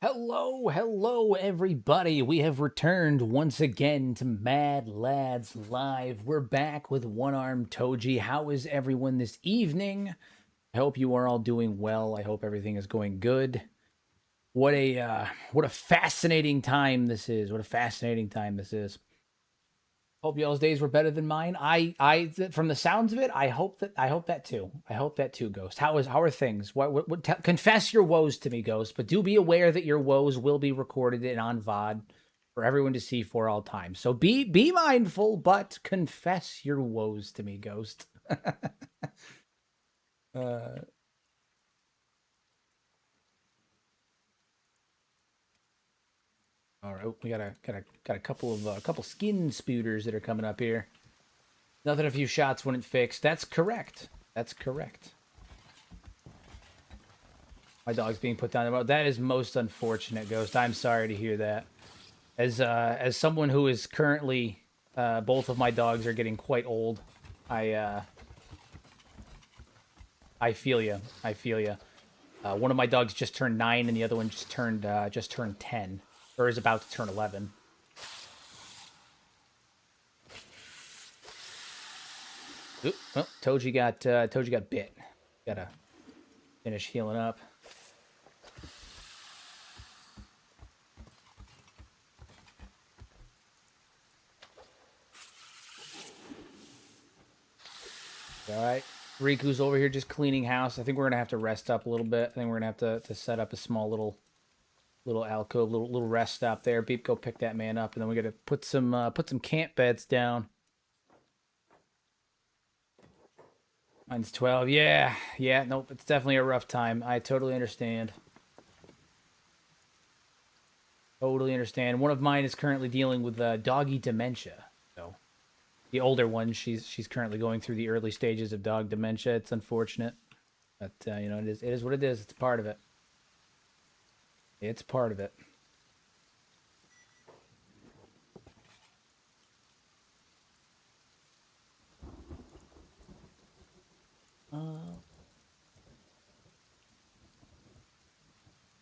Hello, hello, everybody. We have returned once again to Mad Lads Live. We're back with one-armed Toji. How is everyone this evening? I hope you are all doing well. I hope everything is going good. What a fascinating time this is. What a fascinating time this is. Hope y'all's days were better than mine. From the sounds of it, I hope that too. I hope that too, Ghost. How are things? Confess your woes to me, Ghost, but do be aware that your woes will be recorded and on VOD for everyone to see for all time. So be mindful, but confess your woes to me, Ghost. uh, all right, we got a couple skin spooters that are coming up here. Nothing a few shots wouldn't fix. That's correct. That's correct. My dog's being put down the road. That is most unfortunate, Ghost. I'm sorry to hear that. As someone who is currently, both of my dogs are getting quite old. I feel you. I feel you. One of my dogs just turned 9, and the other one just turned 10, or is about to turn 11. Oop, well, Toji got bit. Gotta finish healing up. All right, Riku's over here just cleaning house. I think we're gonna have to rest up a little bit. I think we're gonna have to set up a small little alcove, little rest stop there. Beep, go pick that man up, and then we gotta put some camp beds down. Mine's 12. Yeah, nope. It's definitely a rough time. I totally understand. Totally understand. One of mine is currently dealing with doggy dementia. So the older one, she's currently going through the early stages of dog dementia. It's unfortunate, but it is what it is. It's part of it. It's part of it.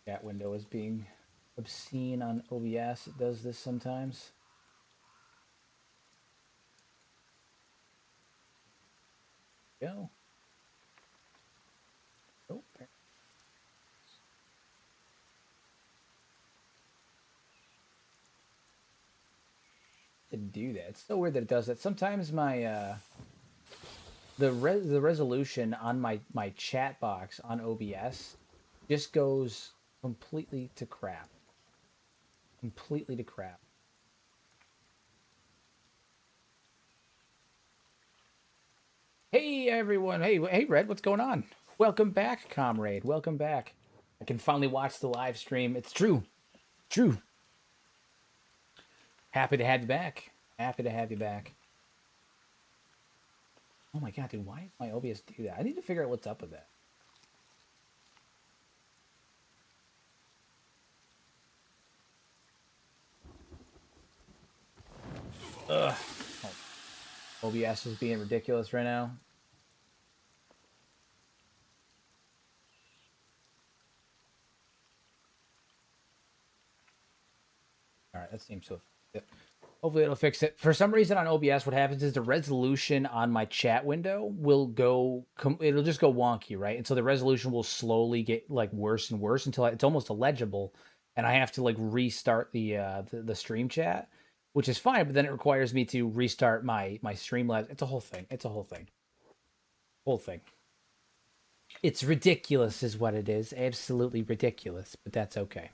Chat window is being obscene on OBS. It does this sometimes. Go. Oh. To do that. It's so weird that it does that. Sometimes my the resolution on my chat box on OBS just goes completely to crap. Completely to crap. Hey everyone. Hey Red, what's going on? Welcome back, comrade. Welcome back. I can finally watch the live stream. It's true. True. Happy to have you back. Happy to have you back. Oh my god, dude, why does my OBS do that? I need to figure out what's up with that. Ugh. Oh. OBS is being ridiculous right now. All right, that seems to have... Hopefully it'll fix it. For some reason on OBS, what happens is the resolution on my chat window will go, it'll just go wonky, right? And so the resolution will slowly get like worse and worse until it's almost illegible, and I have to like restart the stream chat, which is fine, but then it requires me to restart my Streamlabs. It's a whole thing. It's a whole thing. Whole thing. It's ridiculous, is what it is. Absolutely ridiculous, but that's okay.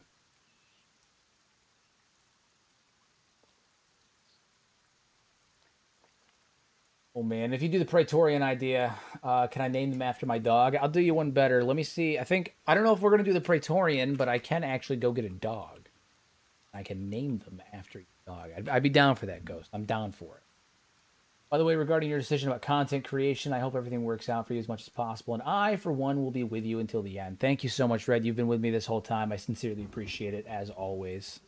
Oh man, if you do the Praetorian idea, can I name them after my dog? I'll do you one better. Let me see. I don't know if we're gonna do the Praetorian, but I can actually go get a dog. I can name them after your dog. I'd be down for that, Ghost. I'm down for it. By the way, regarding your decision about content creation, I hope everything works out for you as much as possible. And I, for one, will be with you until the end. Thank you so much, Red. You've been with me this whole time. I sincerely appreciate it, as always.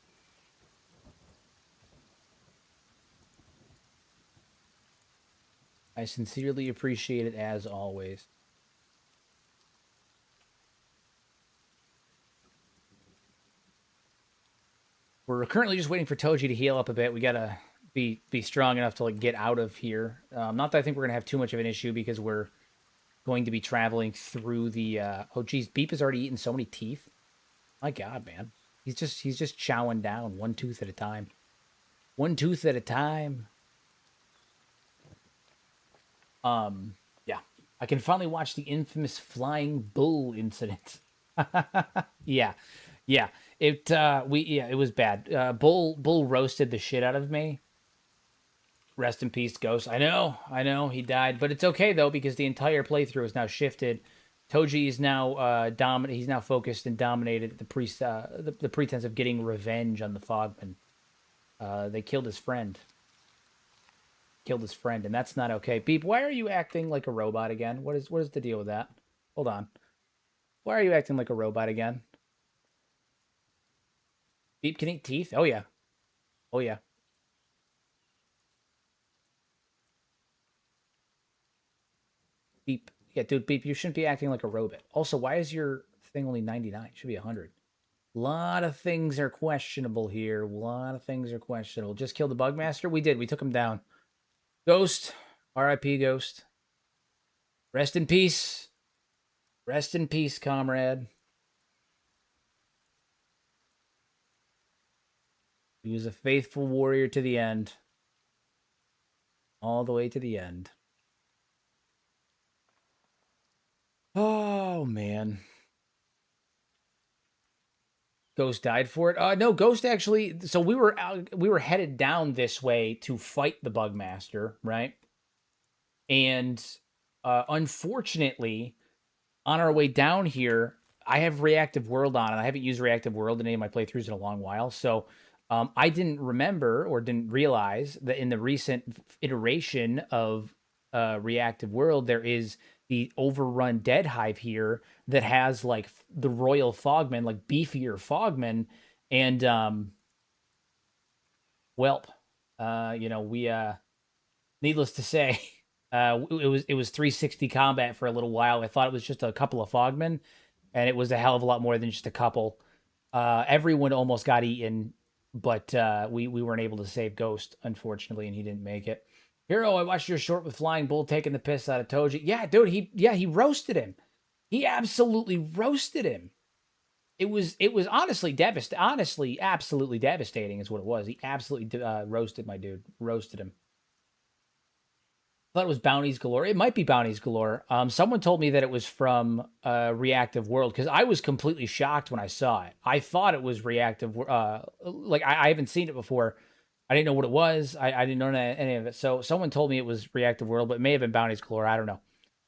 I sincerely appreciate it, as always. We're currently just waiting for Toji to heal up a bit. We gotta be strong enough to like get out of here. Not that I think we're gonna have too much of an issue because we're going to be traveling through the. Oh geez, Beep has already eaten so many teeth. My God, man, he's just chowing down one tooth at a time. One tooth at a time. Yeah, I can finally watch the infamous flying bull incident. Yeah, yeah. It was bad. Bull roasted the shit out of me. Rest in peace, Ghost. I know, he died, but it's okay though because the entire playthrough is now shifted. Toji is now dominant. He's now focused and dominated the pretense of getting revenge on the Fogmen. They killed his friend. And that's not okay. Beep, why are you acting like a robot again? What is the deal with that? Hold on. Why are you acting like a robot again? Beep can eat teeth? Oh yeah. Oh yeah. Beep. Yeah, dude, Beep, you shouldn't be acting like a robot. Also, why is your thing only 99? It should be 100. A lot of things are questionable here. Just killed the Bugmaster? We did. We took him down. Ghost. R.I.P. Ghost. Rest in peace. Rest in peace, comrade. He was a faithful warrior to the end. All the way to the end. Oh, man. Ghost died for it? No, Ghost actually... So we were headed down this way to fight the Bugmaster, right? And unfortunately, on our way down here, I have Reactive World on, and I haven't used Reactive World in any of my playthroughs in a long while, so I didn't remember or didn't realize that in the recent iteration of Reactive World, there is the overrun Dead Hive here that has like the Royal Fogmen, like beefier Fogmen, and welp, we needless to say, it was 360 combat for a little while. I thought it was just a couple of Fogmen, and it was a hell of a lot more than just a couple. Everyone almost got eaten, but we weren't able to save Ghost, unfortunately, and he didn't make it. Hero, I watched your short with Flying Bull taking the piss out of Toji. Yeah, dude, he roasted him. He absolutely roasted him. It was honestly devastating. Honestly, absolutely devastating is what it was. He absolutely roasted my dude. Roasted him. I thought it was Bounties Galore. It might be Bounties Galore. Someone told me that it was from Reactive World because I was completely shocked when I saw it. I thought it was Reactive. Like I haven't seen it before. I didn't know what it was. I didn't know any of it. So someone told me it was Reactive World, but it may have been Bounties Galore. I don't know.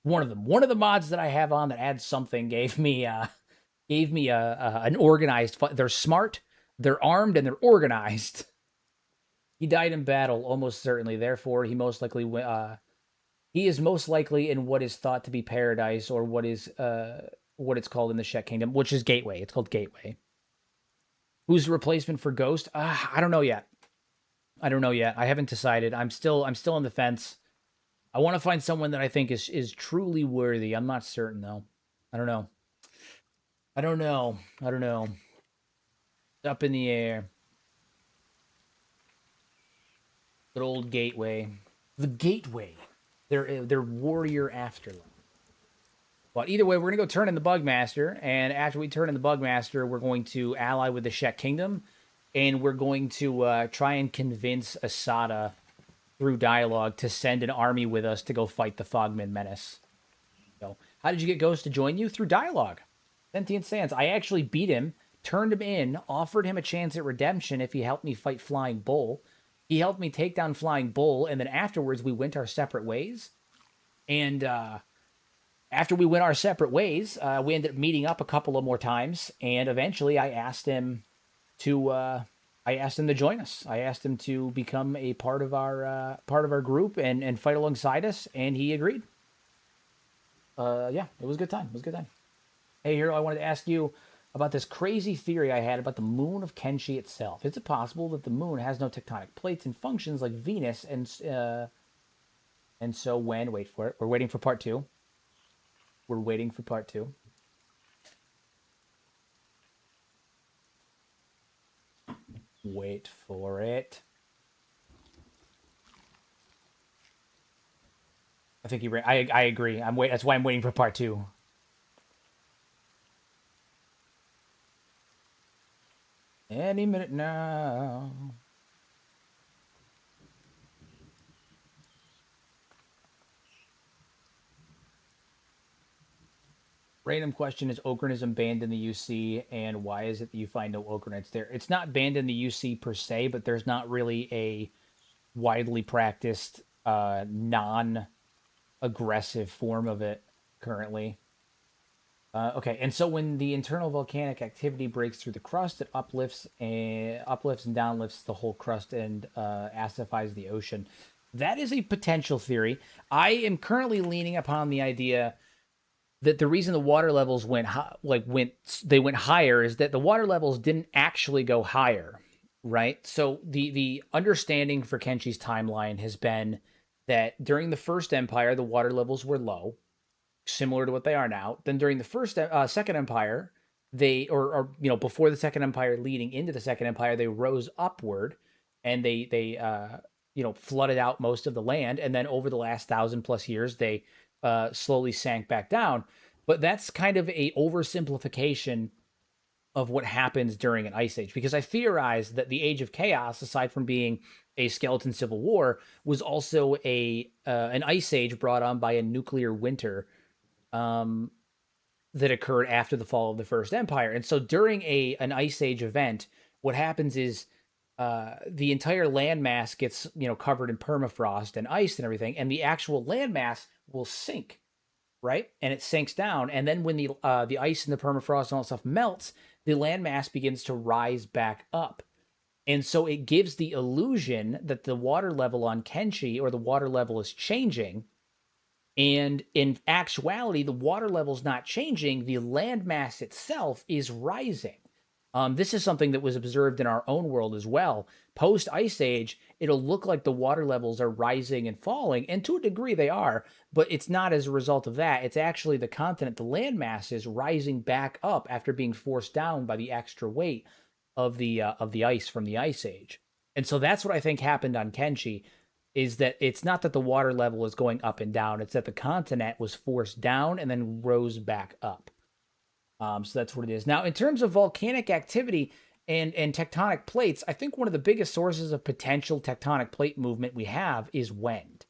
One of them. One of the mods that I have on that adds something gave me an organized. They're smart. They're armed and they're organized. He died in battle, almost certainly. Therefore, he most likely he is most likely in what is thought to be paradise, or what it's called in the Shet Kingdom, which is Gateway. It's called Gateway. Who's the replacement for Ghost? I don't know yet. I haven't decided. I'm still on the fence. I want to find someone that I think is truly worthy. I'm not certain though. I don't know. It's up in the air. Good old Gateway. The Gateway. Their warrior afterlife. But either way, we're going to go turn in the Bugmaster, and after we turn in the Bugmaster, we're going to ally with the Shet Kingdom, and we're going to try and convince Asada through dialogue to send an army with us to go fight the Fogmen menace. So, how did you get Ghost to join you? Through dialogue. Sentient Sands. I actually beat him, turned him in, offered him a chance at redemption if he helped me fight Flying Bull. He helped me take down Flying Bull, and then afterwards we went our separate ways. And after we went our separate ways, we ended up meeting up a couple of more times, and eventually I asked him to join us. I asked him to become a part of our group and fight alongside us, and he agreed. Yeah, it was a good time. Hey, Hero, I wanted to ask you about this crazy theory I had about the moon of Kenshi itself. Is it possible that the moon has no tectonic plates and functions like Venus, and so when... Wait for it. We're waiting for part 2. Wait for it. I think I agree. That's why I'm waiting for part two. Any minute now. Random question: is Okranism banned in the UC, and why is it that you find no Okranites there? It's not banned in the UC per se, but there's not really a widely practiced non-aggressive form of it currently. Okay, and so when the internal volcanic activity breaks through the crust, it uplifts and downlifts the whole crust and acidifies the ocean. That is a potential theory. I am currently leaning upon the idea that the reason the water levels went higher is that the water levels didn't actually go higher, right? So the understanding for Kenshi's timeline has been that during the first empire the water levels were low, similar to what they are now. Then during the second empire, before the second empire, leading into the second empire, they rose upward, and they flooded out most of the land, and then over the last 1,000+ years, they slowly sank back down. But that's kind of a oversimplification of what happens during an ice age, because I theorize that the Age of Chaos, aside from being a skeleton civil war, was also an ice age brought on by a nuclear winter that occurred after the fall of the First Empire. And so during an ice age event, what happens is the entire landmass gets covered in permafrost and ice and everything, and the actual landmass will sink, right? And it sinks down, and then when the ice and the permafrost and all that stuff melts, the landmass begins to rise back up. And so it gives the illusion that the water level on Kenshi, or the water level, is changing. And in actuality, the water level is not changing. The landmass itself is rising. This is something that was observed in our own world as well. Post Ice Age, it'll look like the water levels are rising and falling, and to a degree they are, but it's not as a result of that. It's actually the continent, the landmass, is rising back up after being forced down by the extra weight of the ice from the Ice Age. And so that's what I think happened on Kenshi, is that it's not that the water level is going up and down, it's that the continent was forced down and then rose back up. So that's what it is. Now, in terms of volcanic activity and tectonic plates, I think one of the biggest sources of potential tectonic plate movement we have is wind.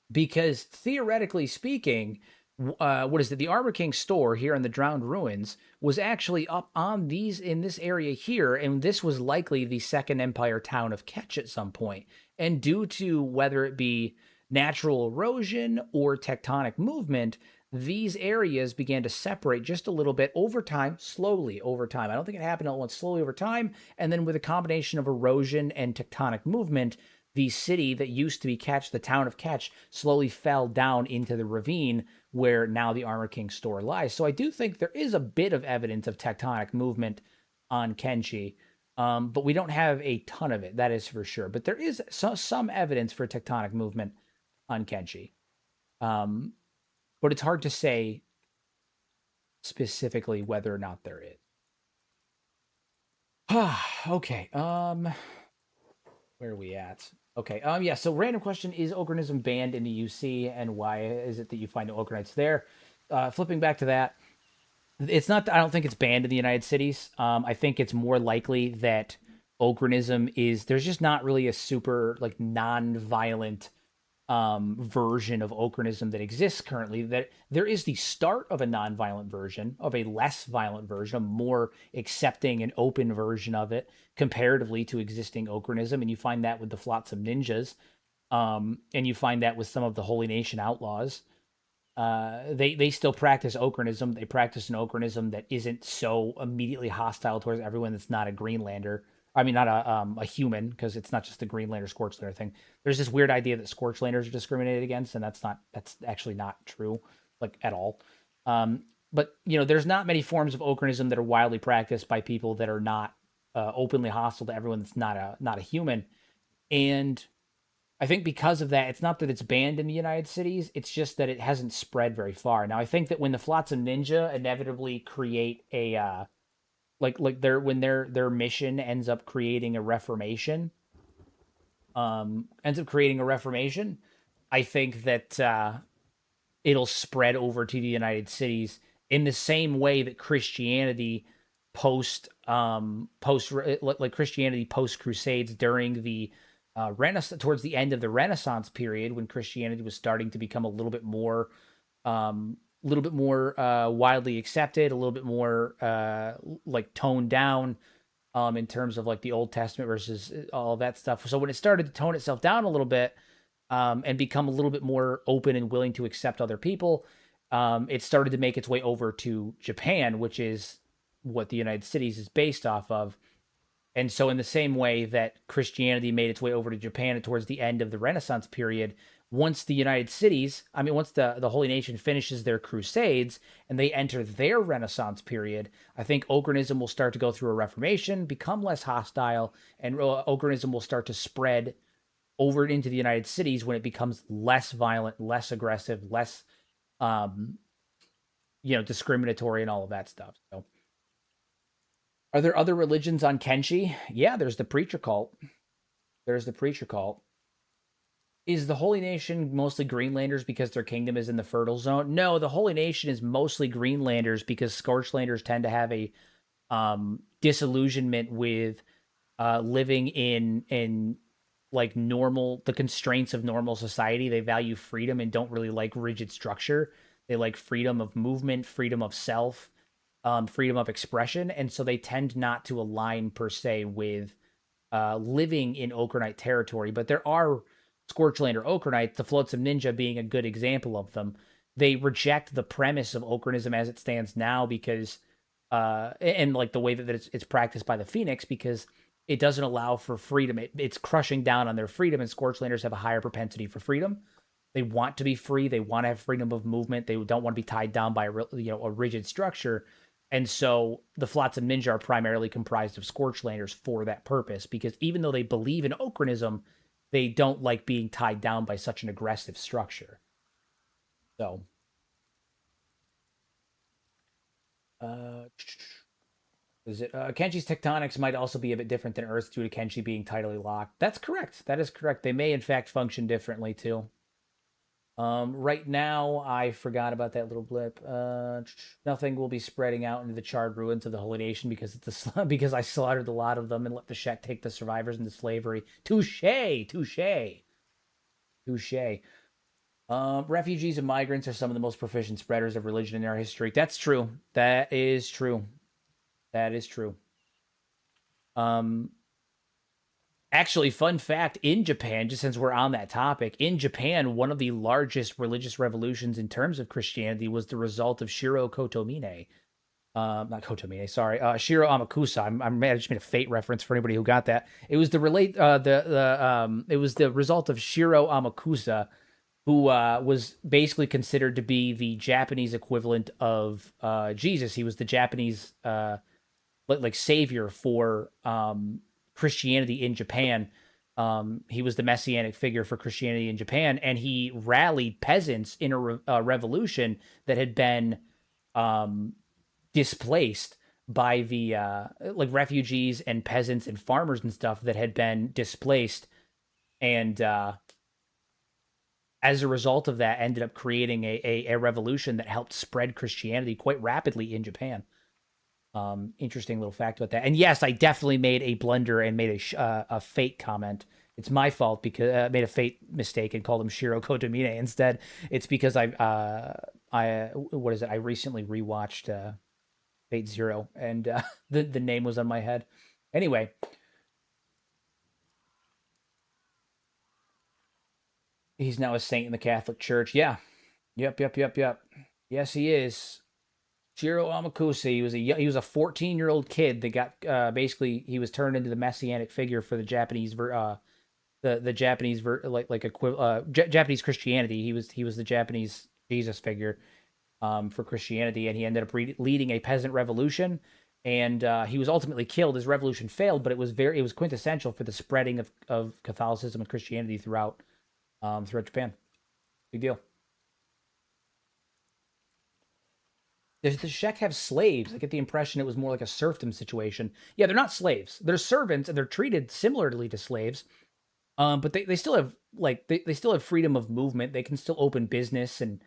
Because theoretically speaking, what is it? The Armor King store here in the Drowned Ruins was actually up on in this area here, and this was likely the Second Empire town of Ketch at some point. And due to whether it be natural erosion or tectonic movement, these areas began to separate just a little bit over time, slowly over time. I don't think it happened all at once, slowly over time. And then with a combination of erosion and tectonic movement, the city that used to be Ketch, the town of Ketch, slowly fell down into the ravine where now the Armor King store lies. So I do think there is a bit of evidence of tectonic movement on Kenshi, but we don't have a ton of it, that is for sure. But there is some evidence for tectonic movement on Kenshi. But it's hard to say specifically whether or not there is. Okay. Where are we at? Okay. Yeah. So, random question: is Okranism banned in the UC, and why is it that you find no Okranites there? Flipping back to that, it's not. I don't think it's banned in the United Cities. I think it's more likely that Okranism is. There's just not really a super non-violent version of Okranism that exists currently. That there is the start of a non-violent version, of a less violent version, a more accepting and open version of it comparatively to existing Okranism, and you find that with the Flotsam Ninjas, and you find that with some of the Holy Nation outlaws. They still practice Okranism. They practice an Okranism that isn't so immediately hostile towards everyone that's not a Greenlander. I mean, not a human, because it's not just the Greenlander Scorchlander thing. There's this weird idea that Scorchlanders are discriminated against, and that's actually not true, at all. But there's not many forms of Okranism that are widely practiced by people that are not openly hostile to everyone that's not a human. And I think because of that, it's not that it's banned in the United Cities, it's just that it hasn't spread very far. Now, I think that when the Flotsam Ninja inevitably create like their mission ends up creating a reformation, I think that it'll spread over to the United Cities in the same way that Christianity like Christianity post Crusades during the Renaissance, towards the end of the Renaissance period, when Christianity was starting to become a little bit more widely accepted, a little bit more like toned down, in terms of like the Old Testament versus all of that stuff. So when it started to tone itself down a little bit, and become a little bit more open and willing to accept other people, it started to make its way over to Japan, which is what the United Cities is based off of. And so, in the same way that Christianity made its way over to Japan towards the end of the Renaissance period, once the United Cities, I mean, once the Holy Nation finishes their Crusades and they enter their Renaissance period, I think Ogranism will start to go through a reformation, become less hostile, and Ogranism will start to spread over into the United Cities when it becomes less violent, less aggressive, less, um, discriminatory and all of that stuff. So, are there other religions on Kenshi? Yeah, there's the preacher cult. There's the preacher cult. Is the Holy Nation mostly Greenlanders because their kingdom is in the fertile zone? No, the Holy Nation is mostly Greenlanders because Scorchlanders tend to have a disillusionment with living in like the constraints of normal society. They value freedom and don't really like rigid structure. They like freedom of movement, freedom of self, freedom of expression, and so they tend not to align per se with living in Okranite territory. But there are Scorchlander Okranites, the Flotsam Ninja being a good example of them. They reject the premise of Okranism as it stands now because, and like the way that it's practiced by the Phoenix, because it doesn't allow for freedom. It's crushing down on their freedom, and Scorchlanders have a higher propensity for freedom. They want to be free. They want to have freedom of movement. They don't want to be tied down by a rigid structure. And so the Flotsam Ninja are primarily comprised of Scorchlanders for that purpose, because even though they believe in Okranism, they don't like being tied down by such an aggressive structure. So, is it Kenshi's tectonics might also be a bit different than Earth's due to Kenshi being tidally locked? That's correct. That is correct. They may in fact function differently too. Right now, I forgot about that little blip. Nothing will be spreading out into the charred ruins of the Holy Nation because because I slaughtered a lot of them and let the Shek take the survivors into slavery. Touche, touche, touche. Refugees and migrants are some of the most proficient spreaders of religion in our history. That's true. That is true. That is true. Um, Actually, fun fact, in Japan, just since we're on that topic, in Japan, one of the largest religious revolutions in terms of Christianity was the result of Shiro Kotomine. Not Kotomine, sorry, Shiro Amakusa. I just made a fate reference for anybody who got that. It was it was the result of Shiro Amakusa, who was basically considered to be the Japanese equivalent of Jesus. He was the Japanese like savior for Christianity in Japan. He was the messianic figure for Christianity in Japan, and he rallied peasants in a revolution that had been displaced by the like refugees and peasants and farmers and stuff that had been displaced, and as a result of that, ended up creating a revolution that helped spread Christianity quite rapidly in Japan. Interesting little fact about that. And yes, I definitely made a blunder and made a fate comment. It's my fault because I made a fate mistake and called him Shiro Kotomine instead. It's because what is it? I recently rewatched Fate Zero, and the name was on my head. Anyway, he's now a saint in the Catholic Church. Yeah. Yep. Yes, he is. Shiro Amakusa. He was a 14-year-old kid that got basically he was turned into the messianic figure for the Japanese the Japanese Japanese Christianity. He was the Japanese Jesus figure for Christianity, and he ended up leading a peasant revolution, and he was ultimately killed. His revolution failed, but it was quintessential for the spreading of Catholicism and Christianity throughout Japan. Big deal. Does the Shek have slaves? I get the impression it was more like a serfdom situation. Yeah, they're not slaves. They're servants, and they're treated similarly to slaves. But they still have like they still have freedom of movement. They can still open business and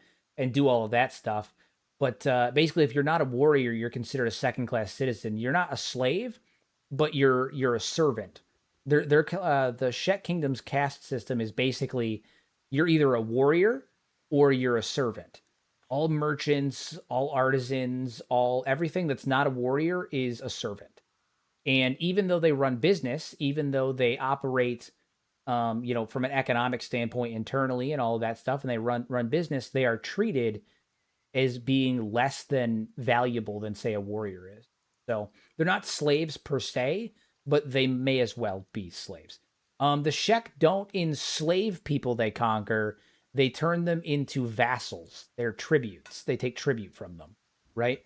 do all of that stuff. But basically, if you're not a warrior, you're considered a second class citizen. You're not a slave, but you're a servant. The Shek Kingdom's caste system is basically you're either a warrior or you're a servant. All merchants, all artisans, all everything that's not a warrior is a servant. And even though they run business, even though they operate from an economic standpoint internally and all of that stuff, and they run business, they are treated as being less than valuable than say a warrior is. So they're not slaves per se, but they may as well be slaves. The Shek don't enslave people they conquer; they turn them into vassals. They're tributes. They take tribute from them, right?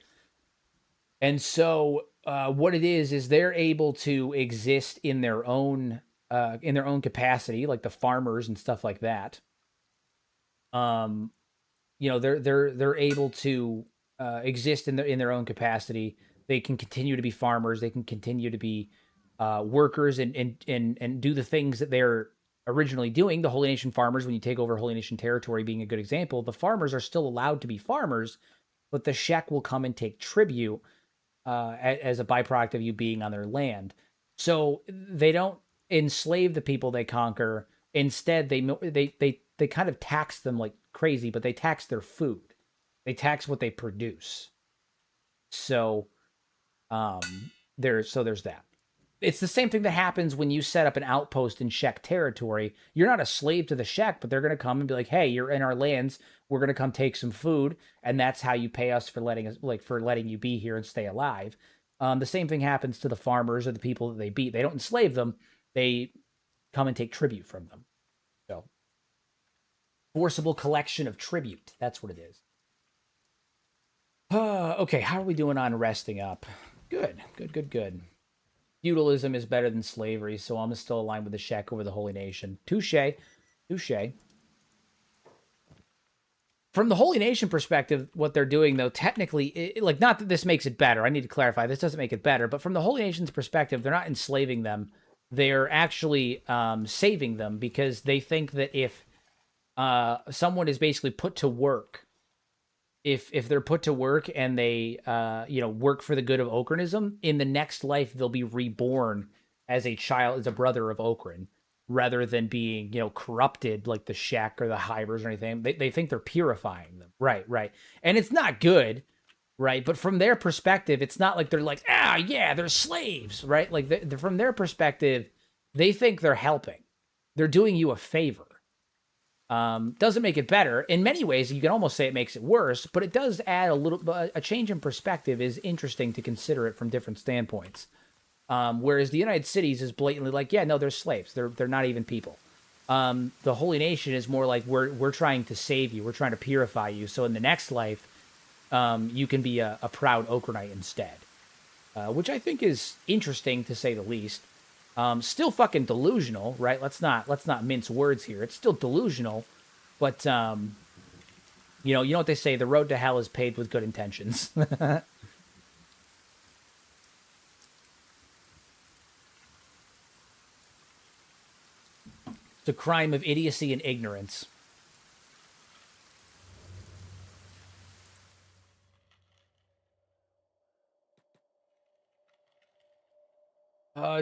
And so what it is they're able to exist in their own capacity, like the farmers and stuff like that. Um, they're able to exist in their own capacity. They can continue to be farmers. They can continue to be workers and do the things that they're originally doing. The Holy Nation farmers, when you take over Holy Nation territory, being a good example, the farmers are still allowed to be farmers, but the Shek will come and take tribute as a byproduct of you being on their land. So they don't enslave the people they conquer. Instead, they kind of tax them like crazy, but they tax their food. They tax what they produce. So there's that. It's the same thing that happens when you set up an outpost in Shek territory. You're not a slave to the Shek, but they're going to come and be like, "Hey, you're in our lands. We're going to come take some food, and that's how you pay us for letting you be here and stay alive." The same thing happens to the farmers or the people that they beat. They don't enslave them; they come and take tribute from them. So, forcible collection of tribute. That's what it is. Okay, how are we doing on resting up? Good. Feudalism is better than slavery, so I'm still aligned with the Shek over the Holy Nation. Touche. From the Holy Nation perspective, what they're doing, though, technically, not that this makes it better. I need to clarify. This doesn't make it better. But from the Holy Nation's perspective, they're not enslaving them. They're actually saving them because they think that if someone is basically put to work, if they're put to work and they work for the good of Okrinism, in the next life they'll be reborn as a brother of Okrin, rather than being corrupted like the Shek or the Hybers or anything. They think they're purifying them, right, and it's not good, right? But from their perspective, it's not like they're like, yeah, they're slaves, right? Like from their perspective, they think they're helping, they're doing you a favor. Doesn't make it better. In many ways, you can almost say it makes it worse, but it does add a change in perspective is interesting to consider it from different standpoints. Whereas the United Cities is blatantly like, yeah, no, they're slaves. They're not even people. The Holy Nation is more like we're trying to save you. We're trying to purify you. So in the next life, you can be a proud Okranite instead, which I think is interesting to say the least. Still fucking delusional, right? Let's not mince words here. It's still delusional, but you know what they say: the road to hell is paved with good intentions. It's a crime of idiocy and ignorance.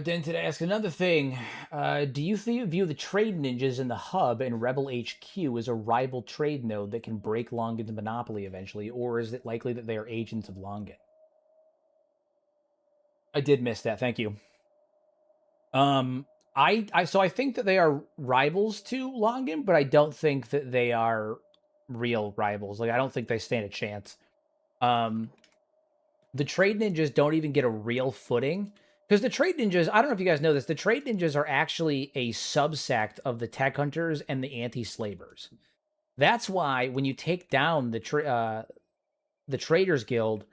Denton ask another thing. Do you view the trade ninjas in the hub and Rebel HQ as a rival trade node that can break Longin's monopoly eventually, or is it likely that they are agents of Longin? I did miss that. Thank you. I think that they are rivals to Longin, but I don't think that they are real rivals. Like I don't think they stand a chance. The trade ninjas don't even get a real footing. Because the trade ninjas, I don't know if you guys know this, the trade ninjas are actually a subsect of the tech hunters and the anti-slavers. That's why when you take down the traders guild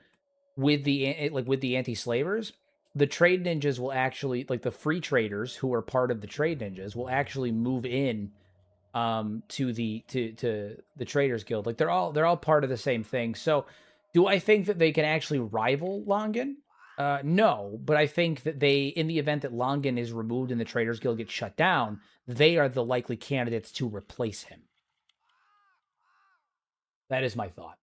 with the anti-slavers, the trade ninjas will actually, like the free traders who are part of the trade ninjas, will actually move in to the traders guild. Like they're all part of the same thing. So Do I think that they can actually rival Longan? No, but I think that they, in the event that Longan is removed and the Traders Guild gets shut down, they are the likely candidates to replace him. That is my thought.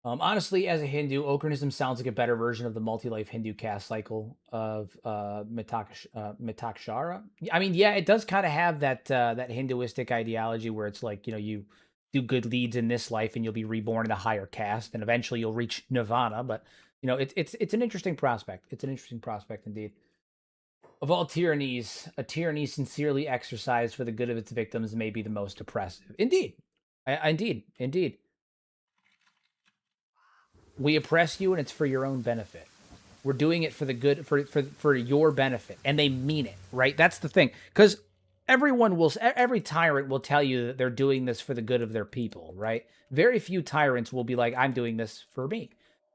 Honestly, as a Hindu, Okrinism sounds like a better version of the multi-life Hindu caste cycle of Mitakshara. I mean, yeah, it does kind of have that that Hinduistic ideology where it's like, you do good deeds in this life and you'll be reborn in a higher caste and eventually you'll reach nirvana. But it's an interesting prospect. It's an interesting prospect indeed. Of all tyrannies, a tyranny sincerely exercised for the good of its victims may be the most oppressive. Indeed, indeed. We oppress you and it's for your own benefit. We're doing it for the good, for your benefit, and they mean it, right? That's the thing, because every tyrant will tell you that they're doing this for the good of their people, right? Very few tyrants will be like, I'm doing this for me.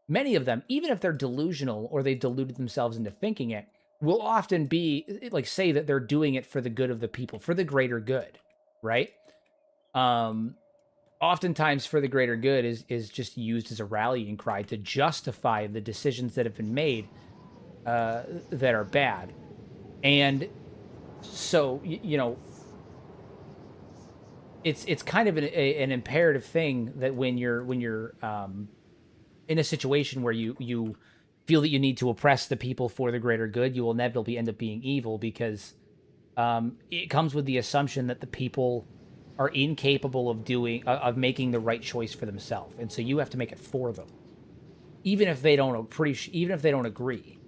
Many of them, even if they're delusional or they deluded themselves into thinking it, will often be like, say that they're doing it for the good of the people, for the greater good, right? Oftentimes for the greater good is just used as a rallying cry to justify the decisions that have been made that are bad. And so, it's kind of an imperative thing that when you're in a situation where you feel that you need to oppress the people for the greater good, you will inevitably end up being evil, because it comes with the assumption that the people are incapable of making the right choice for themselves, and so you have to make it for them, even if they don't agree,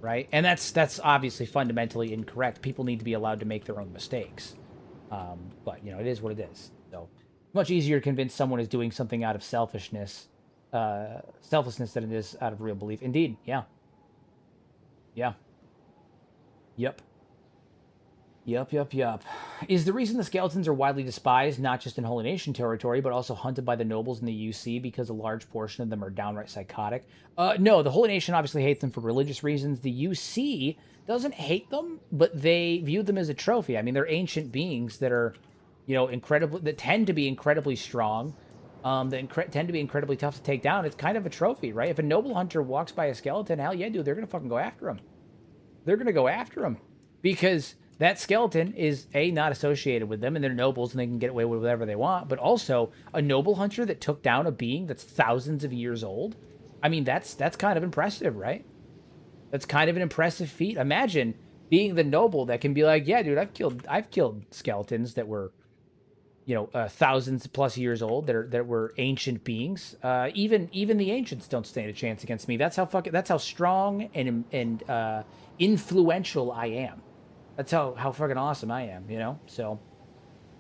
right? And that's obviously fundamentally incorrect. People need to be allowed to make their own mistakes, but it is what it is. So much easier to convince someone is doing something out of selfishness than it is out of real belief. Indeed, yeah, yep. Yup. Is the reason the skeletons are widely despised, not just in Holy Nation territory, but also hunted by the nobles in the UC, because a large portion of them are downright psychotic? No, the Holy Nation obviously hates them for religious reasons. The UC doesn't hate them, but they view them as a trophy. I mean, they're ancient beings that are, that tend to be incredibly strong, tend to be incredibly tough to take down. It's kind of a trophy, right? If a noble hunter walks by a skeleton, hell yeah, dude, they're going to fucking go after him. They're going to go after him because that skeleton is not associated with them, and they're nobles and they can get away with whatever they want. But also a noble hunter that took down a being that's thousands of years old. I mean, that's kind of impressive, right? That's kind of an impressive feat. Imagine being the noble that can be like, yeah, dude, I've killed skeletons that were, thousands plus years old, that were ancient beings. Even the ancients don't stand a chance against me. That's how strong and influential I am. That's how fucking awesome I am, So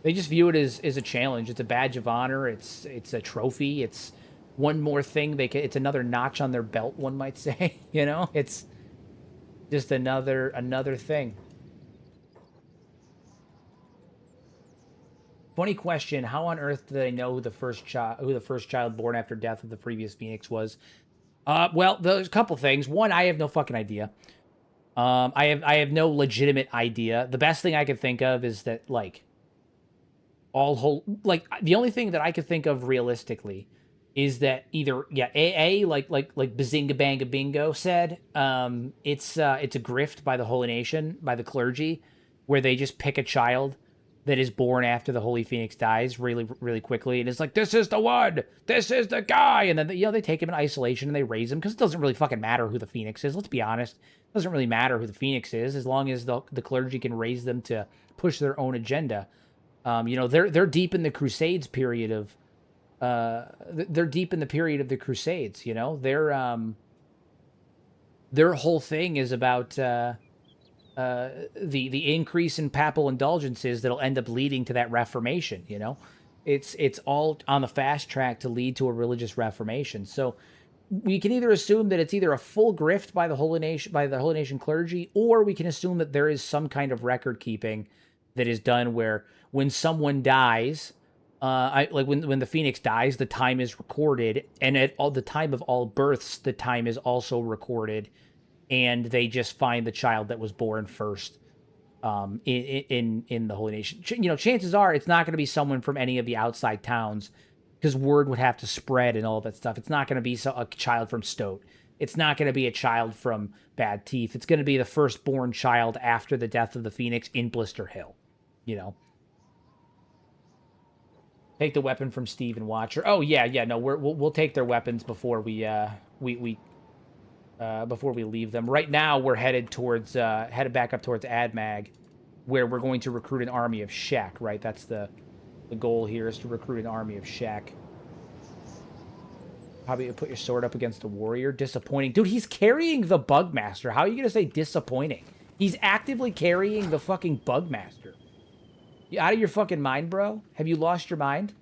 they just view it as a challenge. It's a badge of honor. It's a trophy. It's one more thing it's another notch on their belt, one might say. It's just another thing. Funny question: how on earth do they know who the first child born after death of the previous Phoenix was? Well, there's a couple things. One, I have no fucking idea. I have no legitimate idea. The best thing I could think of is that, like, the only thing that I could think of realistically is that either like Bazinga Banga Bingo said, it's a grift by the Holy Nation, by the clergy, where they just pick a child that is born after the Holy Phoenix dies really, really quickly, and it's like, this is the one, this is the guy, and then they take him in isolation and they raise him, because it doesn't really fucking matter who the Phoenix is. Let's be honest, it doesn't really matter who the Phoenix is, as long as the clergy can raise them to push their own agenda. They're deep in the Crusades period of, they're deep in the period of the Crusades. Their whole thing is about the increase in papal indulgences that'll end up leading to that Reformation. It's all on the fast track to lead to a religious reformation. So we can either assume that it's either a full grift by the Holy Nation clergy, or we can assume that there is some kind of record keeping that is done where when someone dies, when the Phoenix dies, the time is recorded, and at the time of all births, the time is also recorded, and they just find the child that was born first in the Holy Nation. Chances are it's not going to be someone from any of the outside towns, because word would have to spread and all that stuff. It's not going to be a child from Stoat. It's not going to be a child from Bad Teeth. It's going to be the firstborn child after the death of the Phoenix in Blister Hill. You know, take the weapon from Steve and Watcher. Oh yeah. No, we'll take their weapons before we leave them. Right now, we're headed back up towards Admag, where we're going to recruit an army of Shek. Right, that's the goal here, is to recruit an army of Shek. Probably put your sword up against a warrior. Disappointing. Dude, he's carrying the Bugmaster. How are you going to say disappointing? He's actively carrying the fucking Bugmaster. You out of your fucking mind, bro? Have you lost your mind?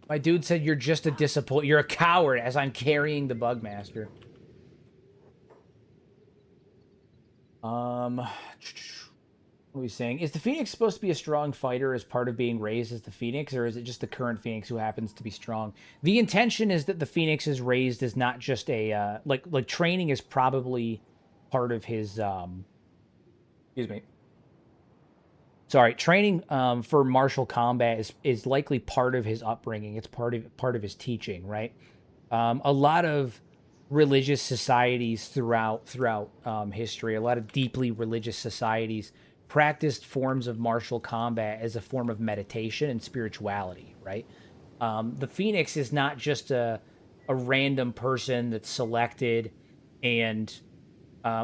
My dude said you're just a disappoint. You're a coward as I'm carrying the Bugmaster. What are we saying? Is the Phoenix supposed to be a strong fighter as part of being raised as the Phoenix, or is it just the current Phoenix who happens to be strong? The intention is that the Phoenix is raised as not just a like training is probably part of his excuse me. Sorry, training for martial combat is likely part of his upbringing. It's part of his teaching, right? A lot of religious societies throughout history, a lot of deeply religious societies practiced forms of martial combat as a form of meditation and spirituality, right? The Phoenix is not just a random person that's selected and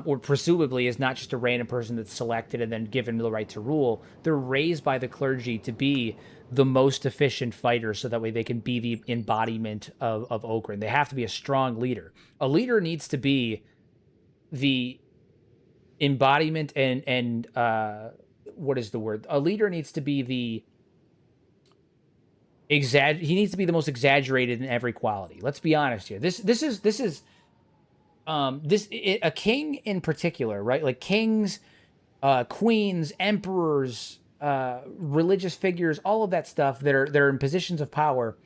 or presumably is not just a random person that's selected and then given the right to rule. They're raised by the clergy to be the most efficient fighter so that way they can be the embodiment of Okran. They have to be a strong leader. A leader needs to be the embodiment and what is the word? A leader needs to be the he needs to be the most exaggerated in every quality. Let's be honest here. This is a king in particular, right? Like kings, queens, emperors, religious figures, all of that stuff that are in positions of power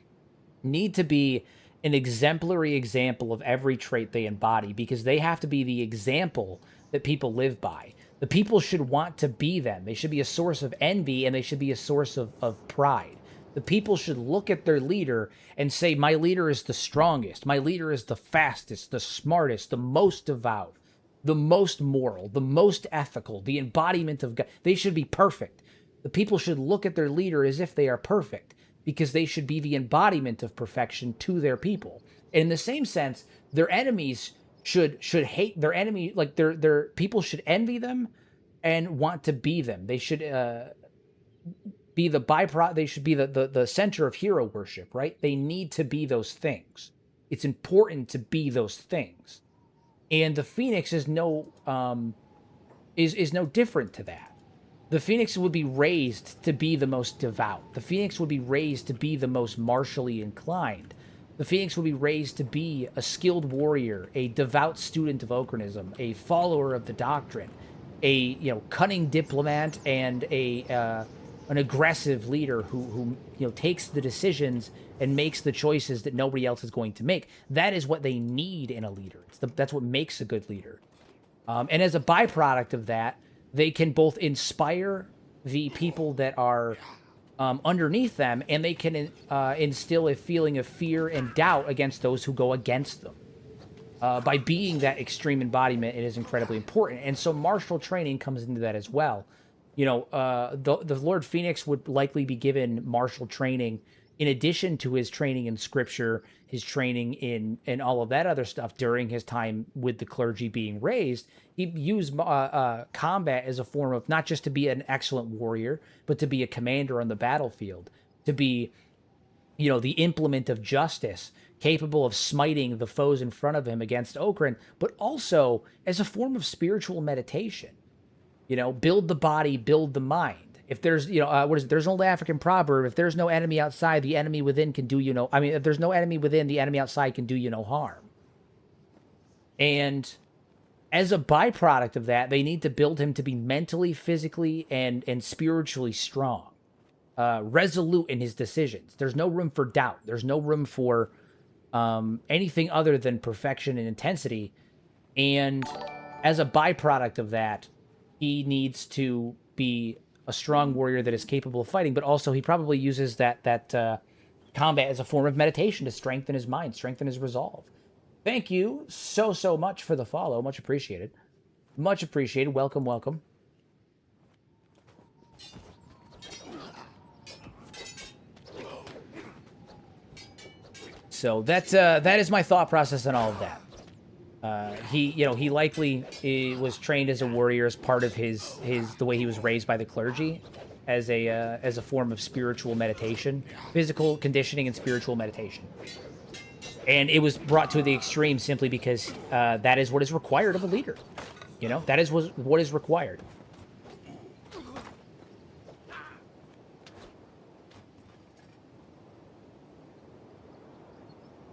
need to be an exemplary example of every trait they embody, because they have to be the example that people live by. The people should want to be them. They should be a source of envy, and they should be a source of pride. The people should look at their leader and say, my leader is the strongest. My leader is the fastest, the smartest, the most devout, the most moral, the most ethical, the embodiment of God. They should be perfect. The people should look at their leader as if they are perfect, because they should be the embodiment of perfection to their people. And in the same sense, their enemies should hate their enemy. Like their people should envy them and want to be them. They should be the byproduct. They should be the center of hero worship, right? They need to be those things. It's important to be those things, and the Phoenix is no different to that. The Phoenix would be raised to be the most devout. The Phoenix would be raised to be the most martially inclined. The Phoenix would be raised to be a skilled warrior, a devout student of Okranism, a follower of the doctrine, a cunning diplomat, and an aggressive leader who takes the decisions and makes the choices that nobody else is going to make. That is what they need in a leader. That's what makes a good leader. And as a byproduct of that, they can both inspire the people that are underneath them, and they can instill a feeling of fear and doubt against those who go against them. By being that extreme embodiment, it is incredibly important. And so martial training comes into that as well. The Lord Phoenix would likely be given martial training in addition to his training in scripture, his training in all of that other stuff during his time with the clergy being raised. He used combat as a form of not just to be an excellent warrior, but to be a commander on the battlefield, to be, the implement of justice, capable of smiting the foes in front of him against Okran, but also as a form of spiritual meditation. Build the body, build the mind. If there's, what is it? There's an old African proverb: if there's no enemy outside, the enemy within can do you no. I mean, if there's no enemy within, the enemy outside can do you no harm. And as a byproduct of that, they need to build him to be mentally, physically, and spiritually strong. resolute in his decisions. There's no room for doubt. There's no room for anything other than perfection and intensity. And as a byproduct of that, he needs to be a strong warrior that is capable of fighting, but also he probably uses that combat as a form of meditation to strengthen his mind, strengthen his resolve. Thank you so much for the follow. Much appreciated. Much appreciated. Welcome, welcome. So that is my thought process on all of that. He likely was trained as a warrior as part of the way he was raised by the clergy, as a form of spiritual meditation, physical conditioning and spiritual meditation. And it was brought to the extreme simply because that is what is required of a leader. You know, that is what is required.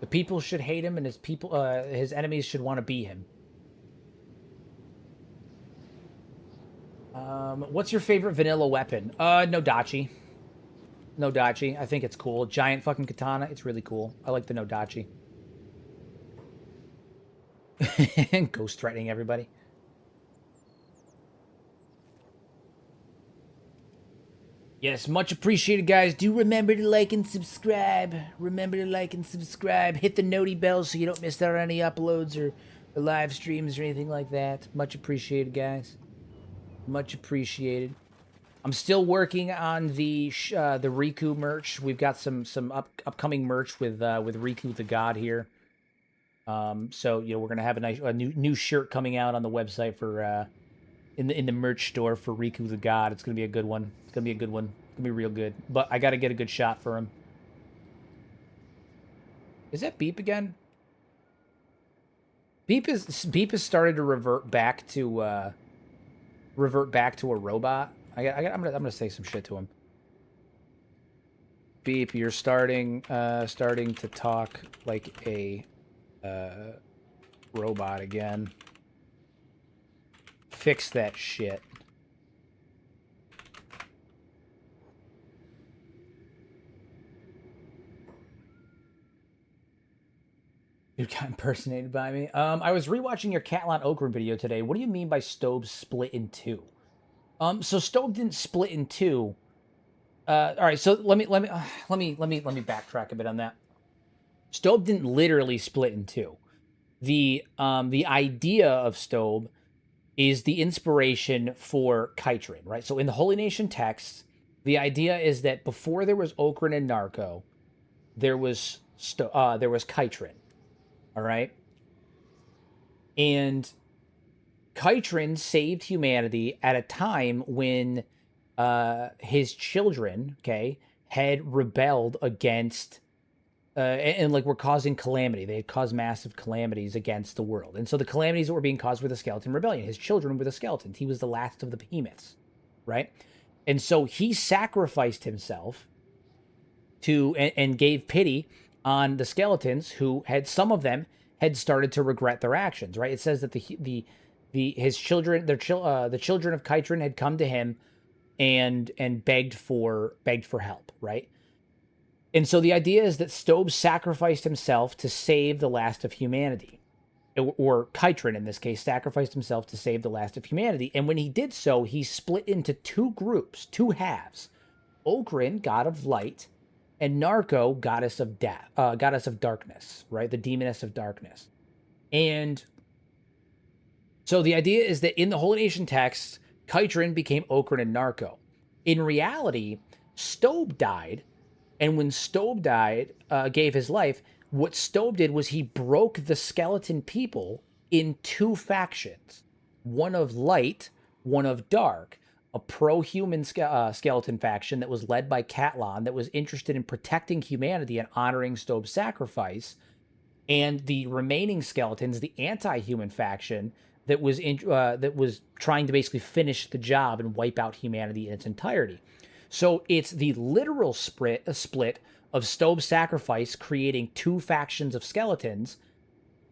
The people should hate him, and his enemies should want to be him. What's your favorite vanilla weapon? Nodachi. Nodachi. I think it's cool. Giant fucking katana. It's really cool. I like the Nodachi. Ghost threatening everybody. Yes, much appreciated, guys. Do remember to like and subscribe. Remember to like and subscribe. Hit the noti bell so you don't miss out on any uploads or live streams or anything like that. Much appreciated, guys. Much appreciated. I'm still working on the Riku merch. We've got some upcoming merch with Riku the God here. So we're gonna have a new shirt coming out on the website for in the merch store for Riku the God. It's gonna be a good one. It's gonna be a good one. It's gonna be real good. But I gotta get a good shot for him. Is that Beep again? Beep has started to revert back to a robot. I'm gonna say some shit to him. Beep, you're starting to talk like a robot again. Fix that shit. You got impersonated by me. I was rewatching your Catlon Okra video today. What do you mean by Stobe split in two? So Stobe didn't split in two. All right, so let me backtrack a bit on that. Stobe didn't literally split in two. The idea of Stobe is the inspiration for Kitrin, right? So in the Holy Nation texts, the idea is that before there was Okran and Narco, there was Kitrin, all right? And Kitrin saved humanity at a time when his children, okay, had rebelled against and like were causing calamity. They had caused massive calamities against the world. And so the calamities that were being caused were the Skeleton Rebellion. His children were the skeletons. He was the last of the behemoths, right? And so he sacrificed himself to and gave pity on the skeletons who had, some of them had started to regret their actions, right? It says that his children, the children of Kitrin had come to him and begged for help, right? And so the idea is that Stobe sacrificed himself to save the last of humanity. Or Kitrin, in this case, sacrificed himself to save the last of humanity. And when he did so, he split into two groups, two halves. Okran, god of light, and Narco, goddess of death, goddess of darkness, right? The demoness of darkness. And so the idea is that in the Holy Nation texts, Kitrin became Okran and Narco. In reality, Stobe died. And when Stobe died, gave his life, what Stobe did was he broke the skeleton people in two factions. One of light, one of dark. A pro-human skeleton faction that was led by Catlon that was interested in protecting humanity and honoring Stobe's sacrifice. And the remaining skeletons, the anti-human faction, that was trying to basically finish the job and wipe out humanity in its entirety. So it's the literal split of Stobe's sacrifice creating two factions of skeletons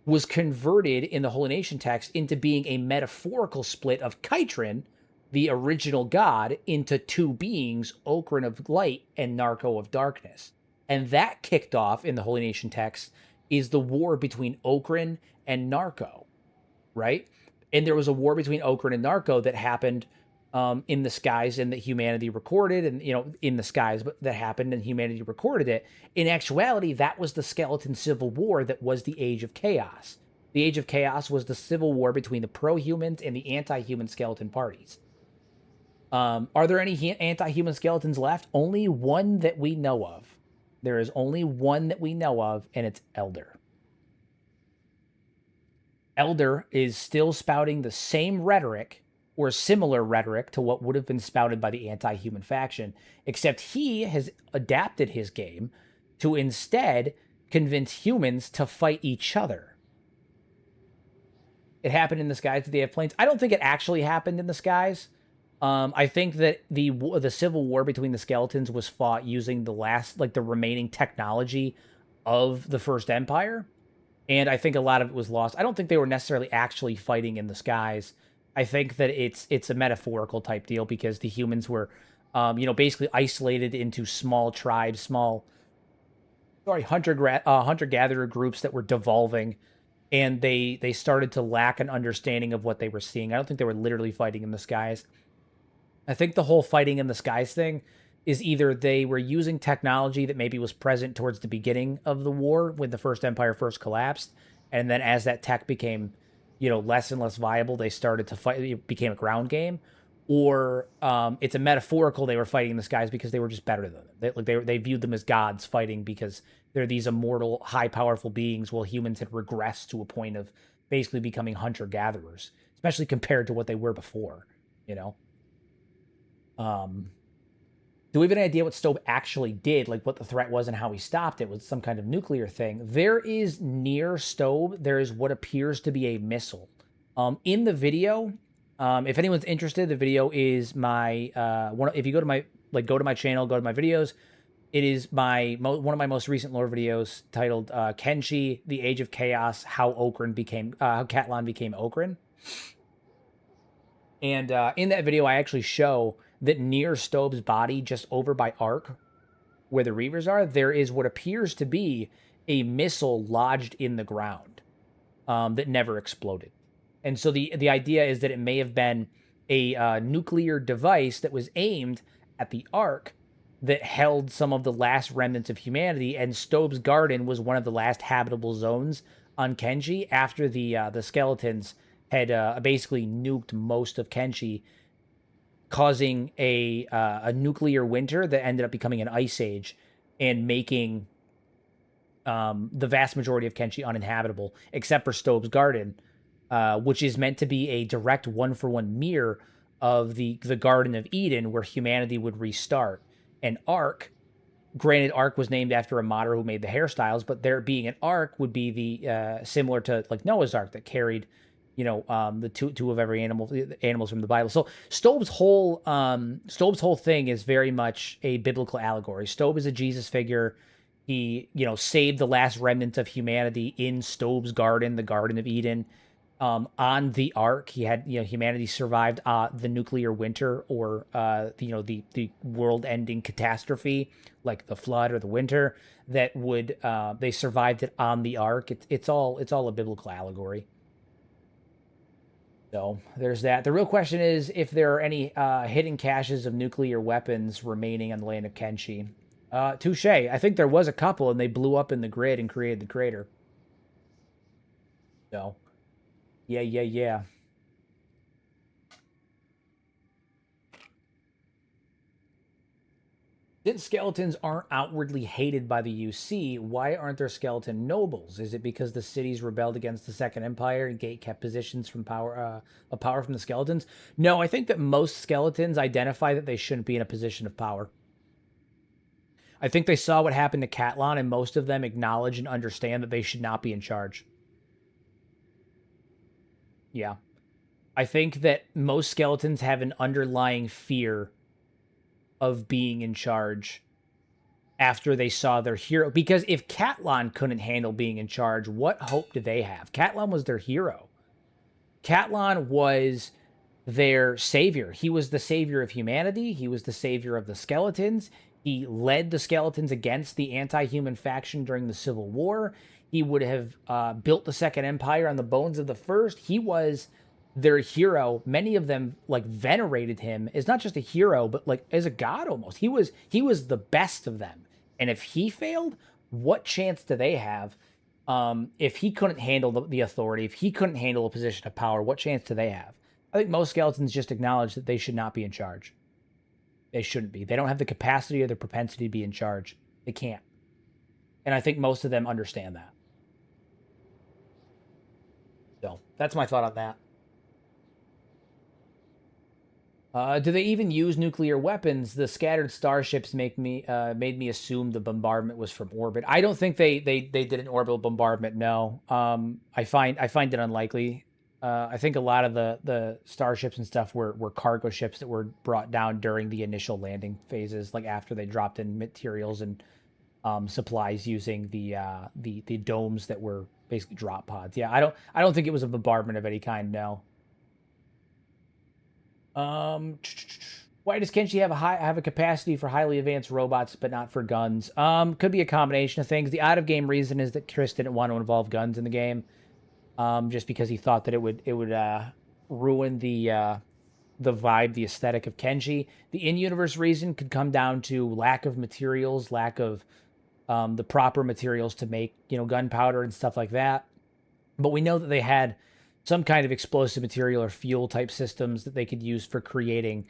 was converted in the Holy Nation text into being a metaphorical split of Kitrin the original god into two beings, Okran of light and Narco of darkness. And that kicked off in the Holy Nation text is the war between Okran and Narco, right? And there was a war between Okran and Narco that happened in the skies and that humanity recorded, and in the skies, but that happened and humanity recorded it. In actuality, that was the skeleton civil war that was the Age of Chaos. The Age of Chaos was the civil war between the pro-humans and the anti-human skeleton parties. Are there any anti-human skeletons left? Only one that we know of. There is only one that we know of, and it's Elder. Elder is still spouting the same rhetoric or similar rhetoric to what would have been spouted by the anti-human faction, except he has adapted his game to instead convince humans to fight each other. It happened in the skies. Did they have planes? I don't think it actually happened in the skies. I think that the civil war between the skeletons was fought using the remaining technology of the First Empire. And I think a lot of it was lost. I don't think they were necessarily actually fighting in the skies. I think that it's a metaphorical type deal because the humans were, basically isolated into small tribes, hunter-gatherer groups that were devolving, and they started to lack an understanding of what they were seeing. I don't think they were literally fighting in the skies. I think the whole fighting in the skies thing is either they were using technology that maybe was present towards the beginning of the war when the First Empire first collapsed, and then as that tech became, less and less viable, they started to fight. It became a ground game, or it's a metaphorical. They were fighting in the skies because they were just better than them. They viewed them as gods fighting because they're these immortal, high, powerful beings, while humans had regressed to a point of basically becoming hunter-gatherers, especially compared to what they were before. Do we have any idea what Stobe actually did, like what the threat was and how he stopped it? Was some kind of nuclear thing? There is near Stobe, there is what appears to be a missile. In the video, if anyone's interested, the video is my if you go to my channel, go to my videos. It is one of my most recent lore videos titled Kenshi, The Age of Chaos, how Catlan became Okran. And in that video, I actually show that near Stobe's body, just over by Ark, where the Reavers are, there is what appears to be a missile lodged in the ground that never exploded. And so the idea is that it may have been a nuclear device that was aimed at the Ark that held some of the last remnants of humanity, and Stobe's Garden was one of the last habitable zones on Kenshi after the skeletons had basically nuked most of Kenshi, causing a nuclear winter that ended up becoming an ice age and making the vast majority of Kenshi uninhabitable, except for Stobe's Garden, which is meant to be a direct one-for-one mirror of the Garden of Eden, where humanity would restart. And Ark, granted, Ark was named after a modder who made the hairstyles, but there being an Ark would be the similar to like Noah's Ark that carried the two of every animals from the Bible. So Stobe's whole thing is very much a biblical allegory. Stobe is a Jesus figure. He, saved the last remnants of humanity in Stobe's Garden, the Garden of Eden. On the Ark, he had, humanity survived the nuclear winter, or the world-ending catastrophe, like the flood or the winter. That would they survived it on the Ark. It's all a biblical allegory. So there's that. The real question is if there are any hidden caches of nuclear weapons remaining on the land of Kenshi. Touche. I think there was a couple, and they blew up in the grid and created the crater. So, yeah. Since skeletons aren't outwardly hated by the UC, why aren't there skeleton nobles? Is it because the cities rebelled against the Second Empire and gate-kept positions from power from the skeletons? No, I think that most skeletons identify that they shouldn't be in a position of power. I think they saw what happened to Catlan, and most of them acknowledge and understand that they should not be in charge. Yeah. I think that most skeletons have an underlying fear of being in charge after they saw their hero. Because if Catlan couldn't handle being in charge, what hope did they have? Catlan was their hero. Catlan was their savior. He was the savior of humanity. He was the savior of the skeletons. He led the skeletons against the anti-human faction during the Civil War. He would have built the Second Empire on the bones of the first. He was their hero. Many of them like venerated him as not just a hero, but like as a god almost. He was the best of them. And if he failed, what chance do they have? If he couldn't handle the authority, if he couldn't handle a position of power, what chance do they have? I think most skeletons just acknowledge that they should not be in charge. They shouldn't be. They don't have the capacity or the propensity to be in charge. They can't. And I think most of them understand that. So that's my thought on that. Do they even use nuclear weapons? The scattered starships made me assume the bombardment was from orbit. I don't think they did an orbital bombardment. No, I find it unlikely. I think a lot of the starships and stuff were cargo ships that were brought down during the initial landing phases, like after they dropped in materials and supplies using the domes that were basically drop pods. Yeah, I don't think it was a bombardment of any kind. No. Why does Kenshi have a capacity for highly advanced robots but not for guns? Could be a combination of things. The out of game reason is that Chris didn't want to involve guns in the game, just because he thought that it would ruin the vibe, the aesthetic of Kenshi. The in-universe reason could come down to lack of materials, lack of the proper materials to make gunpowder and stuff like that. But we know that they had some kind of explosive material or fuel type systems that they could use for creating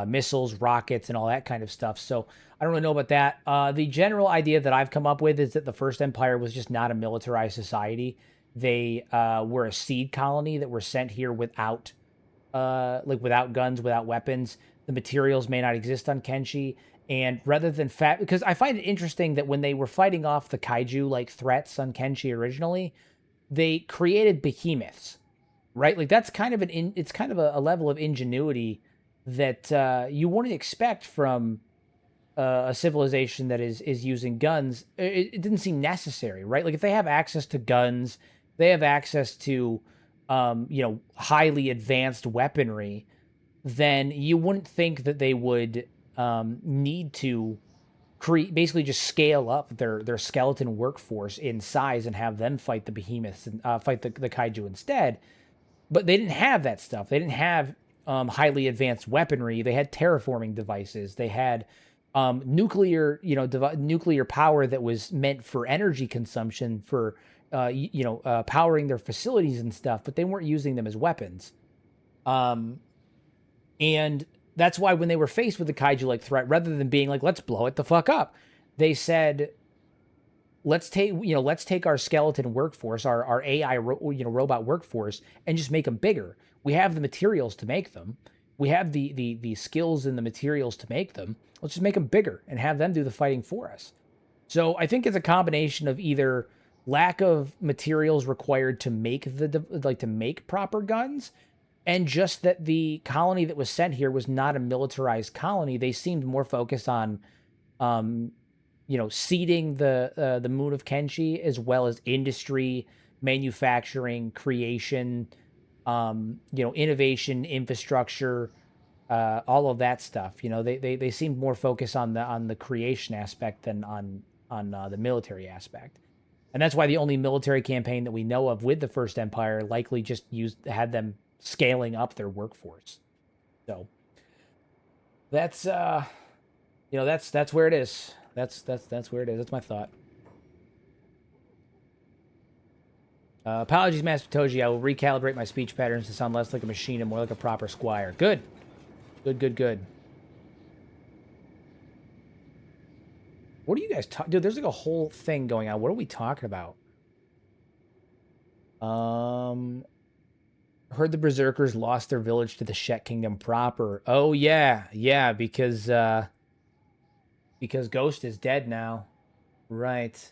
missiles, rockets, and all that kind of stuff. So I don't really know about that. The general idea that I've come up with is that the First Empire was just not a militarized society. They were a seed colony that were sent here without guns, without weapons. The materials may not exist on Kenshi. And rather than because I find it interesting that when they were fighting off the kaiju like threats on Kenshi originally, they created behemoths, right? Like that's kind of it's kind of a level of ingenuity that you wouldn't expect from a civilization that is using guns. It didn't seem necessary, right? Like if they have access to guns, they have access to highly advanced weaponry, then you wouldn't think that they would need to basically just scale up their skeleton workforce in size and have them fight the behemoths and fight the kaiju instead. But they didn't have that stuff. They didn't have highly advanced weaponry. They had terraforming devices. They had nuclear power that was meant for energy consumption for powering their facilities and stuff. But they weren't using them as weapons. And that's why when they were faced with the kaiju-like threat, rather than being like, let's blow it the fuck up, they said, let's take our skeleton workforce, our AI robot workforce, and just make them bigger. We have the materials to make them. We have the skills and the materials to make them. Let's just make them bigger and have them do the fighting for us. So I think it's a combination of either lack of materials required to make to make proper guns, and just that the colony that was sent here was not a militarized colony. They seemed more focused on, seeding the moon of Kenshi, as well as industry, manufacturing, creation, innovation, infrastructure, all of that stuff. They seemed more focused on the creation aspect than on the military aspect. And that's why the only military campaign that we know of with the First Empire likely just had them scaling up their workforce. So that's that's where it is. That's where it is. That's my thought. Apologies, Master Toji. I will recalibrate my speech patterns to sound less like a machine and more like a proper squire. Good. Good. What are you guys talking? Dude, there's like a whole thing going on. What are we talking about? Heard the Berserkers lost their village to the Shet Kingdom proper. Oh yeah, because Ghost is dead now. Right.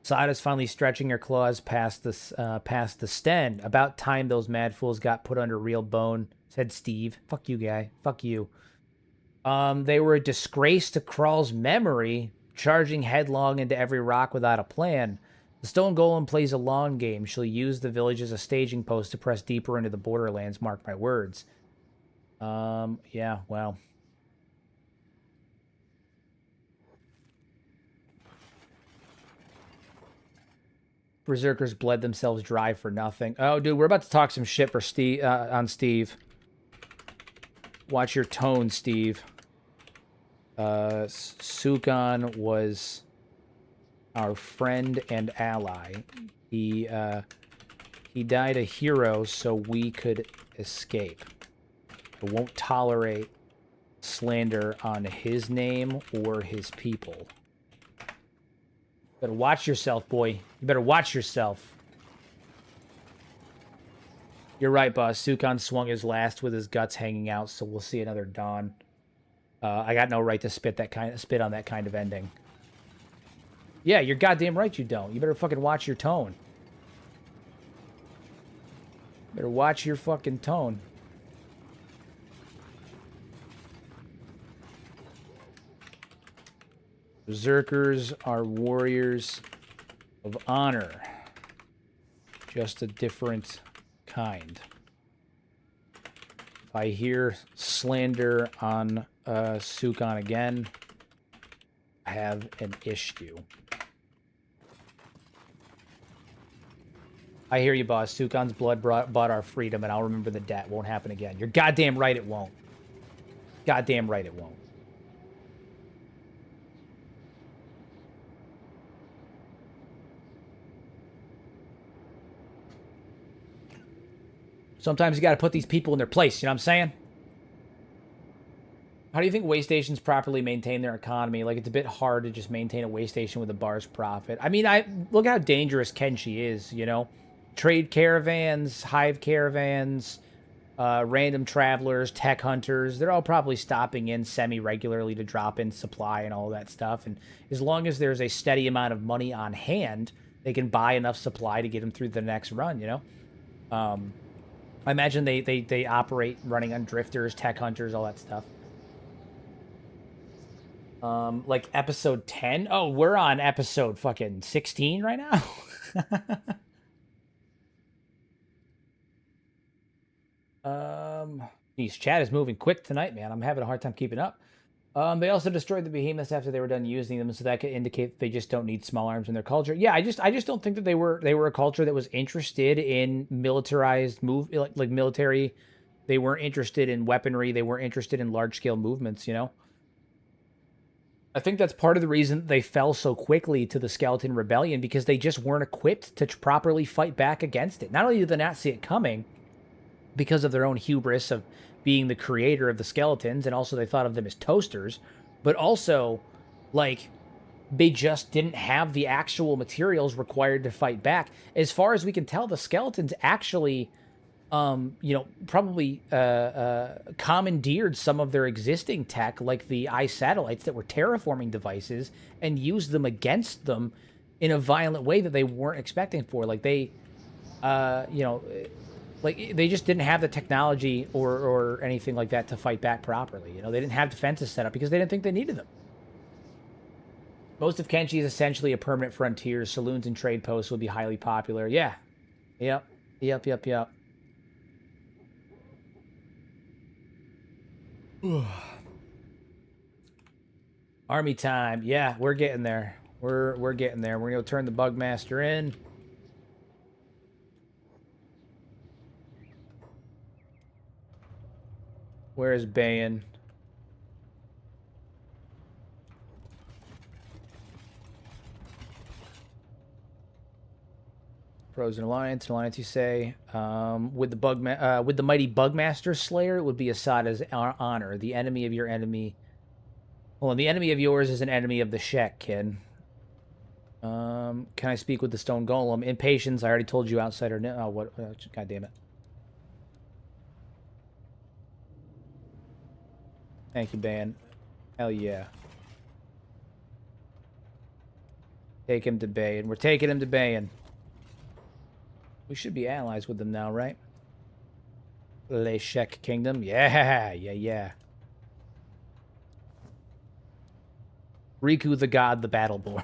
Sada's finally stretching her claws past the sten. About time those mad fools got put under real bone, said Steve. Fuck you, guy. Fuck you. They were a disgrace to Krawl's memory, charging headlong into every rock without a plan. The stone golem plays a long game. She'll use the village as a staging post to press deeper into the borderlands, mark my words. Yeah, well. Berserkers bled themselves dry for nothing. Oh, dude, we're about to talk some shit for Steve, on Steve. Watch your tone, Steve. Sukon was our friend and ally. He died a hero so we could escape. I won't tolerate slander on his name or his people. Better watch yourself, boy. You better watch yourself. You're right, boss. Sukon swung his last with his guts hanging out, so we'll see another dawn. I got no right to spit on that kind of ending. Yeah, you're goddamn right you don't. You better fucking watch your tone. Better watch your fucking tone. Berserkers are warriors of honor. Just a different kind. If I hear slander on Sukon again, I have an issue. I hear you, boss. Sukon's blood bought our freedom, and I'll remember the debt. Won't happen again. You're goddamn right it won't. Goddamn right it won't. Sometimes you got to put these people in their place, you know what I'm saying? How do you think way stations properly maintain their economy? Like, it's a bit hard to just maintain a way station with a bar's profit. I mean, look how dangerous Kenshi is, you know? Trade caravans, hive caravans, random travelers, tech hunters, they're all probably stopping in semi-regularly to drop in supply and all that stuff. And as long as there's a steady amount of money on hand, they can buy enough supply to get them through the next run, you know? I imagine they operate running on drifters, tech hunters, all that stuff. Like episode 10? Oh, we're on episode fucking 16 right now? Geez, chat is moving quick tonight, man. I'm having a hard time keeping up. They also destroyed the behemoths after they were done using them, so that could indicate that they just don't need small arms in their culture. Yeah, I just don't think that they were a culture that was interested in militarized like military. They weren't interested in weaponry. They weren't interested in large scale movements. You know, I think that's part of the reason they fell so quickly to the Skeleton Rebellion, because they just weren't equipped to properly fight back against it. Not only did they not see it coming, because of their own hubris of being the creator of the skeletons, and also they thought of them as toasters, but also, like, they just didn't have the actual materials required to fight back. As far as we can tell, the skeletons actually, you know, probably commandeered some of their existing tech, like the eye satellites that were terraforming devices, and used them against them in a violent way that they weren't expecting for. Like, they, you know... Like, they just didn't have the technology or anything like that to fight back properly. You know, they didn't have defenses set up because they didn't think they needed them. Most of Kenshi is essentially a permanent frontier. Saloons and trade posts will be highly popular. Yeah. Yep. Army time. Yeah, we're getting there. We're getting there. We're going to turn the Bugmaster in. Where is Bayan? Frozen Alliance, you say. With the mighty Bugmaster Slayer, it would be Asada's honor. The enemy of your enemy. Well, the enemy of yours is an enemy of the Shek, kid. Can I speak with the Stone Golem? Impatience, I already told you, outsider. No, oh, what? God damn it. Thank you, Ban. Hell yeah. Take him to Bayan. We're taking him to Bayan. We should be allies with them now, right? Le Shek Kingdom. Yeah. Riku the God, the Battleborn.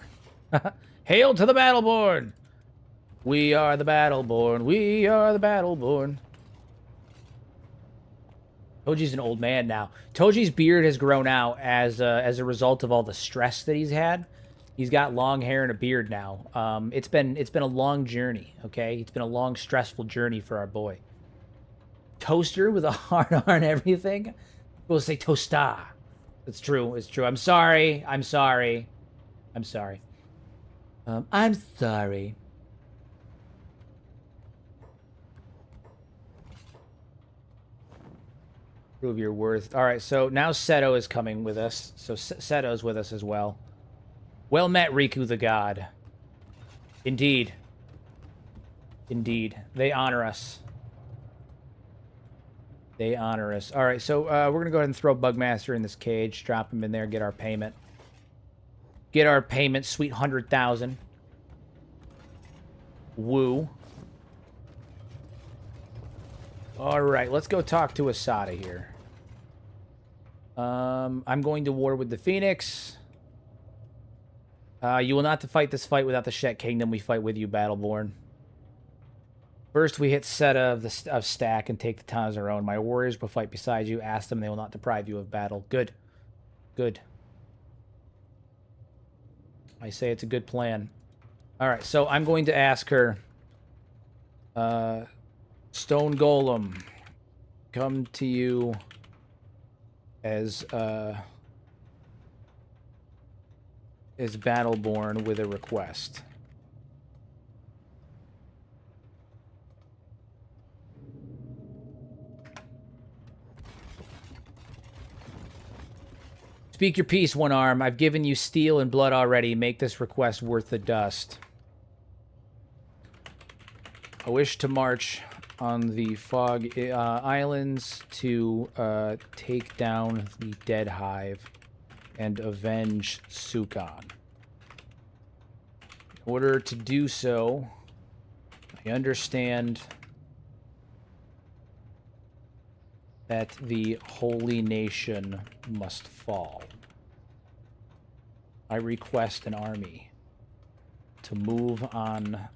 Hail to the Battleborn! We are the Battleborn. We are the Battleborn. Toji's an old man now. Toji's beard has grown out as a result of all the stress that he's had. He's got long hair and a beard now. It's been a long journey, okay? It's been a long, stressful journey for our boy. Toaster with a hard R and everything? We'll say tosta. It's true. It's true. I'm sorry. I'm sorry. I'm sorry. I'm sorry. Prove your worth. All right, so now Seto is coming with us. So Seto's with us as well. Well met, Riku the God. Indeed. Indeed. They honor us. They honor us. All right, so we're going to go ahead and throw Bugmaster in this cage, drop him in there, get our payment. Get our payment, sweet 100,000. Woo. All right, let's go talk to Asada here. I'm going to war with the Phoenix. You will not fight this fight without the Shet Kingdom. We fight with you, Battleborn. First, we hit Seta of Stack and take the town as our own. My warriors will fight beside you. Ask them, they will not deprive you of battle. Good. Good. I say it's a good plan. All right, so I'm going to ask her... Stone Golem, come to you as Battleborn with a request. Speak your peace, One Arm. I've given you steel and blood already. Make this request worth the dust. I wish to march on the Fog Islands to take down the Dead Hive and avenge Sukan. In order to do so, I understand that the Holy Nation must fall. I request an army to move on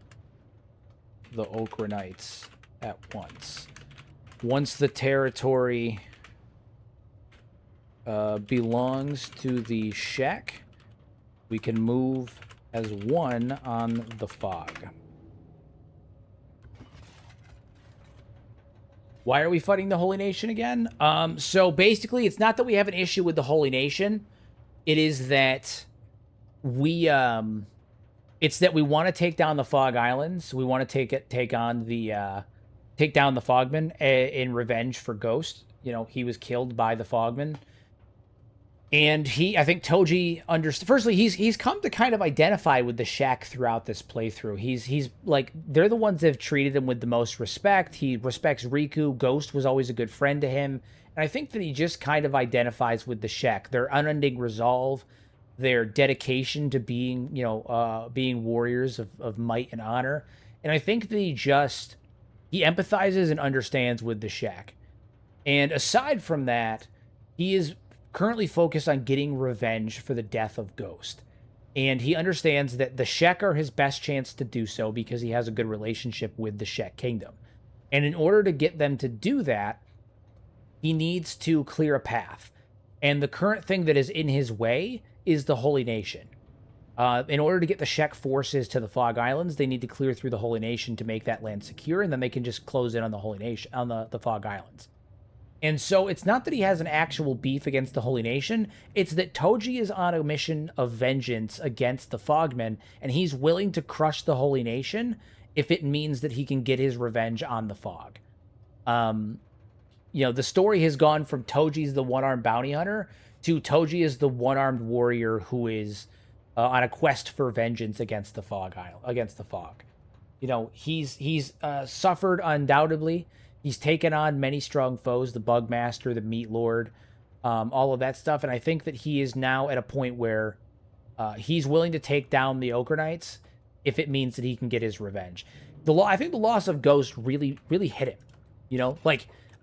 the Okranites at once. Once the territory belongs to the Shek, we can move as one on the Fog. Why are we fighting the Holy Nation again? So basically, it's not that we have an issue with the Holy Nation. It is that we it's that we want to take down the Fog Islands. We want to take down the Fogman in revenge for Ghost. You know, he was killed by the Fogman. And I think Toji firstly, he's come to kind of identify with the Shek throughout this playthrough. He's like, they're the ones that have treated him with the most respect. He respects Riku. Ghost was always a good friend to him. And I think that he just kind of identifies with the Shek. Their unending resolve, their dedication to being, being warriors of might and honor. And I think that he empathizes and understands with the Shek. And aside from that, he is currently focused on getting revenge for the death of Ghost. And he understands that the Shek are his best chance to do so because he has a good relationship with the Shek Kingdom. And in order to get them to do that, he needs to clear a path. And the current thing that is in his way is the Holy Nation. In order to get the Shek forces to the Fog Islands, they need to clear through the Holy Nation to make that land secure, and then they can just close in on the Holy Nation, on the Fog Islands. And so it's not that he has an actual beef against the Holy Nation, it's that Toji is on a mission of vengeance against the Fogmen, and he's willing to crush the Holy Nation if it means that he can get his revenge on the Fog. The story has gone from Toji's the one-armed bounty hunter to Toji is the one-armed warrior who is on a quest for vengeance against the Fog. He's suffered undoubtedly. He's taken on many strong foes, the Bugmaster, the Meat Lord, all of that stuff. And I think that he is now at a point where he's willing to take down the Okranites if it means that he can get his revenge. I think the loss of Ghost really, really hit him.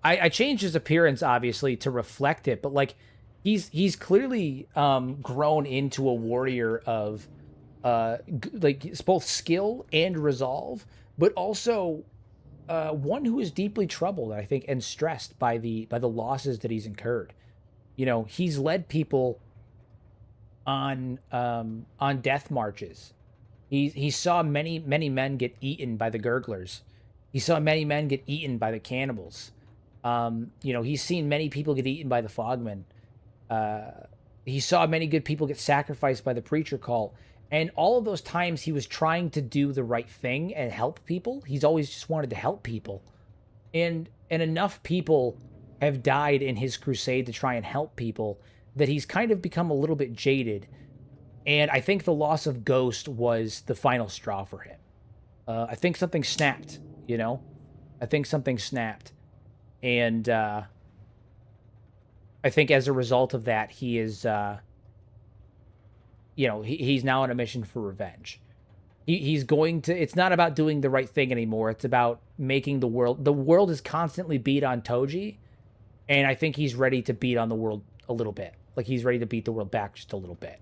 I changed his appearance, obviously, to reflect it. But, he's clearly grown into a warrior of like it's both skill and resolve, but also one who is deeply troubled, I think, and stressed by the losses that he's incurred. You know, he's led people on death marches. He saw many men get eaten by the gurglers. He saw many men get eaten by the cannibals. You know, he's seen many people get eaten by the fogmen. Uh, he saw many good people get sacrificed by the preacher cult. And all of those times he was trying to do the right thing and help people. He's always just wanted to help people. And enough people have died in his crusade to try and help people that he's kind of become a little bit jaded. And I think the loss of Ghost was the final straw for him. I think something snapped, you know? I think something snapped. And I think as a result of that, he is, you know, he's now on a mission for revenge. He's going to, it's not about doing the right thing anymore. It's about making the world is constantly beat on Toji. And I think he's ready to beat on the world a little bit. Like, he's ready to beat the world back just a little bit.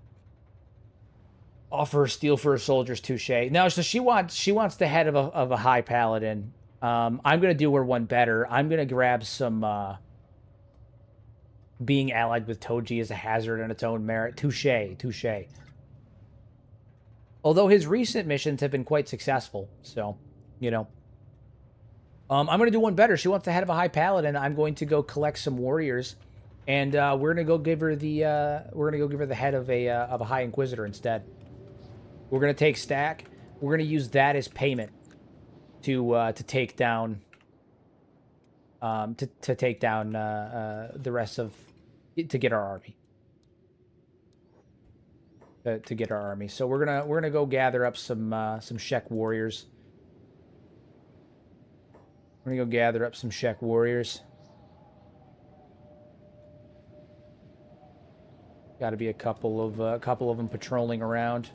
Offer steel for her soldiers, touche. No, so she wants the head of a high paladin. I'm gonna do her one better. I'm gonna grab some being allied with Toji is a hazard on its own merit. Touche, touche. Although his recent missions have been quite successful, so you know. I'm gonna do one better. She wants the head of a high paladin. I'm going to go collect some warriors, and we're gonna go give her the head of a high inquisitor instead. We're gonna take stack. We're gonna use that as payment to take down the rest of to get our army. To get our army. So we're gonna go gather up some Shek warriors. We're gonna go gather up some Shek warriors. Got to be a couple of them patrolling around.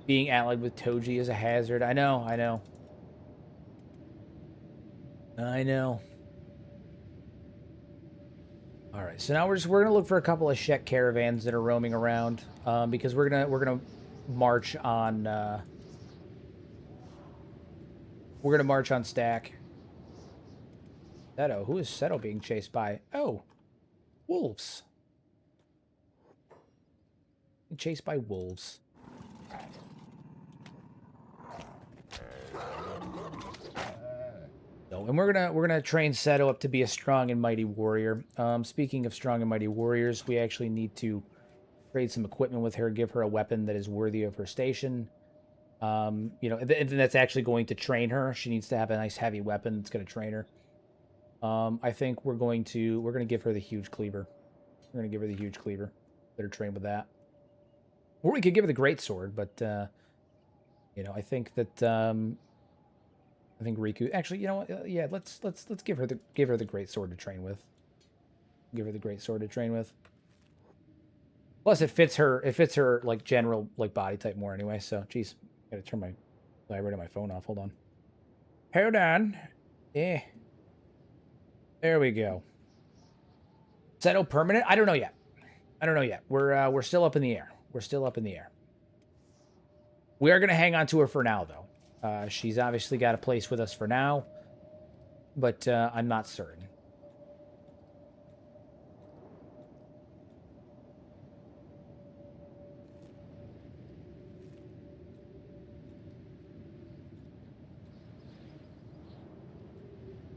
Being allied with Toji is a hazard. I know. All right, so now we're gonna look for a couple of Shek caravans that are roaming around, because we're gonna march on Stack. Seto, who is Seto being chased by? Oh, wolves. Chased by wolves. And we're gonna train Seto up to be a strong and mighty warrior. Speaking of strong and mighty warriors, we actually need to trade some equipment with her, give her a weapon that is worthy of her station. You know, and that's actually going to train her. She needs to have a nice heavy weapon that's going to train her. I think we're gonna give her the huge cleaver. We're gonna give her the huge cleaver. Let her train with that. Or we could give her the great sword, but you know, I think that I think Riku. Actually, you know what? Yeah, let's give her the great sword to train with. Give her the great sword to train with. Plus, it fits her. It fits her like general like body type more anyway. So, geez, gotta turn my vibrator on my phone off. Hold on. Hold on. Yeah. There we go. Seto permanent? I don't know yet. We're still up in the air. We're still up in the air. We are gonna hang on to her for now, though. She's obviously got a place with us for now, but I'm not certain.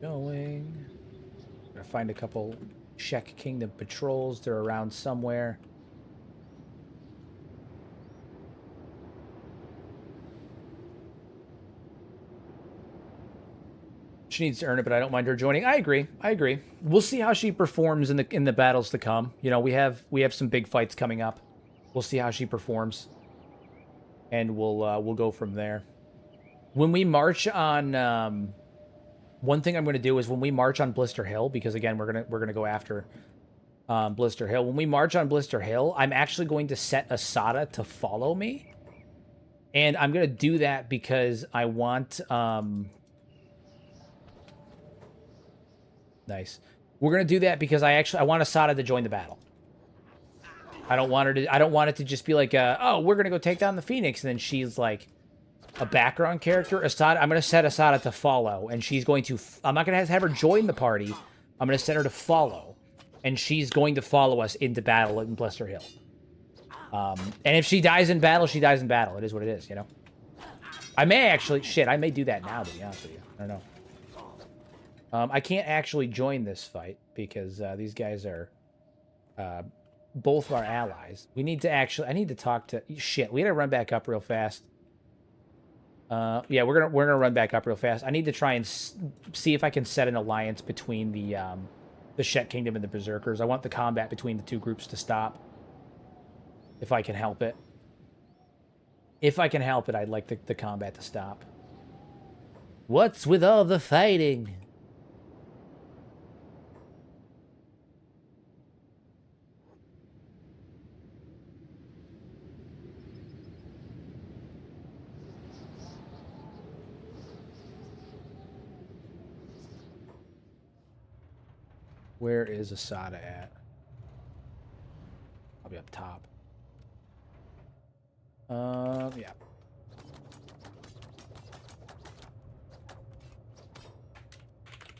Going. Gonna find a couple Shek Kingdom patrols. They're around somewhere. She needs to earn it, but I don't mind her joining. I agree. We'll see how she performs in the battles to come. You know, we have some big fights coming up. We'll see how she performs, and we'll go from there. When we march on, one thing I'm going to do is when we march on Blister Hill, because again we're gonna go after Blister Hill. When we march on Blister Hill, I'm actually going to set Asada to follow me, and I'm going to do that because I want Nice. We're going to do that because I want Asada to join the battle. I don't want her to. I don't want it to just be like, oh, we're gonna go take down the Phoenix, and then she's like a background character. Asada, I'm gonna set Asada to follow, and she's going to. I'm not gonna have her join the party. I'm gonna set her to follow, and she's going to follow us into battle in Blister Hill. And if she dies in battle, she dies in battle. It is what it is, you know. I may actually, I may do that now, to be honest with you. I don't know. I can't actually join this fight because these guys are both our allies. We need to actually, I need to talk to, we gotta run back up real fast. Yeah, we're gonna run back up real fast. I need to try and see if I can set an alliance between the Shet Kingdom and the Berserkers. I want the combat between the two groups to stop. If I can help it. If I can help it, I'd like the combat to stop. What's with all the fighting? Where is Asada at? I'll be up top. Yeah.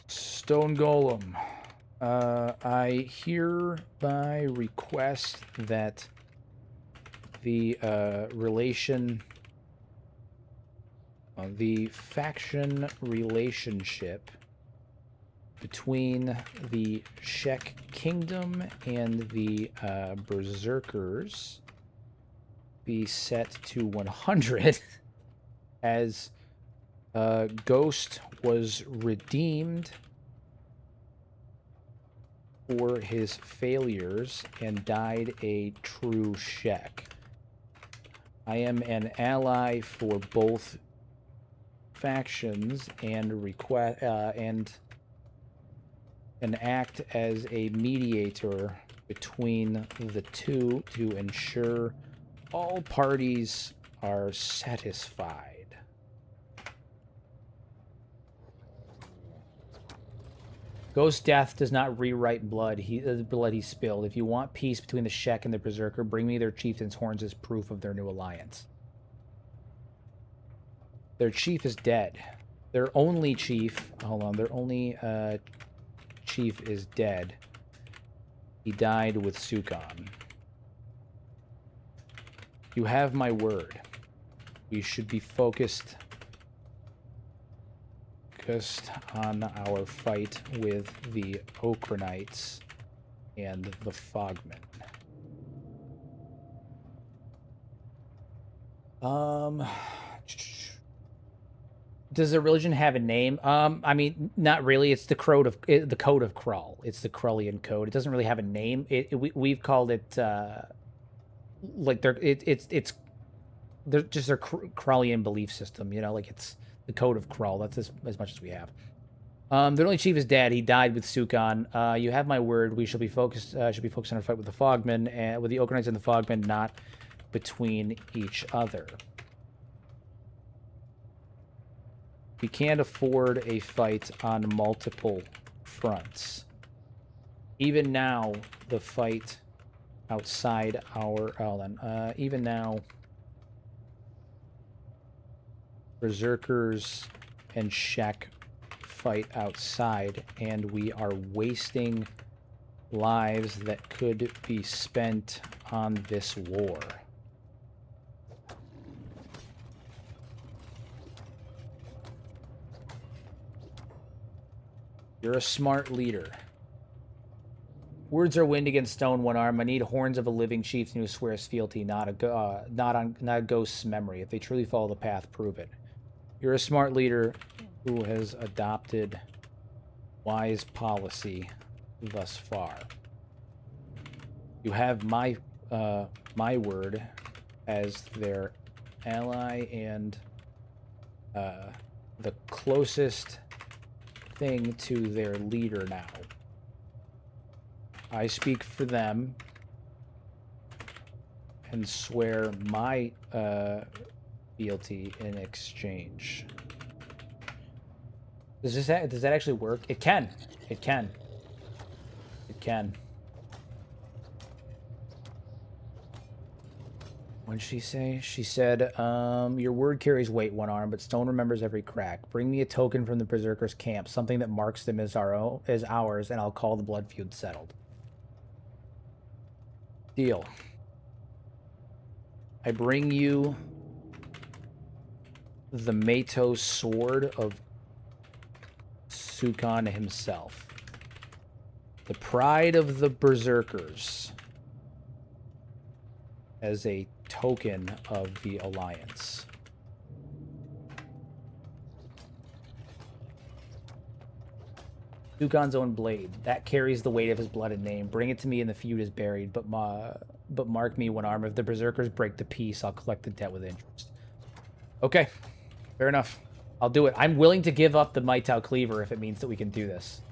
Stone Golem. I hereby request that the the faction relationship between the Shet Kingdom and the Berserkers be set to 100 as Ghost was redeemed for his failures and died a true Shek. I am an ally for both factions and request and act as a mediator between the two to ensure all parties are satisfied. Ghost death does not rewrite blood. The blood he spilled. If you want peace between the Shek and the Berserker, bring me their chieftain's horns as proof of their new alliance. Their chief is dead. Their only chief... Hold on. Their only chief is dead. He died with Sukan. You have my word. We should be focused on our fight with the Okronites and the Fogmen. Does the religion have a name? I mean, not really. It's the code of Krull. It's the Krullian code. It doesn't really have a name. We've called it like it's just their Krullian belief system. You know, like it's the code of Krull. That's as much as we have. Their only chief is dead. He died with Sukan. You have my word. We shall be focused. Should be focused on our fight with the Fogmen and with the Okronites and the Fogmen, not between each other. We can't afford a fight on multiple fronts. Even now, the fight outside our... Hold on. Even now, Berserkers and Shek fight outside, and we are wasting lives that could be spent on this war. You're a smart leader. Words are wind against stone, one arm. I need horns of a living chieftain who swears fealty, not a ghost's memory. If they truly follow the path, prove it. You're a smart leader who has adopted wise policy thus far. You have my word as their ally and the closest thing to their leader now. I speak for them and swear my fealty in exchange. Does that actually work? It can. It can. It can. What'd she say? She said, your word carries weight, One Arm, but stone remembers every crack. Bring me a token from the Berserker's camp, something that marks them as ours, and I'll call the blood feud settled. Deal. I bring you the Meito sword of Sukan himself. The pride of the Berserkers as a token of the Alliance. Sukan's own blade. That carries the weight of his blood and name. Bring it to me and the feud is buried, but mark me One Arm. If the Berserkers break the peace, I'll collect the debt with interest. Okay. Fair enough. I'll do it. I'm willing to give up the Meito Cleaver if it means that we can do this.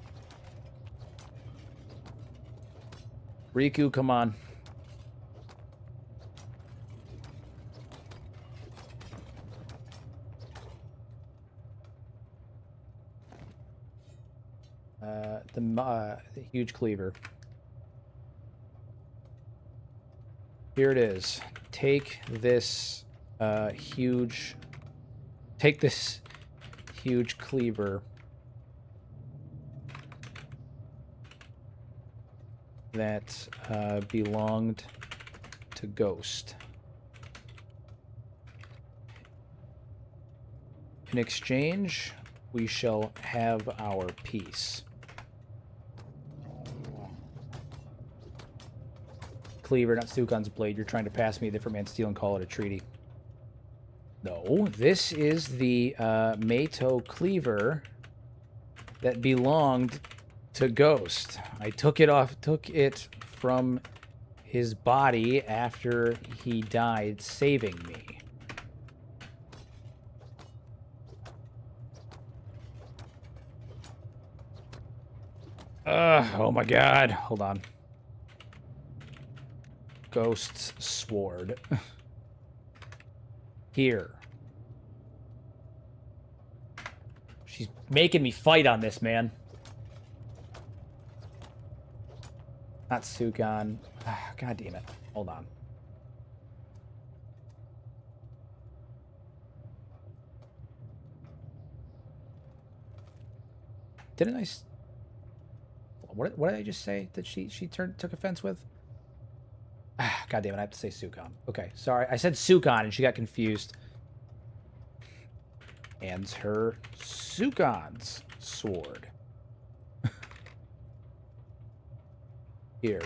Riku, come on. The huge cleaver. Here it is. Take this huge cleaver that belonged to Ghost. In exchange, we shall have our peace. Cleaver, not Sukan's blade. You're trying to pass me a different man's steel and call it a treaty. No, this is the Meito cleaver that belonged to Ghost. I took it from his body after he died, saving me. Oh my god. Hold on. Ghost's sword. Here. She's making me fight on this, man. Not Sukan. God damn it. Hold on. Didn't I... What did I just say that she took offense with? God damn it, I have to say Sukan. Okay, sorry. I said Sukan and she got confused. Hands her Sukan's sword. Here.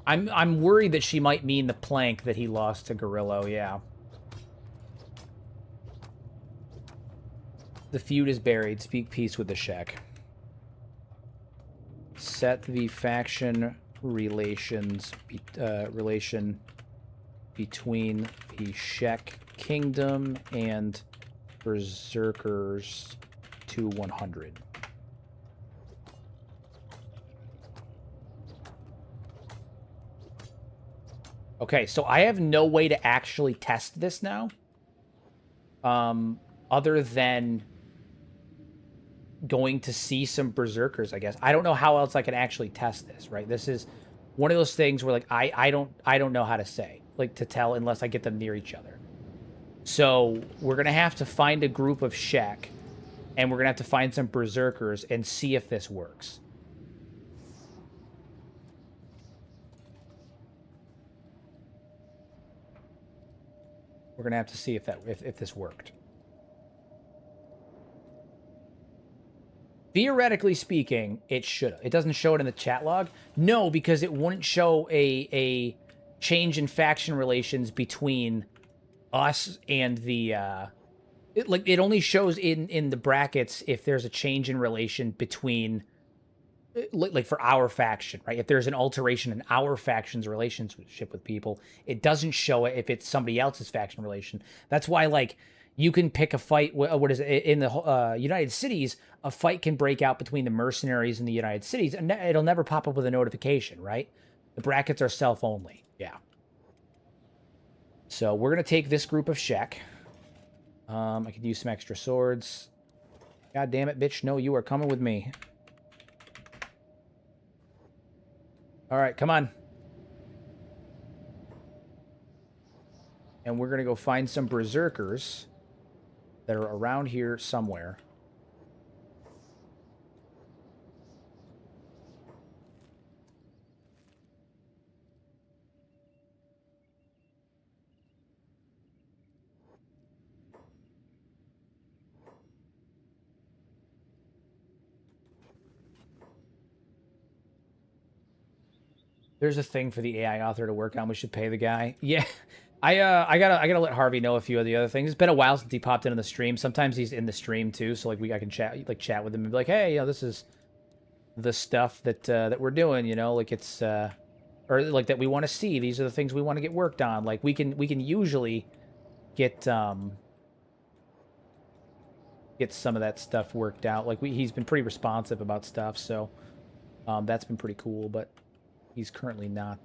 I'm worried that she might mean the plank that he lost to Gorillo, yeah. The feud is buried. Speak peace with the Shek. Set the faction relation between the Shek Kingdom and Berserkers to 100. Okay, so I have no way to actually test this now. Other than going to see some Berserkers, I guess. I don't know how else I can actually test this, right? This is one of those things where, like, I don't know how to say, like, to tell unless I get them near each other. So we're going to have to find a group of Shek, and we're going to have to find some Berserkers and see if this works. We're going to have to see if this worked. Theoretically speaking, it should. It doesn't show it in the chat log. No, because it wouldn't show a change in faction relations between us and the... it only shows in the brackets if there's a change in relation between... Like for our faction, right? If there's an alteration in our faction's relationship with people, it doesn't show it if it's somebody else's faction relation. That's why, like, you can pick a fight. What is it in the United Cities? A fight can break out between the mercenaries and the United Cities, and it'll never pop up with a notification, right? The brackets are self only. Yeah. So we're gonna take this group of Shek. I could use some extra swords. God damn it, bitch! No, you are coming with me. All right, come on. And we're going to go find some berserkers that are around here somewhere. There's a thing for the AI author to work on. We should pay the guy. Yeah. I gotta let Harvey know a few of the other things. It's been a while since he popped into the stream. Sometimes he's in the stream too, so like I can chat with him and be like, hey, this is the stuff that we're doing, like it's or like that we want to see. These are the things we want to get worked on. Like we can usually get some of that stuff worked out. Like he's been pretty responsive about stuff, so that's been pretty cool, but he's currently not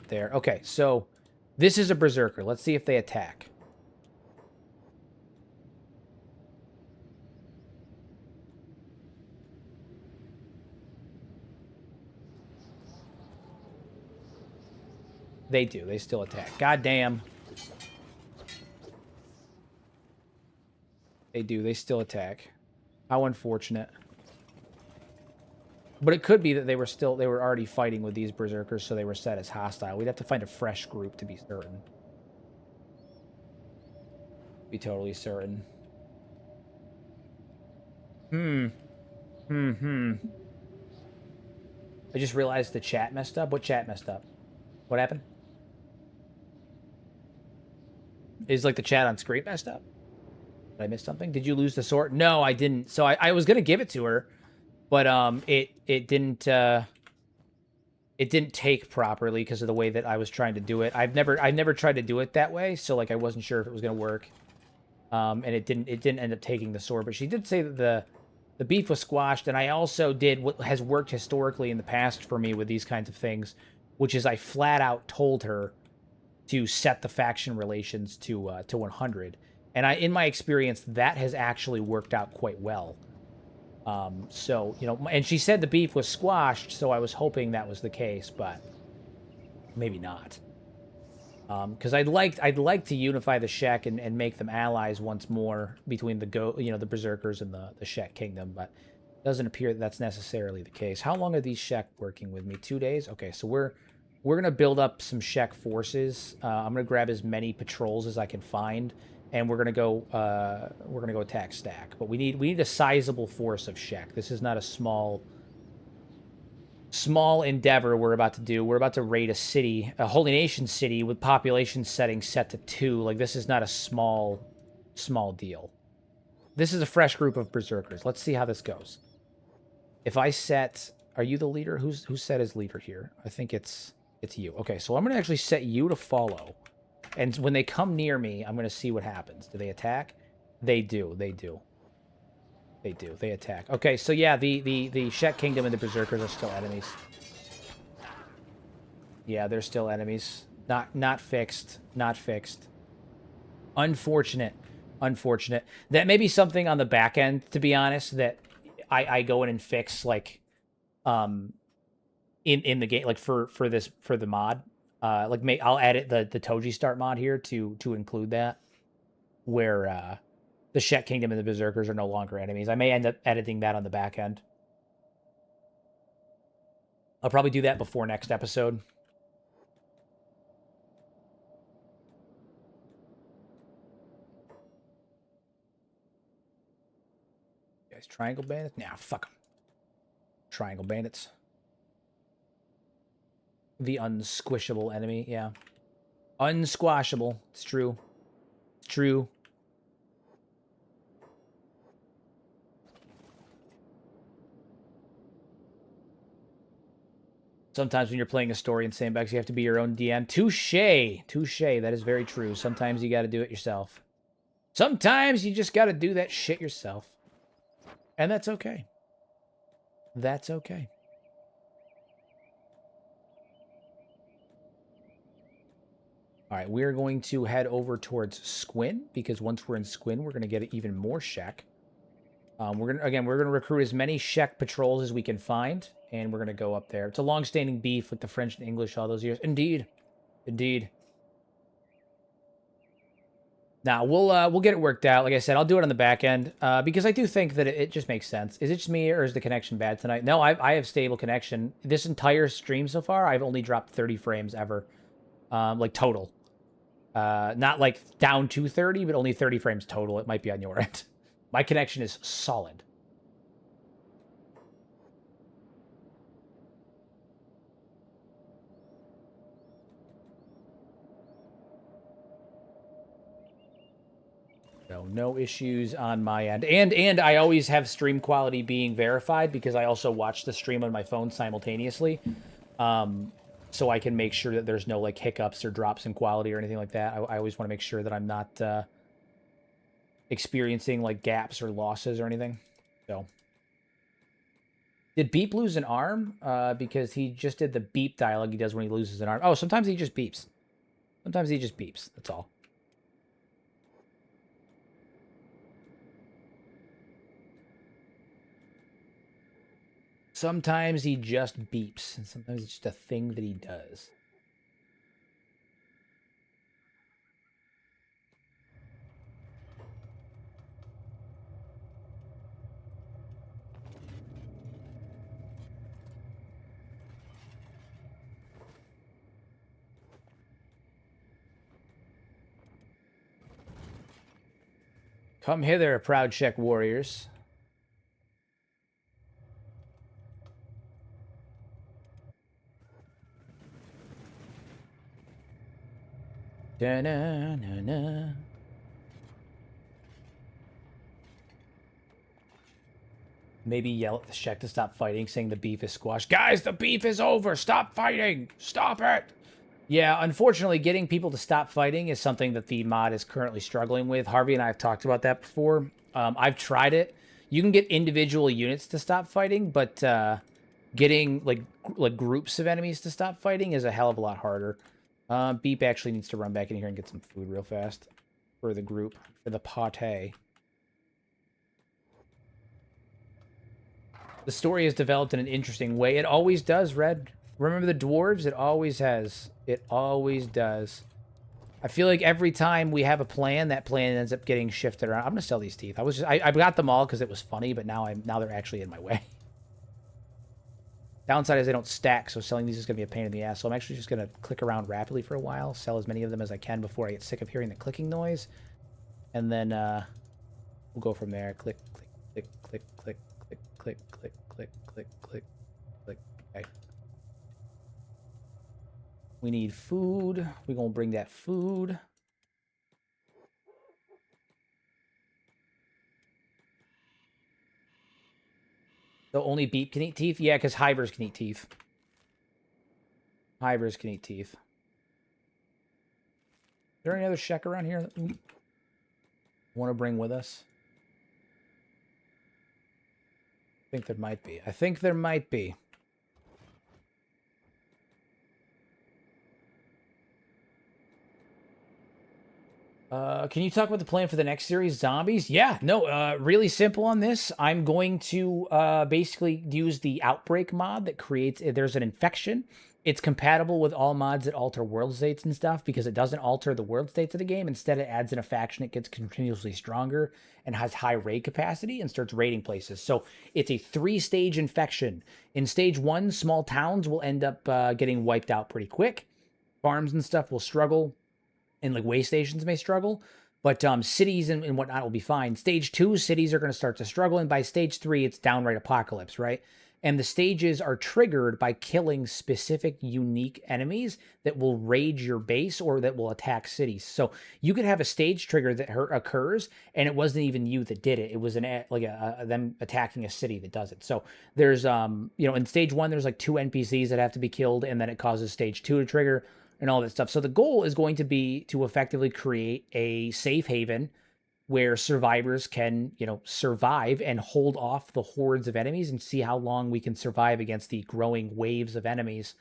there. Okay, so this is a berserker. Let's see if they attack. They do. They still attack. God damn. They do. They still attack. How unfortunate. But it could be that they were already fighting with these berserkers, so they were set as hostile. We'd have to find a fresh group to be certain. Be totally certain. I just realized the chat messed up. What chat messed up? What happened? Is like the chat on screen messed up? Did I miss something? Did you lose the sword? No, I didn't. So I was gonna give it to her, but it didn't take properly because of the way that I was trying to do it. I've never tried to do it that way, so like I wasn't sure if it was gonna work. And it didn't end up taking the sword, but she did say that the beef was squashed, and I also did what has worked historically in the past for me with these kinds of things, which is I flat out told her to set the faction relations to 100. And in my experience, that has actually worked out quite well. So, and she said the beef was squashed, so I was hoping that was the case, but maybe not. Because I'd like to unify the Shek and make them allies once more between the Berserkers and the Shek Kingdom, but it doesn't appear that that's necessarily the case. How long are these Shek working with me? 2 days? Okay, so we're gonna build up some Shek forces. I'm gonna grab as many patrols as I can find, and we're gonna go attack Stack. But we need a sizable force of Shek. This is not a small endeavor we're about to do. We're about to raid a city, a Holy Nation city with population settings set to 2. Like, this is not a small deal. This is a fresh group of berserkers. Let's see how this goes. If I set, are you the leader? Who's set as leader here? I think it's you. Okay, so I'm gonna actually set you to follow, and when they come near me, I'm gonna see what happens. Do they attack? They do. They do. They do. They attack. Okay, so yeah, the Shek Kingdom and the Berserkers are still enemies. Yeah, they're still enemies. Not fixed. Not fixed. Unfortunate. Unfortunate. That may be something on the back end, to be honest, that I go in and fix, like, in the game, like for the mod. Like, I'll edit the Toji start mod here to include that, where the Shek Kingdom and the Berserkers are no longer enemies. I may end up editing that on the back end. I'll probably do that before next episode. Guys, Triangle Bandits? Nah, fuck them. Triangle Bandits. The unsquishable enemy, yeah. Unsquashable. It's true. It's true. Sometimes when you're playing a story in Sandbags, you have to be your own DM. Touche! Touche, that is very true. Sometimes you gotta do it yourself. Sometimes you just gotta do that shit yourself. And that's okay. That's okay. Alright, we're going to head over towards Squin, because once we're in Squin, we're going to get even more Shek. We're gonna recruit as many Shek patrols as we can find, And we're going to go up there. It's a long-standing beef with the French and English all those years. Indeed. Indeed. Now, we'll get it worked out. Like I said, I'll do it on the back end because I do think that it just makes sense. Is it just me or is the connection bad tonight? No, I have stable connection. This entire stream so far, I've only dropped 30 frames ever. Like total. Not like down to 30, but only 30 frames total. It might be on your end. My connection is solid. No issues on my end. And I always have stream quality being verified because I also watch the stream on my phone simultaneously. So I can make sure that there's no like hiccups or drops in quality or anything like that. I always want to make sure that I'm not experiencing like gaps or losses or anything. So did Beep lose an arm? Because he just did the beep dialogue he does when he loses an arm. Oh, sometimes he just beeps. Sometimes he just beeps. That's all. Sometimes he just beeps, and sometimes it's just a thing that he does. Come hither, proud Czech warriors. Da-na-na-na. Maybe yell at the Czech to stop fighting, saying the beef is squashed. Guys, the beef is over. Stop fighting. Stop it. Yeah, unfortunately, getting people to stop fighting is something that the mod is currently struggling with. Harvey and I have talked about that before. I've tried it. You can get individual units to stop fighting, but getting like groups of enemies to stop fighting is a hell of a lot harder. Beep actually needs to run back in here and get some food real fast for the group, for the pate. The story has developed in an interesting way. It always does, Red. Remember the dwarves? It always has. It always does. I feel like every time we have a plan, that plan ends up getting shifted around. I'm gonna sell these teeth. I got them all because it was funny, but now they're actually in my way. Downside is they don't stack, so selling these is gonna be a pain in the ass. So I'm actually just gonna click around rapidly for a while, sell as many of them as I can before I get sick of hearing the clicking noise, and then we'll go from there. Click, click, click, click, click, click, click, click, click, click, click. Okay. We need food. We're gonna bring that food. So only Beep can eat teeth? Yeah, because Hivers can eat teeth. Hivers can eat teeth. Is there any other Shek around here that we want to bring with us? I think there might be. I think there might be. Can you talk about the plan for the next series, Zombies? Yeah, no, really simple on this. I'm going to basically use the Outbreak mod that creates, there's an infection. It's compatible with all mods that alter world states and stuff because it doesn't alter the world states of the game. Instead, it adds in a faction that gets continuously stronger and has high raid capacity and starts raiding places. So it's a 3-stage infection. In stage 1, small towns will end up getting wiped out pretty quick. Farms and stuff will struggle. And like way stations may struggle, but cities and whatnot will be fine. Stage 2, cities are going to start to struggle, and by stage 3, it's downright apocalypse, right? And the stages are triggered by killing specific unique enemies that will raid your base or that will attack cities. So you could have a stage trigger that occurs, and it wasn't even you that did it. It was them attacking a city that does it. So there's in stage 1, there's like 2 NPCs that have to be killed, and then it causes stage 2 to trigger. And all that stuff. So the goal is going to be to effectively create a safe haven where survivors can, survive and hold off the hordes of enemies and see how long we can survive against the growing waves of enemies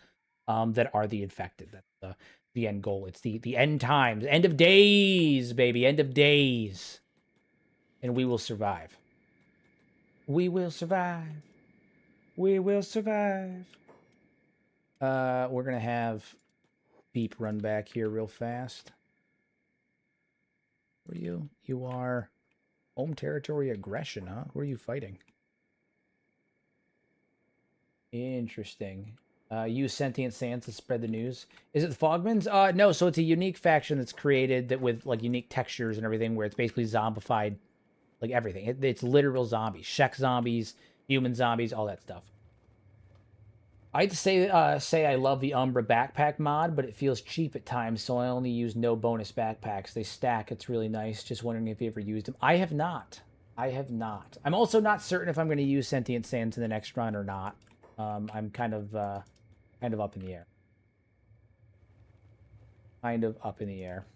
that are the infected. That's the end goal. It's the end times, end of days, baby, end of days. And we will survive. We will survive. We will survive. We're gonna have Beep run back here real fast. Where are you? You are home territory aggression, huh? Who are you fighting? Interesting. Use sentient sands to spread the news. Is it the Fogmans? No. So it's a unique faction that's created that with like unique textures and everything, where it's basically zombified, like everything. It's literal zombies, Shek zombies, human zombies, all that stuff. I'd say I love the Umbra backpack mod, but it feels cheap at times, so I only use no bonus backpacks. They stack. It's really nice. Just wondering if you ever used them. I have not. I have not. I'm also not certain if I'm going to use sentient sands in the next run or not. I'm kind of up in the air. Kind of up in the air.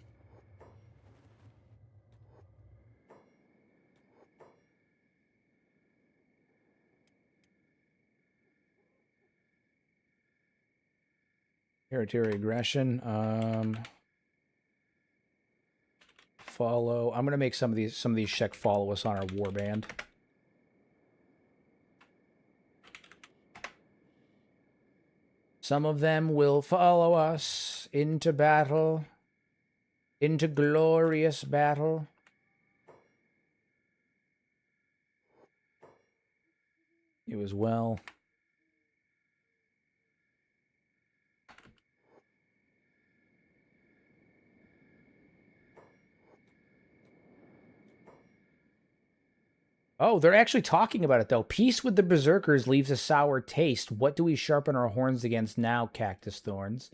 Territory aggression. Follow. I'm gonna make some of these Shek follow us on our warband. Some of them will follow us into battle, into glorious battle. You as well. Oh, they're actually talking about it, though. Peace with the Berserkers leaves a sour taste. What do we sharpen our horns against now, Cactus Thorns?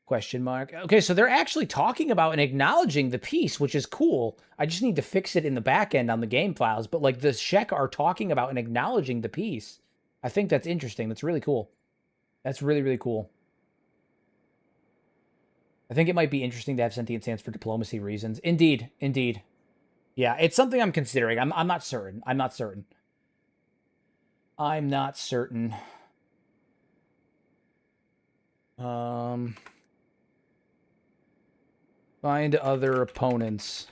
Question mark. Okay, so they're actually talking about and acknowledging the peace, which is cool. I just need to fix it in the back end on the game files. But, like, the Shek are talking about and acknowledging the peace. I think that's interesting. That's really cool. That's really, really cool. I think it might be interesting to have sentient sands for diplomacy reasons. Indeed. Indeed. Yeah, it's something I'm considering. I'm not certain. I'm not certain. I'm not certain. Find other opponents.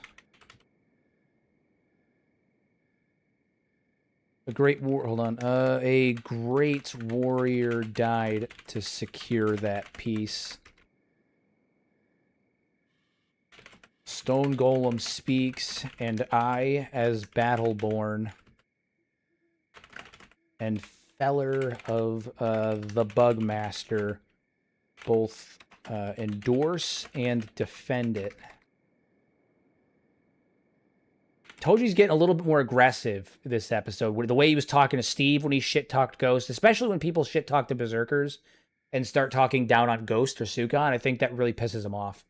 A great war. Hold on. A great warrior died to secure that peace. Stone Golem speaks, and I, as Battleborn and Feller of the Bugmaster, both endorse and defend it. Toji's getting a little bit more aggressive this episode. The way he was talking to Steve when he shit-talked Ghost, especially when people shit-talk to Berserkers and start talking down on Ghost or Sukan, I think that really pisses him off.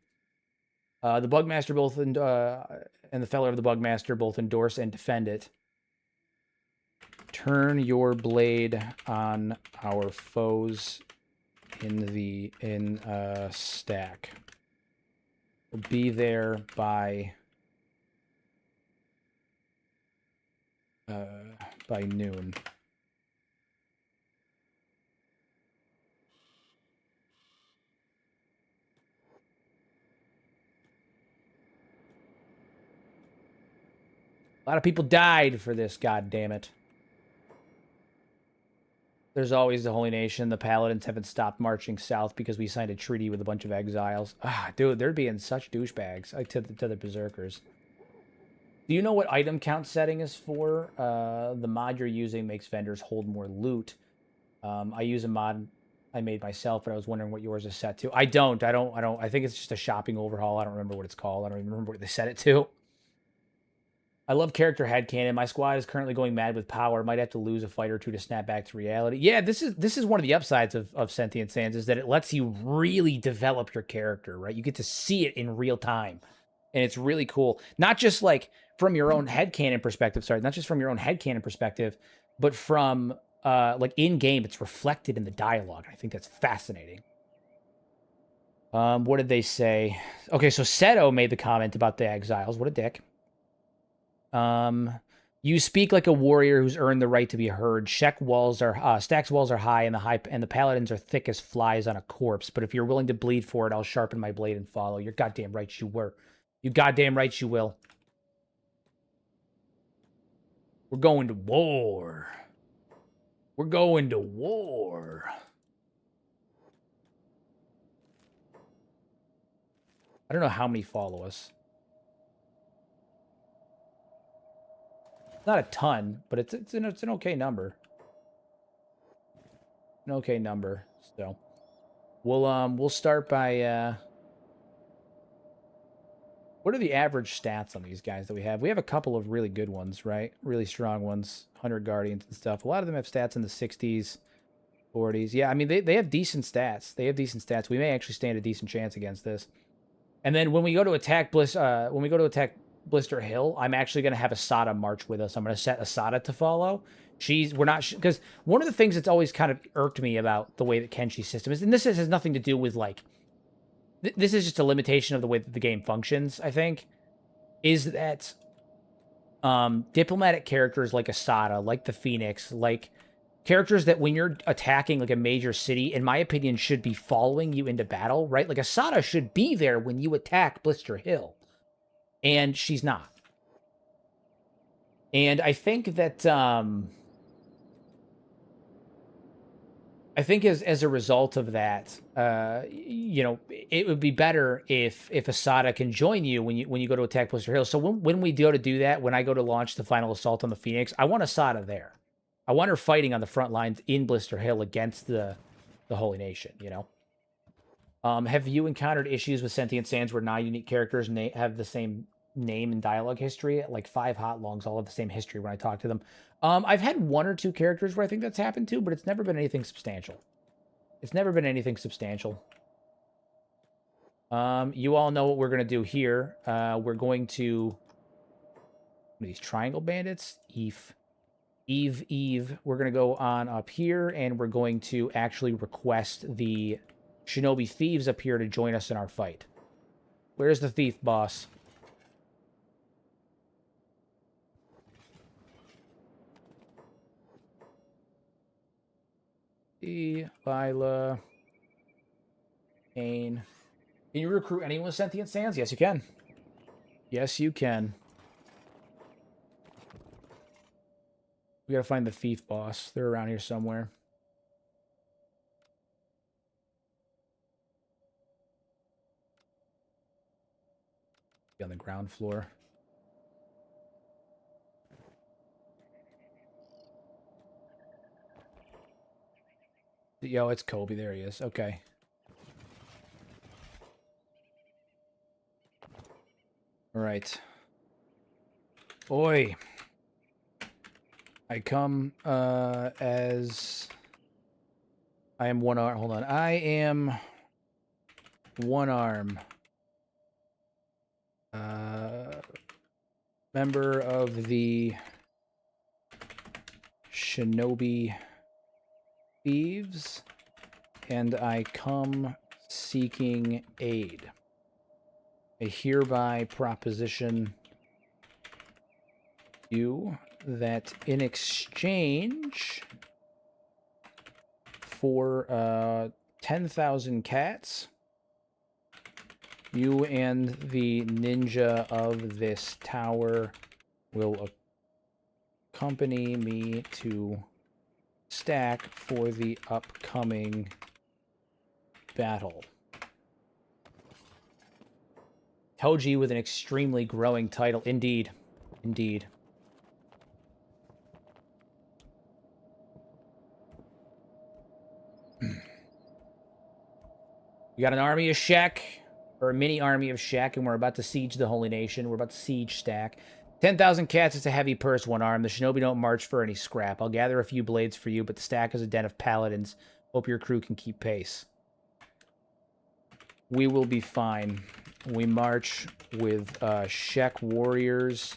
The Bugmaster and the Feller of the Bugmaster both endorse and defend it. Turn your blade on our foes in stack. We'll be there by noon. A lot of people died for this, god damn it. There's always the Holy Nation. The Paladins haven't stopped marching south because we signed a treaty with a bunch of exiles. Ah, dude, they're being such douchebags to the Berserkers. Do you know what item count setting is for? The mod you're using makes vendors hold more loot. I use a mod I made myself, but I was wondering what yours is set to. I don't. I think it's just a shopping overhaul. I don't remember what it's called. I don't even remember what they set it to. I love character headcanon. My squad is currently going mad with power. Might have to lose a fight or two to snap back to reality. Yeah, this is one of the upsides of Sentient Sands, is that it lets you really develop your character, right? You get to see it in real time. And it's really cool. Not just like from your own headcanon perspective, not just from your own headcanon perspective, but from like in-game, it's reflected in the dialogue. I think that's fascinating. What did they say? Okay, so Seto made the comment about the exiles. What a dick. You speak like a warrior who's earned the right to be heard. Stacks walls are high, and the paladins are thick as flies on a corpse. But if you're willing to bleed for it, I'll sharpen my blade and follow. You're goddamn right you were. You goddamn right you will. We're going to war. We're going to war. I don't know how many follow us. Not a ton, but it's an okay number. An okay number. So we'll start by what are the average stats on these guys that we have? We have a couple of really good ones, right? Really strong ones, 100 Guardians and stuff. A lot of them have stats in the 60s, 40s. Yeah, I mean they have decent stats. They have decent stats. We may actually stand a decent chance against this. And then when we go to attack Blister Hill, I'm actually going to have Asada march with us. I'm going to set Asada to follow. We're not, because one of the things that's always kind of irked me about the way that Kenshi's system is, and this has nothing to do with like, this is just a limitation of the way that the game functions, I think, is that diplomatic characters like Asada, like the Phoenix, like characters that when you're attacking like a major city, in my opinion, should be following you into battle, right? Like Asada should be there when you attack Blister Hill. And she's not. And I think that as a result of that, you know, it would be better if Asada can join you when you go to attack Blister Hill. So when we go to do that, when I go to launch the final assault on the Phoenix, I want Asada there. I want her fighting on the front lines in Blister Hill against the Holy Nation, you know? Have you encountered issues with Sentient Sands where non-unique characters have the same name and dialogue history? Like 5 hot longs all have the same history when I talk to them. I've had 1 or 2 characters where I think that's happened to, but it's never been anything substantial. It's never been anything substantial. You all know what we're going to do here. We're going to... What are these triangle bandits? Eve. We're going to go on up here, and we're going to actually request the Shinobi Thieves up here to join us in our fight. Where's the thief, boss? Lila. Kane. Can you recruit anyone with Sentient Sands? Yes, you can. Yes, you can. We gotta find the thief boss. They're around here somewhere. Be on the ground floor. Yo, it's Kobe. There he is. Okay. All right. Oi. I come as... I am one arm. Hold on. I am one arm. Member of the Shinobi Thieves, and I come seeking aid. I hereby proposition you that in exchange for 10,000 cats, you and the ninja of this tower will accompany me to stack for the upcoming battle. Toji with an extremely growing title. Indeed. Indeed. We got an army of Shek, or a mini army of Shek, and we're about to siege the Holy Nation. We're about to siege stack. 10,000 cats is a heavy purse, one arm. The Shinobi don't march for any scrap. I'll gather a few blades for you, but the stack is a den of paladins. Hope your crew can keep pace. We will be fine. We march with Shek warriors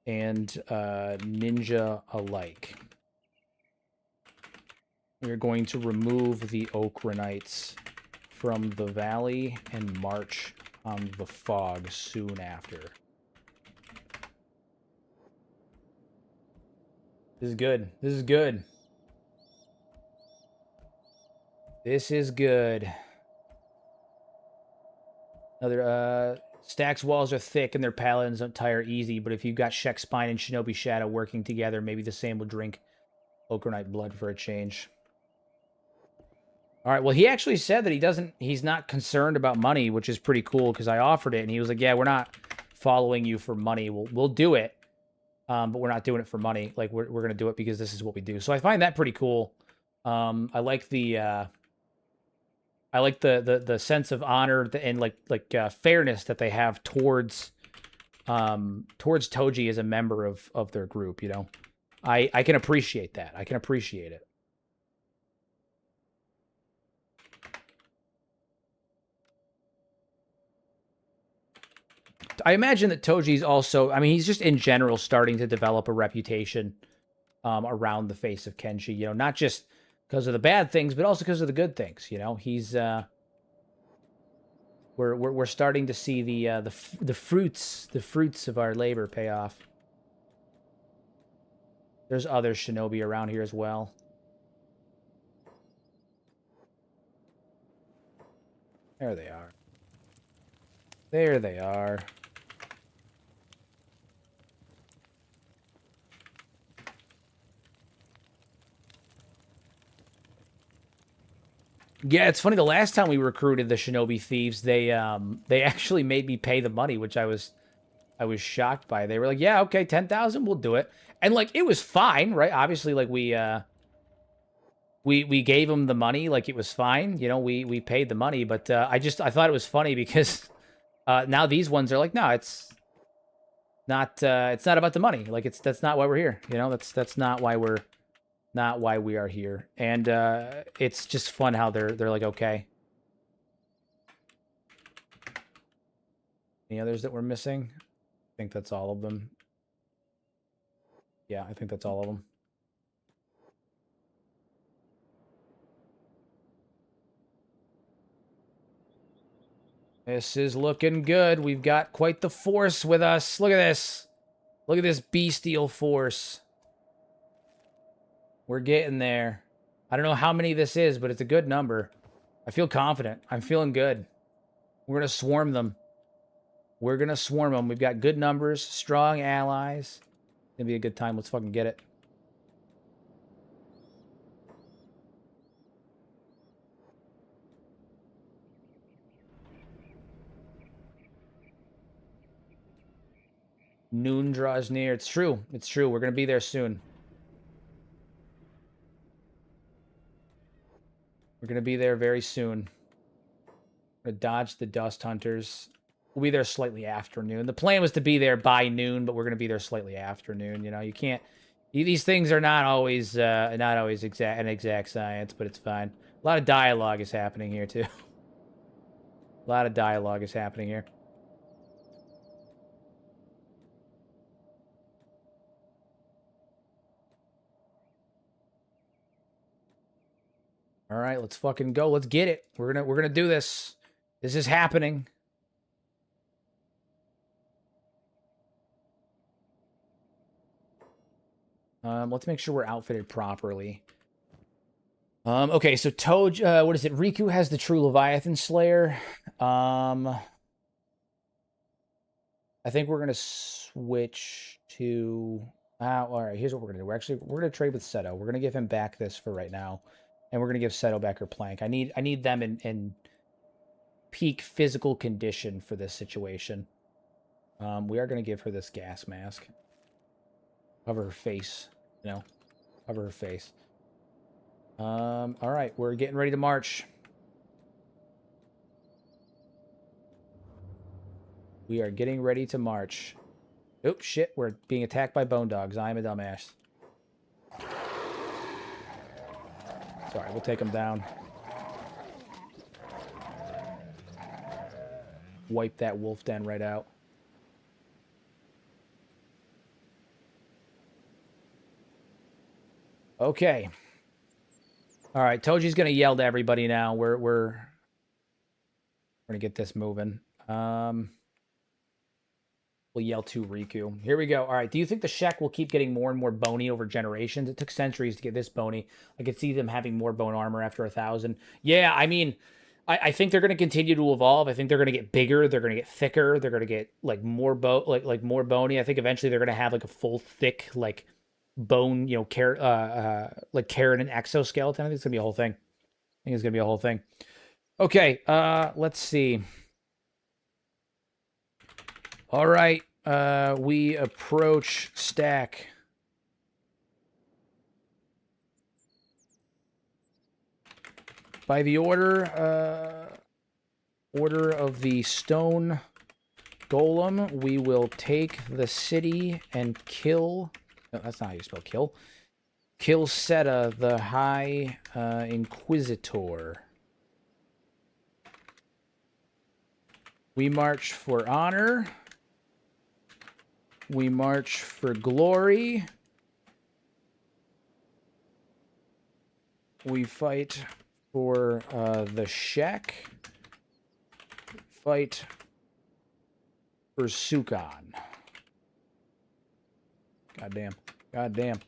and ninja alike. We are going to remove the Okranites from the valley and march on the fog soon after. This is good. This is good. This is good. Another, Stack's walls are thick and their paladins don't tire easy, but if you've got Shek Spine and Shinobi Shadow working together, maybe the same will drink Ochronite blood for a change. All right, well, he actually said that he's not concerned about money, which is pretty cool because I offered it, and he was like, yeah, we're not following you for money. We'll do it, but we're not doing it for money. Like, we're going to do it because this is what we do. So I find that pretty cool. I like the sense of honor and fairness that they have towards Toji as a member of their group, you know. I can appreciate that. I can appreciate it. I imagine that Toji's also, I mean, he's just in general starting to develop a reputation around the face of Kenshi, you know, not just because of the bad things, but also because of the good things, you know. He's we're starting to see the fruits of our labor pay off. There's other shinobi around here as well. There they are. There they are. Yeah, it's funny. The last time we recruited the shinobi thieves, they actually made me pay the money, which I was shocked by. They were like, "Yeah, okay, 10,000, we'll do it," and like it was fine, right? Obviously, like we gave them the money, like it was fine, you know. We paid the money, but I thought it was funny because now these ones are like, no, it's not about the money. Like that's not why we're here, you know. That's not why we are here. And it's just fun how they're like, okay. Any others that we're missing? I think that's all of them. Yeah, I think that's all of them. This is looking good. We've got quite the force with us. Look at this. Look at this bestial force. We're getting there. I don't know how many this is, but it's a good number. I feel confident. I'm feeling good. We're going to swarm them. We're going to swarm them. We've got good numbers, strong allies. It's going to be a good time. Let's fucking get it. Noon draws near. It's true. It's true. We're going to be there soon. We're going to be there very soon. We're going to dodge the dust hunters. We'll be there slightly after noon. The plan was to be there by noon, but we're going to be there slightly after noon. You know, you can't... These things are not always an exact science, but it's fine. A lot of dialogue is happening here, too. A lot of dialogue is happening here. All right, let's fucking go. Let's get it. We're gonna do this. This is happening. Let's make sure we're outfitted properly. Okay, so Toji, what is it? Riku has the true Leviathan Slayer. I think we're gonna switch to. All right, here's what we're gonna do. We're gonna trade with Seto. We're gonna give him back this for right now, and we're gonna give Seto back her plank. I need them in peak physical condition for this situation. We are gonna give her this gas mask. Cover her face, you know, cover her face. All right, we're getting ready to march. We are getting ready to march. Oops, shit, we're being attacked by bone dogs. I'm a dumbass. Sorry, we'll take them down. Wipe that wolf den right out. Okay. All right, Toji's gonna yell to everybody now. We're gonna get this moving. We'll yell to Riku. Here we go. All right. Do you think the Shek will keep getting more and more bony over generations? It took centuries to get this bony. I could see them having more bone armor after 1,000. Yeah, I mean, I think they're going to continue to evolve. I think they're going to get bigger. They're going to get thicker. They're going to get like more more bony. I think eventually they're going to have like a full thick like bone, you know, like keratin exoskeleton. I think it's gonna be a whole thing. I think it's gonna be a whole thing. Okay, let's see. All right, we approach stack. By the order of the stone golem, we will take the city and kill... No, that's not how you spell kill. Kill Seta, the High Inquisitor. We march for honor. We march for glory. We fight for the shack. Fight for Sukan. Goddamn. Goddamn.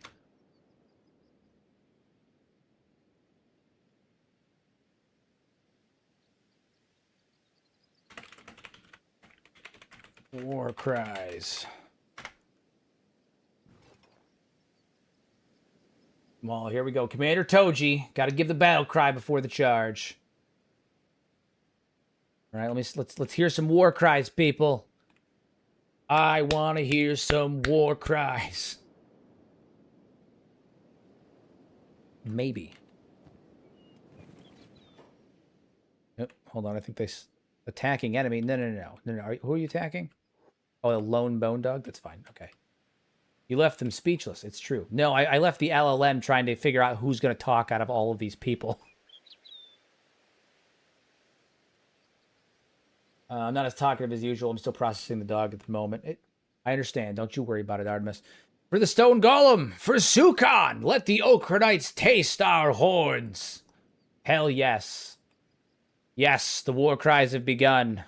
War cries. Well, here we go. Commander Toji. Got to give the battle cry before the charge. All right, let's hear some war cries, people. I want to hear some war cries. Maybe. Oh, hold on, I think they attacking enemy. No. Who are you attacking? Oh, a lone bone dog. That's fine. Okay. You left them speechless. It's true. No, I left the LLM trying to figure out who's going to talk out of all of these people. I'm not as talkative as usual. I'm still processing the dog at the moment. I understand. Don't you worry about it, Artemis. For the stone golem, for Sukan, let the Okronites taste our horns. Hell yes. Yes, the war cries have begun.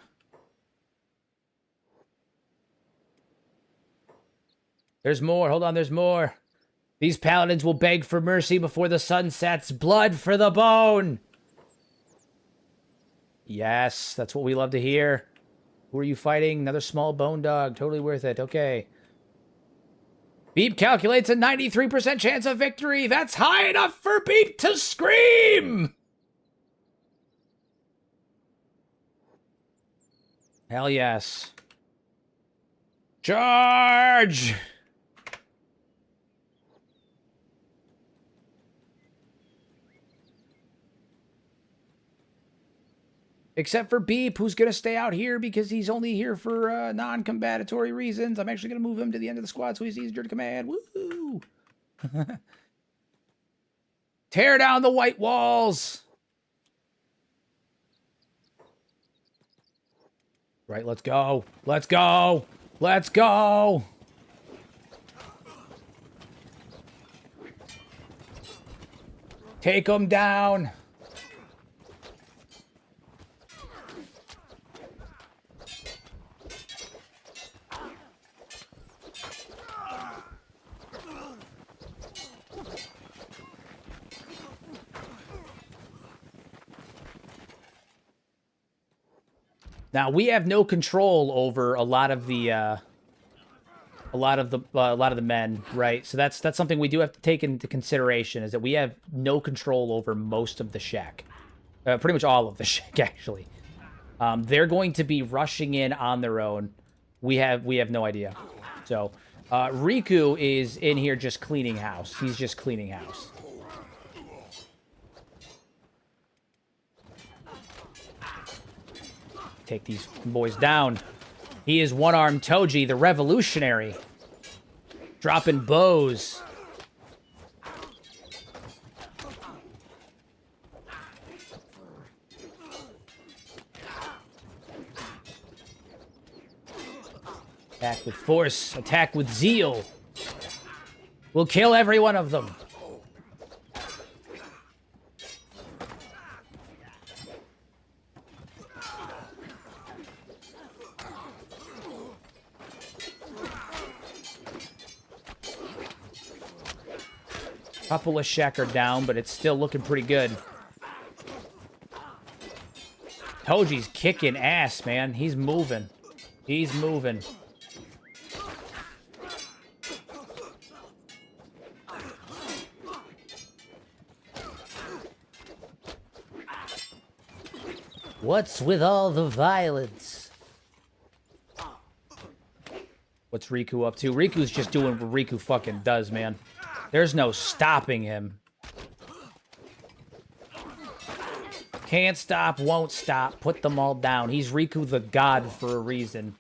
There's more. Hold on, there's more. These paladins will beg for mercy before the sun sets. Blood for the bone. Yes, that's what we love to hear. Who are you fighting? Another small bone dog. Totally worth it. Okay. Beep calculates a 93% chance of victory. That's high enough for Beep to scream! Hell yes. Charge! Except for Beep, who's going to stay out here because he's only here for non-combatatory reasons. I'm actually going to move him to the end of the squad so he's easier to command. Woo! Tear down the white walls! Right, let's go. Let's go! Let's go! Take him down! Now we have no control over a lot of the men, right? So that's something we do have to take into consideration, is that we have no control over most of the shack, pretty much all of the shack actually. They're going to be rushing in on their own. We have no idea. So Riku is in here just cleaning house. He's just cleaning house. Take these boys down. He is one-armed Toji, the revolutionary. Dropping bows. Attack with force. Attack with zeal. We'll kill every one of them. Couple of shack are down, but it's still looking pretty good. Toji's kicking ass, man. He's moving. He's moving. What's with all the violence? What's Riku up to? Riku's just doing what Riku fucking does, man. There's no stopping him. Can't stop, won't stop. Put them all down. He's Riku the God for a reason.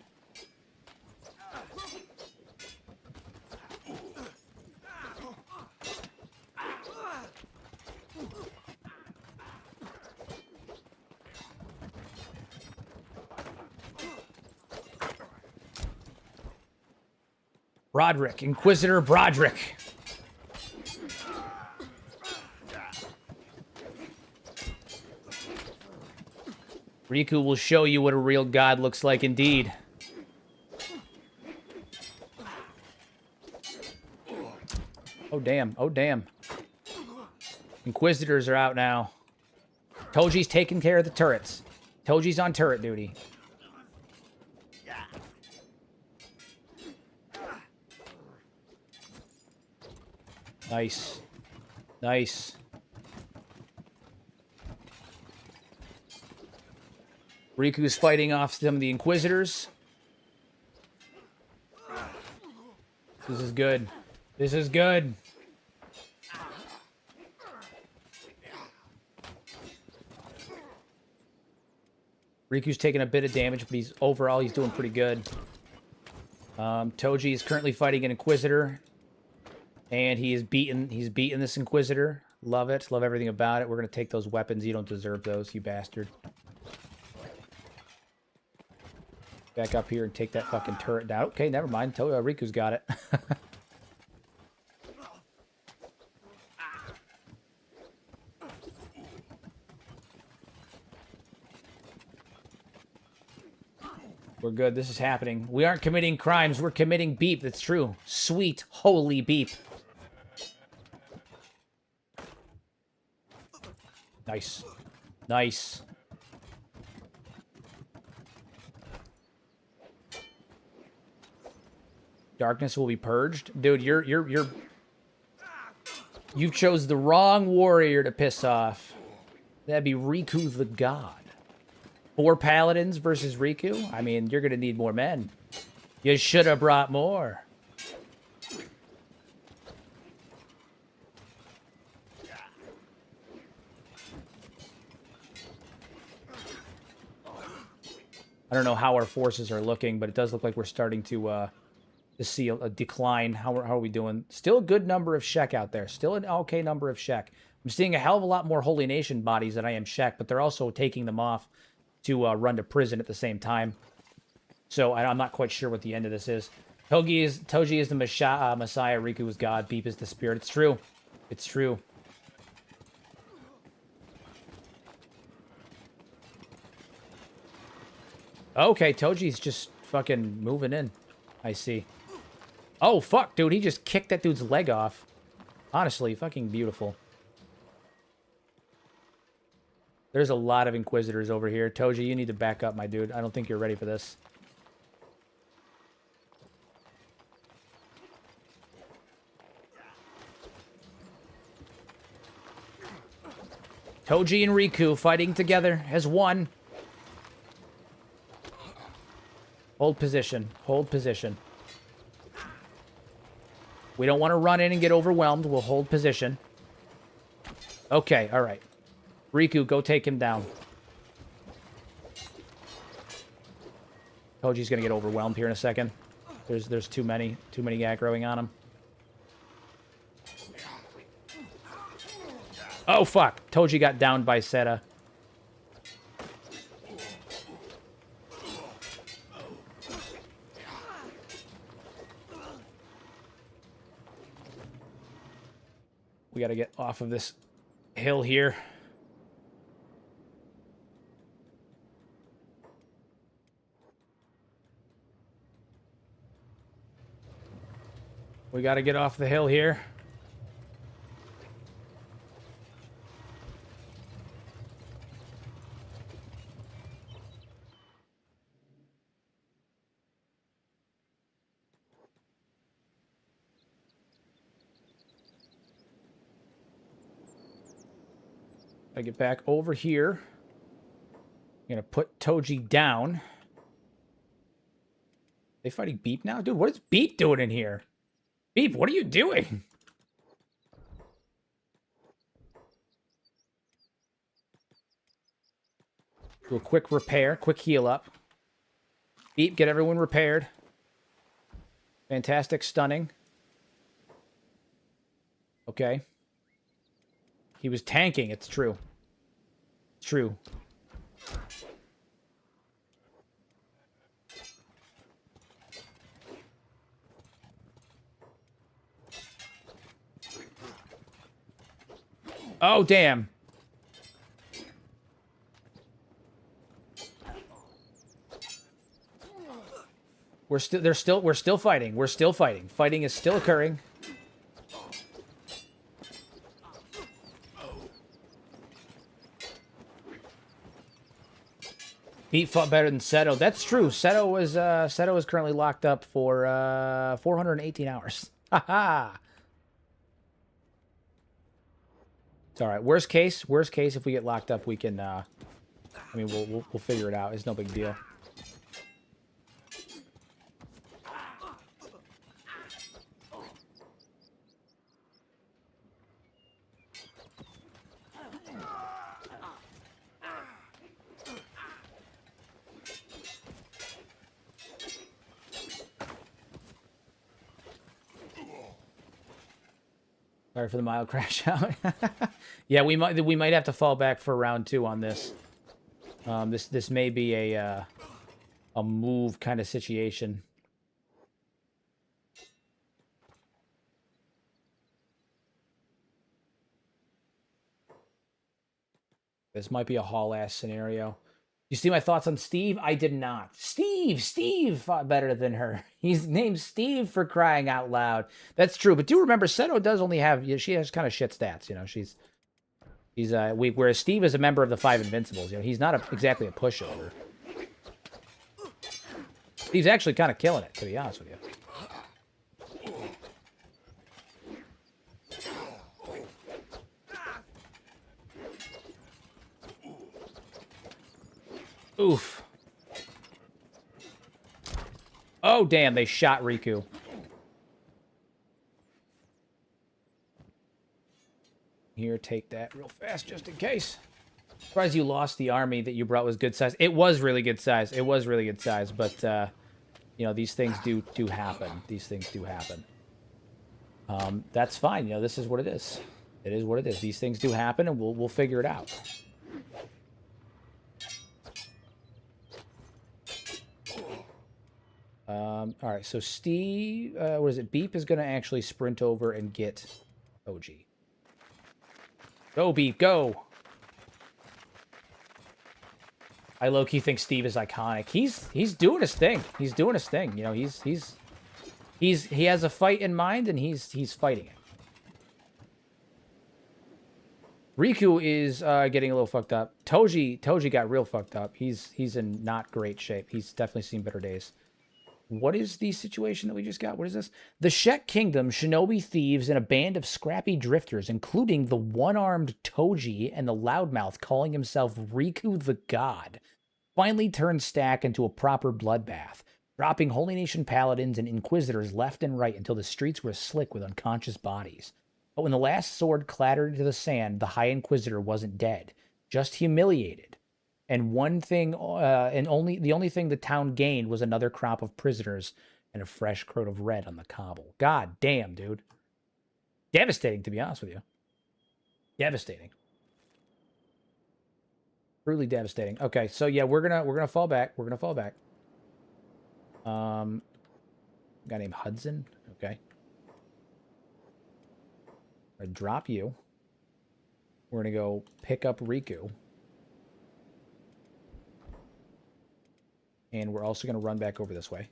Broderick, Inquisitor Broderick. Riku will show you what a real god looks like indeed. Oh, damn. Oh, damn. Inquisitors are out now. Toji's taking care of the turrets. Toji's on turret duty. Nice. Nice. Riku's fighting off some of the Inquisitors. This is good. This is good. Riku's taking a bit of damage, but overall he's doing pretty good. Toji is currently fighting an Inquisitor. And he's beaten this Inquisitor. Love it. Love everything about it. We're going to take those weapons. You don't deserve those, you bastard. Back up here and take that fucking turret down. Okay, never mind. Riku's got it. We're good. This is happening. We aren't committing crimes. We're committing beep. That's true. Sweet, holy beep. Nice. Nice. Darkness will be purged. Dude, you chose the wrong warrior to piss off. That'd be Riku the God. 4 paladins versus Riku? I mean, you're gonna need more men. You should have brought more. I don't know how our forces are looking, but it does look like we're starting to see a decline. How are we doing? Still a good number of Shek out there. Still an okay number of Shek. I'm seeing a hell of a lot more Holy Nation bodies than I am Shek, but they're also taking them off to run to prison at the same time. So I'm not quite sure what the end of this is. Toji is the Messiah. Riku is God. Beep is the spirit. It's true. It's true. Okay, Toji's just fucking moving in. I see. Oh, fuck, dude. He just kicked that dude's leg off. Honestly, fucking beautiful. There's a lot of Inquisitors over here. Toji, you need to back up, my dude. I don't think you're ready for this. Toji and Riku fighting together as one. Hold position. Hold position. We don't want to run in and get overwhelmed. We'll hold position. Okay, all right. Riku, go take him down. Toji's gonna get overwhelmed here in a second. There's too many aggroing on him. Oh fuck! Toji got downed by Seta. We gotta get off of this hill here. We gotta get off the hill here. I get back over here. I'm gonna put Toji down. They fighting Beep now? Dude, what is Beep doing in here? Beep, what are you doing? Do a quick repair, quick heal up. Beep, get everyone repaired. Fantastic, stunning. Okay. He was tanking, it's true. It's true. Oh, damn. We're still fighting. We're still fighting. Fighting is still occurring. Pete fought better than Seto. That's true. Seto is currently locked up for 418 hours. Haha. It's all right. Worst case, if we get locked up, we can. I mean, we'll figure it out. It's no big deal. Sorry for the mild crash out. Yeah, we might have to fall back for round 2 on this. This may be a move kind of situation. This might be a haul-ass scenario. You see my thoughts on Steve? I did not. Steve fought better than her. He's named Steve, for crying out loud. That's true. But do remember, Seto does only have, she has kind of shit stats. You know, whereas Steve is a member of the 5 Invincibles. You know, he's not exactly a pushover. Steve's actually kind of killing it, to be honest with you. Oof. Oh, damn, they shot Riku. Here, take that real fast, just in case. Surprised you lost the army that you brought was good size. It was really good size. It was really good size, but, you know, these things do happen. These things do happen. That's fine. You know, this is what it is. It is what it is. These things do happen, and we'll figure it out. All right, so Steve, what is it? Beep is going to actually sprint over and get Toji. Go, Beep, go! I low-key think Steve is iconic. He's doing his thing. He's doing his thing. You know, he has a fight in mind, and he's fighting it. Riku is getting a little fucked up. Toji got real fucked up. He's in not great shape. He's definitely seen better days. What is the situation that we just got? What is this? The Shek Kingdom, shinobi thieves, and a band of scrappy drifters, including the one-armed Toji and the loudmouth calling himself Riku the God, finally turned Stack into a proper bloodbath, dropping Holy Nation paladins and inquisitors left and right until the streets were slick with unconscious bodies. But when the last sword clattered into the sand, the High Inquisitor wasn't dead, just humiliated. And the only thing the town gained was another crop of prisoners and a fresh coat of red on the cobble. God damn, dude. Devastating, to be honest with you. Devastating. Truly devastating. Okay, so yeah, we're gonna fall back. We're gonna fall back. Guy named Hudson. Okay. I'm gonna drop you. We're gonna go pick up Riku. And we're also going to run back over this way.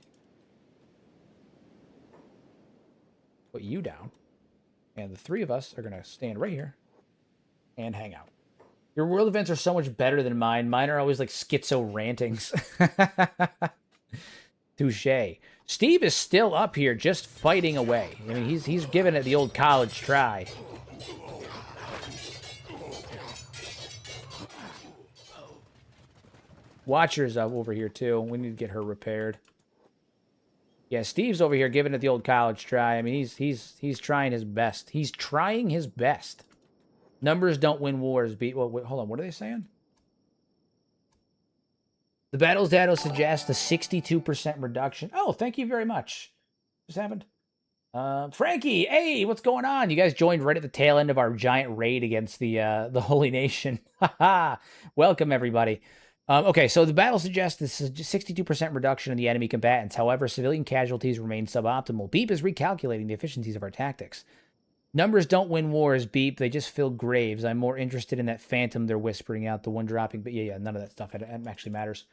Put you down. And the 3 of us are going to stand right here and hang out. Your world events are so much better than mine. Mine are always like schizo rantings. Touche. Steve is still up here just fighting away. I mean, he's giving it the old college try. Watcher's up over here, too. We need to get her repaired. Yeah, Steve's over here giving it the old college try. I mean, he's trying his best. He's trying his best. Numbers don't win wars. Well, wait, hold on. What are they saying? The battle's data suggests a 62% reduction. Oh, thank you very much. Just happened. Frankie, hey, what's going on? You guys joined right at the tail end of our giant raid against the Holy Nation. Welcome, everybody. Okay, so the battle suggests this is 62% reduction in the enemy combatants. However, civilian casualties remain suboptimal. Beep is recalculating the efficiencies of our tactics. Numbers don't win wars, Beep. They just fill graves. I'm more interested in that phantom they're whispering out, the one dropping. But yeah, none of that stuff actually matters.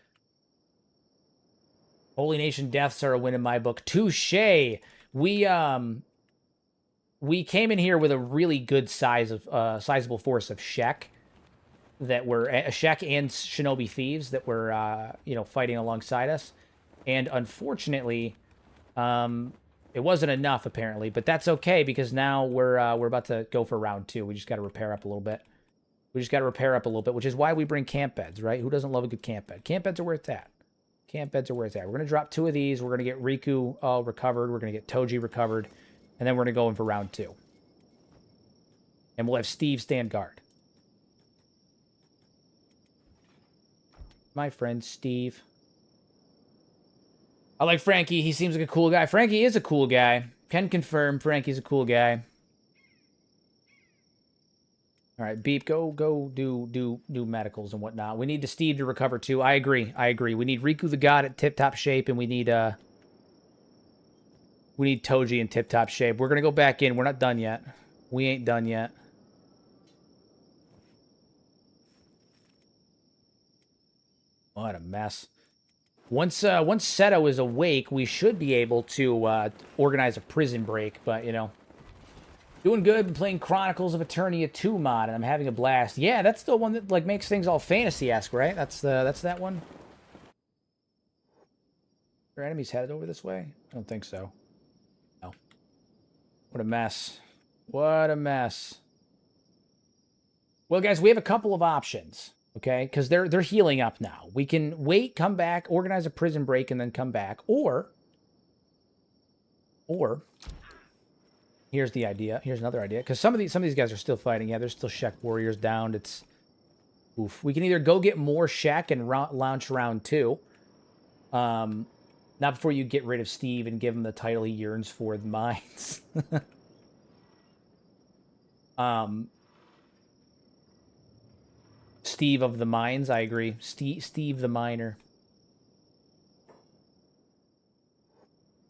Holy Nation deaths are a win in my book. Touche. We came in here with a really good sizable force of Shek that were Shek and Shinobi thieves that were fighting alongside us, and unfortunately, it wasn't enough apparently. But that's okay because now we're about to go for round 2. We just got to repair up a little bit. Which is why we bring camp beds, right? Who doesn't love a good camp bed? Camp beds are where it's at. Camp beds are where it's at. We're going to drop 2 of these. We're going to get Riku all recovered. We're going to get Toji recovered. And then we're going to go in for round 2. And we'll have Steve stand guard. My friend Steve. I like Frankie. He seems like a cool guy. Frankie is a cool guy. Can confirm Frankie's a cool guy. All right, Beep, go do medicals and whatnot. We need the Steve to recover too. I agree. We need Riku the God at tip-top shape, and we need Toji in tip-top shape. We're gonna go back in. We're not done yet. We ain't done yet. What a mess. Once Seto is awake, we should be able to organize a prison break, but you know. Doing good. Been playing Chronicles of Eternia 2 mod, and I'm having a blast. Yeah, that's the one that like makes things all fantasy-esque, right? That's that one. Are enemies headed over this way? I don't think so. No. What a mess. What a mess. Well, guys, we have a couple of options, okay? Because they're healing up now. We can wait, come back, organize a prison break, and then come back, or here's the idea. Here's another idea. Because some of these guys are still fighting. Yeah, there's still Shek warriors down. It's oof. We can either go get more Shek and launch round 2. Not before you get rid of Steve and give him the title he yearns for, the mines. Steve of the mines. I agree. Steve the miner.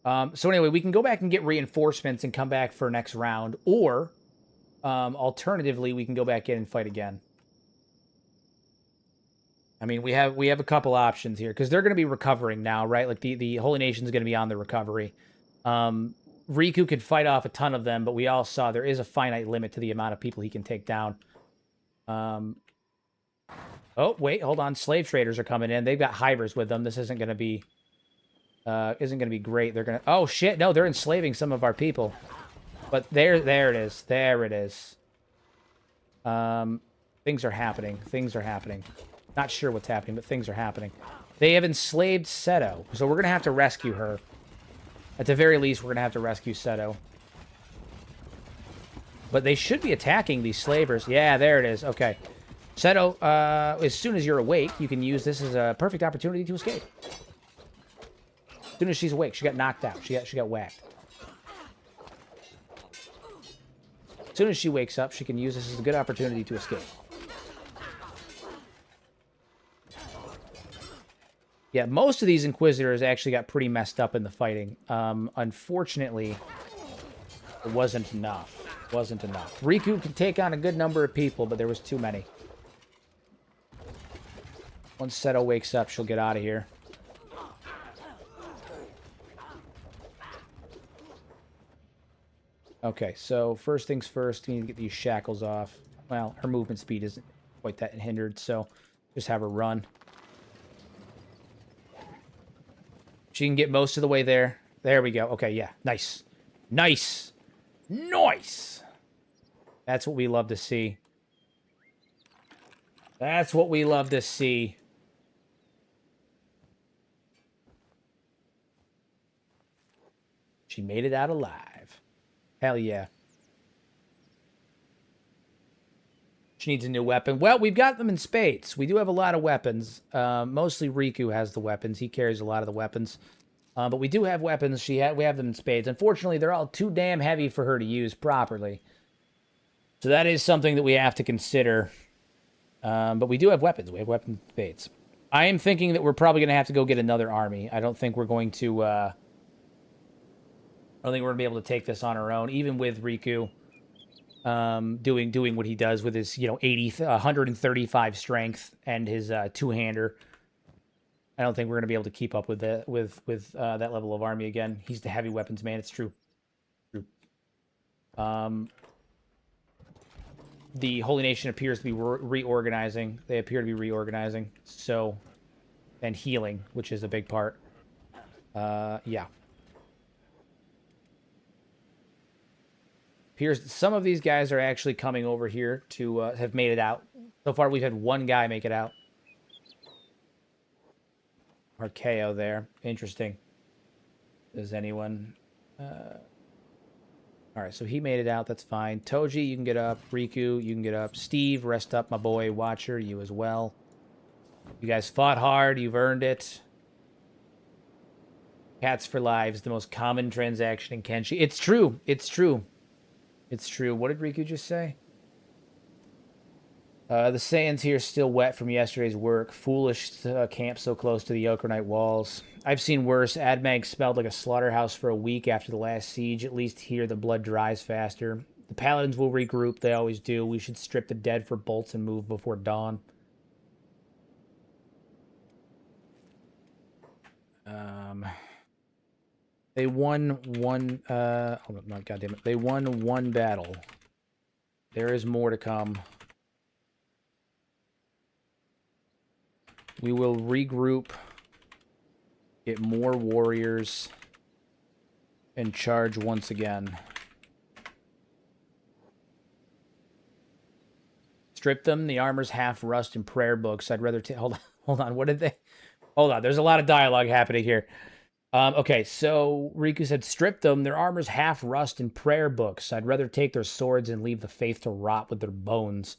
So anyway, we can go back and get reinforcements and come back for next round, or alternatively, we can go back in and fight again. I mean, we have a couple options here because they're going to be recovering now, right? Like the Holy Nation's going to be on the recovery. Riku could fight off a ton of them, but we all saw there is a finite limit to the amount of people he can take down. Oh wait, hold on. Slave traders are coming in. They've got hivers with them. This isn't going to be great. They're gonna. Oh shit! No, they're enslaving some of our people. But there it is. There it is. Things are happening. Things are happening. Not sure what's happening, but things are happening. They have enslaved Seto, so we're gonna have to rescue her. At the very least, we're gonna have to rescue Seto. But they should be attacking these slavers. Yeah, there it is. Okay. Seto, as soon as you're awake, you can use this as a perfect opportunity to escape. As soon as she's awake, she got knocked out. She got whacked. As soon as she wakes up, she can use this as a good opportunity to escape. Yeah, most of these Inquisitors actually got pretty messed up in the fighting. Unfortunately, it wasn't enough. It wasn't enough. Riku can take on a good number of people, but there was too many. Once Seto wakes up, she'll get out of here. Okay, so first things first, we need to get these shackles off. Well, her movement speed isn't quite that hindered, so just have her run. She can get most of the way there. There we go. Okay, yeah. Nice. Nice. Nice. That's what we love to see. That's what we love to see. She made it out alive. Hell yeah. She needs a new weapon. Well, we've got them in spades. We do have a lot of weapons. Mostly Riku has the weapons. He carries a lot of the weapons. But we do have weapons. We have them in spades. Unfortunately, they're all too damn heavy for her to use properly. So that is something that we have to consider. But we do have weapons. We have weapons in spades. I am thinking that we're probably going to have to go get another army. I don't think we're going to... I don't think we're going to be able to take this on our own, even with Riku. Doing what he does with his 135 strength and his two-hander. I don't think we're gonna be able to keep up with that that level of army again. He's the heavy weapons man. It's true. The Holy Nation appears to be reorganizing. They appear to be reorganizing. So, and healing, which is a big part. Yeah. Appears some of these guys are actually coming over here to have made it out. So far, we've had one guy make it out. Archaeo there. Interesting. Does anyone... Alright, so he made it out. That's fine. Toji, you can get up. Riku, you can get up. Steve, rest up, my boy. Watcher, you as well. You guys fought hard. You've earned it. Cats for lives, the most common transaction in Kenshi. It's true. It's true. It's true. What did Riku just say? The sands here still wet from yesterday's work. Foolish to camp so close to the Yokernite walls. I've seen worse. Admag smelled like a slaughterhouse for a week after the last siege. At least here the blood dries faster. The paladins will regroup. They always do. We should strip the dead for bolts and move before dawn. They won one... oh, no, goddammit. They won one battle. There is more to come. We will regroup, get more warriors, and charge once again. Strip them. The armor's half rust and prayer books. I'd rather take... Hold on. What did they... Hold on. There's a lot of dialogue happening here. Okay, so Riku said, strip them. Their armor's half rust and prayer books. I'd rather take their swords and leave the faith to rot with their bones.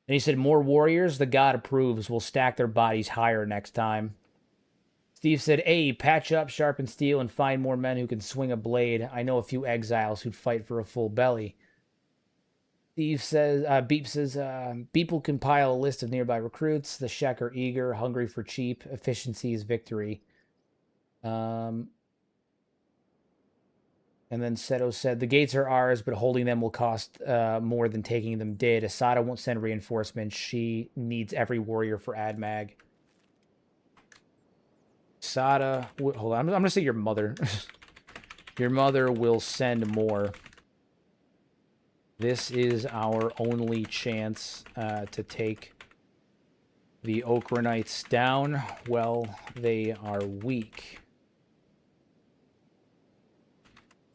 And he said, more warriors? The god approves. We'll stack their bodies higher next time. Steve said, hey, patch up, sharpen steel, and find more men who can swing a blade. I know a few exiles who'd fight for a full belly. Steve says, Beep says, Beep will compile a list of nearby recruits. The Shek are eager, hungry for cheap. Efficiency is victory. And then Seto said, the gates are ours, but holding them will cost more than taking them did. Asada won't send reinforcements. She needs every warrior for Admag. Asada, hold on, I'm going to say your mother. Your mother will send more. This is our only chance to take the Okronites down. Well, they are weak.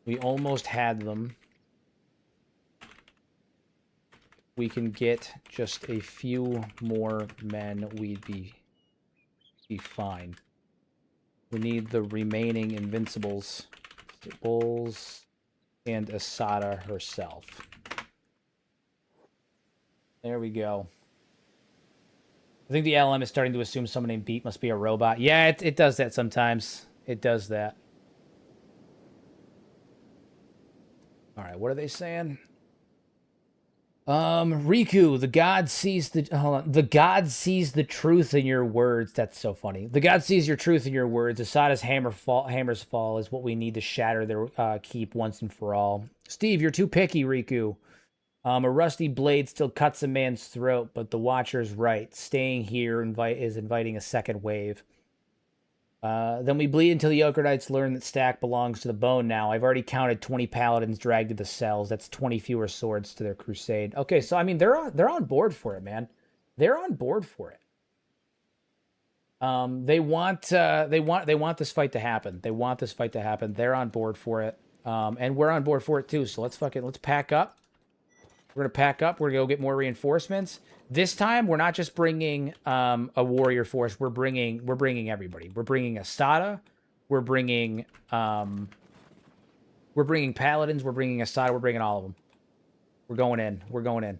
We almost had them. We can get just a few more men. We'd be fine. We need the remaining invincibles. Bulls and Asada herself. There we go. I think the LM is starting to assume someone named Beat must be a robot. Yeah, it does that sometimes. It does that. All right, what are they saying? Riku, the god sees the... Hold on. The god sees the truth in your words. That's so funny. The god sees your truth in your words. Asada's hammer's fall is what we need to shatter their keep once and for all. Steve, you're too picky, Riku. A rusty blade still cuts a man's throat, but the Watcher's right. Staying here is inviting a second wave. Then we bleed until the Okronites learn that Stack belongs to the bone now. I've already counted 20 paladins dragged to the cells. That's 20 fewer swords to their crusade. Okay, so I mean they're on board for it, man. They're on board for it. They want this fight to happen. They want this fight to happen. They're on board for it. And we're on board for it too. So let's pack up. We're going to pack up. We're going to go get more reinforcements. This time, we're not just bringing a warrior force. We're bringing everybody. We're bringing Asada. We're bringing We're bringing Paladins. We're bringing Asada. We're bringing all of them. We're going in. We're going in.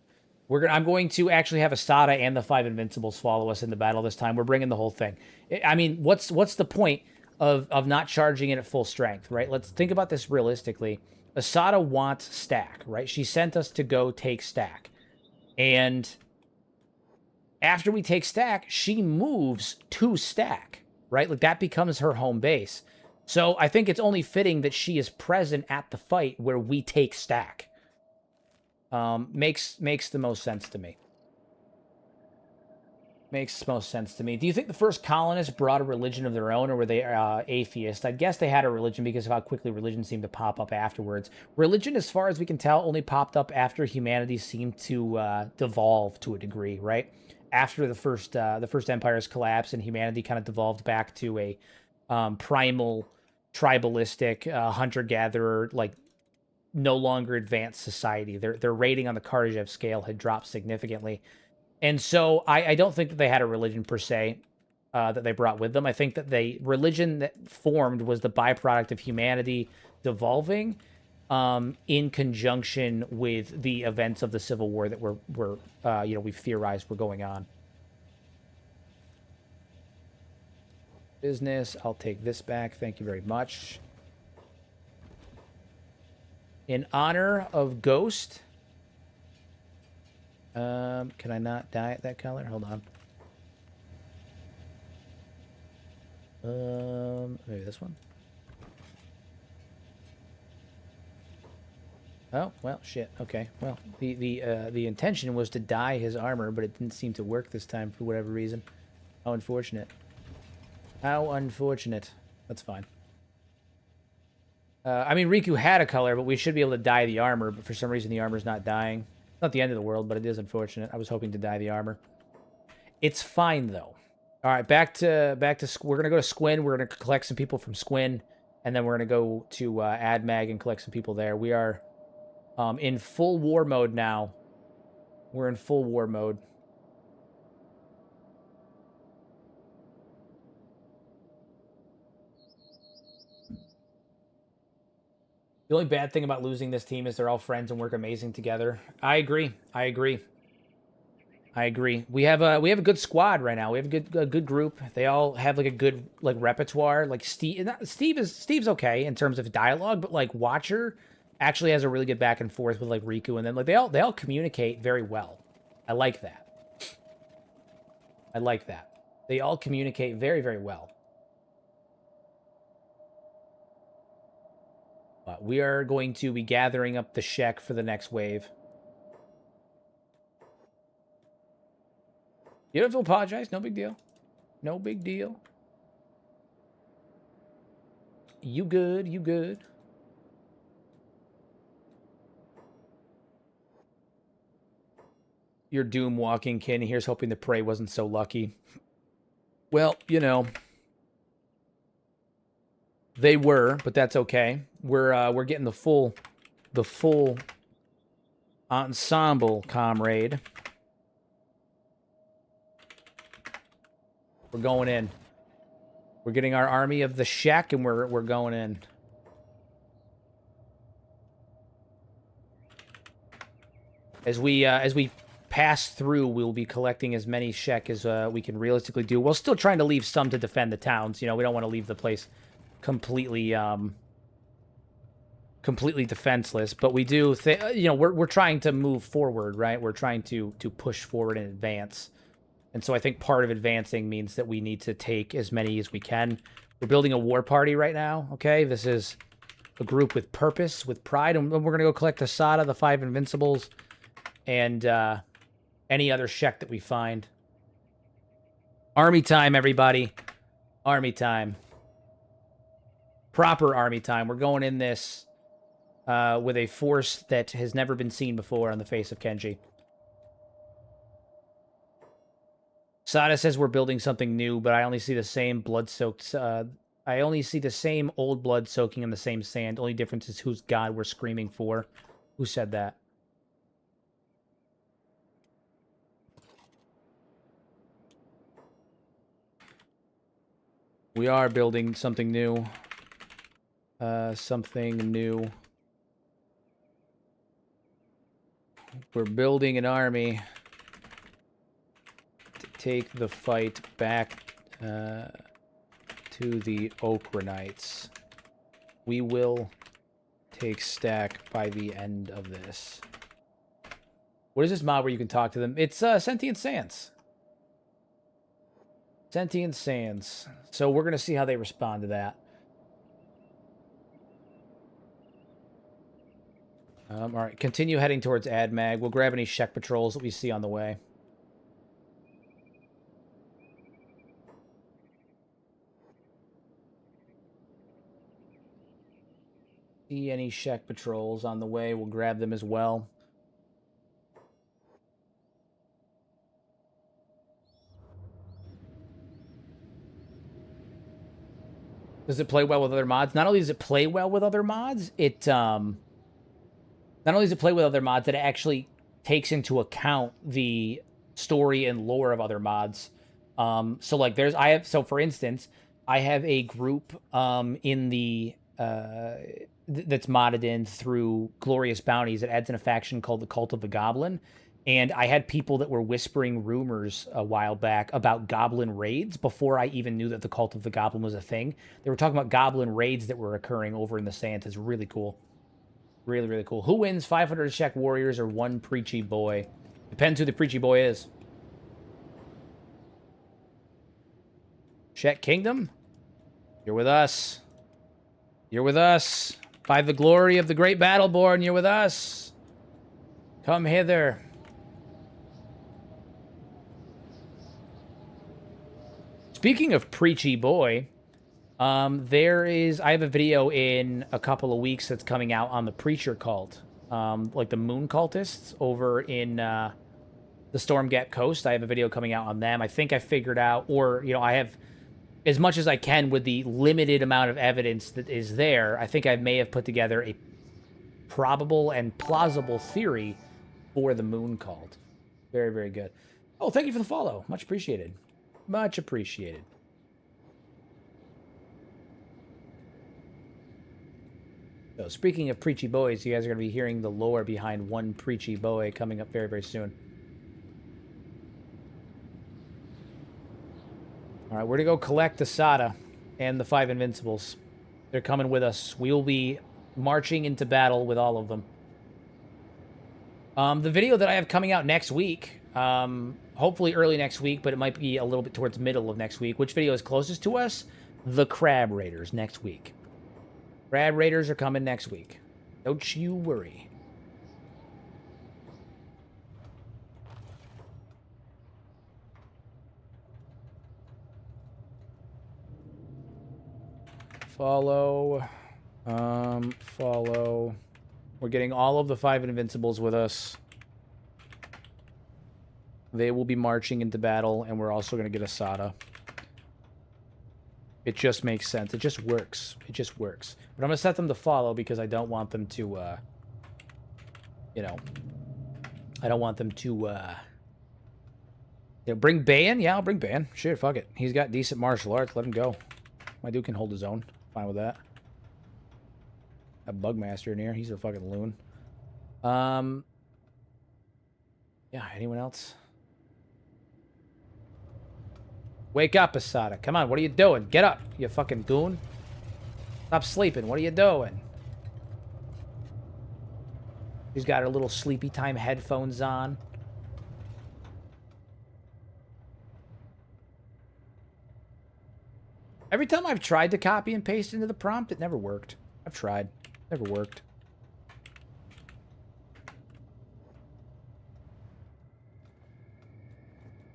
I'm going to actually have Asada and the 5 Invincibles follow us in the battle this time. We're bringing the whole thing. I mean, what's the point of not charging it at full strength, right? Let's think about this realistically. Asada wants stack, right? She sent us to go take stack. And after we take stack, she moves to stack, right? Like, that becomes her home base. So I think it's only fitting that she is present at the fight where we take stack. Makes the most sense to me. Makes most sense to me. Do you think the first colonists brought a religion of their own, or were they atheist? I guess they had a religion because of how quickly religion seemed to pop up afterwards. Religion, as far as we can tell, only popped up after humanity seemed to devolve to a degree, right? After the first empire's collapse and humanity kind of devolved back to a primal, tribalistic, hunter-gatherer, like, no longer advanced society. Their rating on the Kardashev scale had dropped significantly. And so I don't think that they had a religion per se that they brought with them. I think that the religion that formed was the byproduct of humanity devolving in conjunction with the events of the Civil War that we've theorized were going on. Business. I'll take this back. Thank you very much. In honor of Ghost. Can I not dye it that color? Hold on. Maybe this one. Oh, well, shit. Okay. Well, the intention was to dye his armor, but it didn't seem to work this time for whatever reason. How unfortunate. How unfortunate. That's fine. I mean, Riku had a color, but we should be able to dye the armor, but for some reason the armor's not dyeing. Not the end of the world, but it is unfortunate. I was hoping to dye the armor. It's fine, though. All right, back to we're going to go to Squin. We're going to collect some people from Squin, and then we're going to go to AdMag and collect some people there. We are in full war mode now. We're in full war mode. The only bad thing about losing this team is they're all friends and work amazing together. I agree. We have a good squad right now. We have a good group. They all have like a good like repertoire. Like Steve's okay in terms of dialogue, but like Watcher actually has a really good back and forth with like Riku, and then like they all communicate very well. I like that. They all communicate very, very well. We are going to be gathering up the Shek for the next wave. You don't have to apologize. No big deal. No big deal. You good. You good. You're doom walking, Ken. Here's hoping the prey wasn't so lucky. Well, you know. They were, but that's okay. We're getting the full ensemble, comrade. We're going in. We're getting our army of the Shek, and we're going in. As we pass through, we'll be collecting as many Shek as we can realistically do, while still trying to leave some to defend the towns. You know, we don't want to leave the place completely defenseless, but we do we're trying to move forward, right? We're trying to push forward and advance. And so I think part of advancing means that we need to take as many as we can. We're building a war party right now, okay? This is a group with purpose, with pride, and we're going to go collect Asada, the 5 Invincibles, and any other Shek that we find. Army time, everybody. Army time. Proper army time. We're going in this with a force that has never been seen before on the face of Kenshi. Sada says we're building something new, but I only see the same blood-soaked... I only see the same old blood soaking in the same sand. Only difference is whose god we're screaming for. Who said that? We are building something new. something new. We're building an army to take the fight back to the Okranites. We will take stack by the end of this. What is this mod where you can talk to them? It's Sentient Sands. Sentient Sands. So we're going to see how they respond to that. All right, continue heading towards AdMag. We'll grab any Shek patrols that we see on the way. See any Shek patrols on the way, we'll grab them as well. Does it play well with other mods? Not only does it play well with other mods, it not only does it play with other mods, it actually takes into account the story and lore of other mods. So like so for instance, I have a group in the that's modded in through Glorious Bounties. It adds in a faction called the Cult of the Goblin. And I had people that were whispering rumors a while back about goblin raids before I even knew that the Cult of the Goblin was a thing. They were talking about goblin raids that were occurring over in the Sand. It's really cool. Really, really cool. Who wins, 500 Shek Warriors or one Preachy Boy? Depends who the Preachy Boy is. Shek Kingdom? You're with us. You're with us. By the glory of the great Battleborn, you're with us. Come hither. Speaking of Preachy Boy, I have a video in a couple of weeks that's coming out on the Preacher cult. Like the Moon cultists over in the Stormgap Coast. I have a video coming out on them. I think I figured out, or, you know, I have as much as I can with the limited amount of evidence that is there. I think I may have put together a probable and plausible theory for the Moon cult. Very, very good. Oh, thank you for the follow. Much appreciated. Much appreciated. So speaking of Preachy Boys, you guys are going to be hearing the lore behind one Preachy Boy coming up very, very soon. All right, we're going to go collect the Sada and the 5 Invincibles. They're coming with us. We will be marching into battle with all of them. The video that I have coming out next week, hopefully early next week, but it might be a little bit towards middle of next week. Which video is closest to us? The Crab Raiders next week. Crab Raiders are coming next week. Don't you worry. Follow. Follow. We're getting all of the 5 Invincibles with us. They will be marching into battle, and we're also going to get a Sada. It just makes sense. It just works. It just works. But I'm going to set them to follow because I don't want them to, you know, I don't want them to, you know, bring Bayan? Yeah, I'll bring Bayan. Shit, fuck it. He's got decent martial arts. Let him go. My dude can hold his own. Fine with that. A Bugmaster in here. He's a fucking loon. Yeah, anyone else? Wake up, Asada. Come on, what are you doing? Get up, you fucking goon. Stop sleeping. What are you doing? She's got her little sleepy time headphones on. Every time I've tried to copy and paste into the prompt, it never worked. I've tried. Never worked.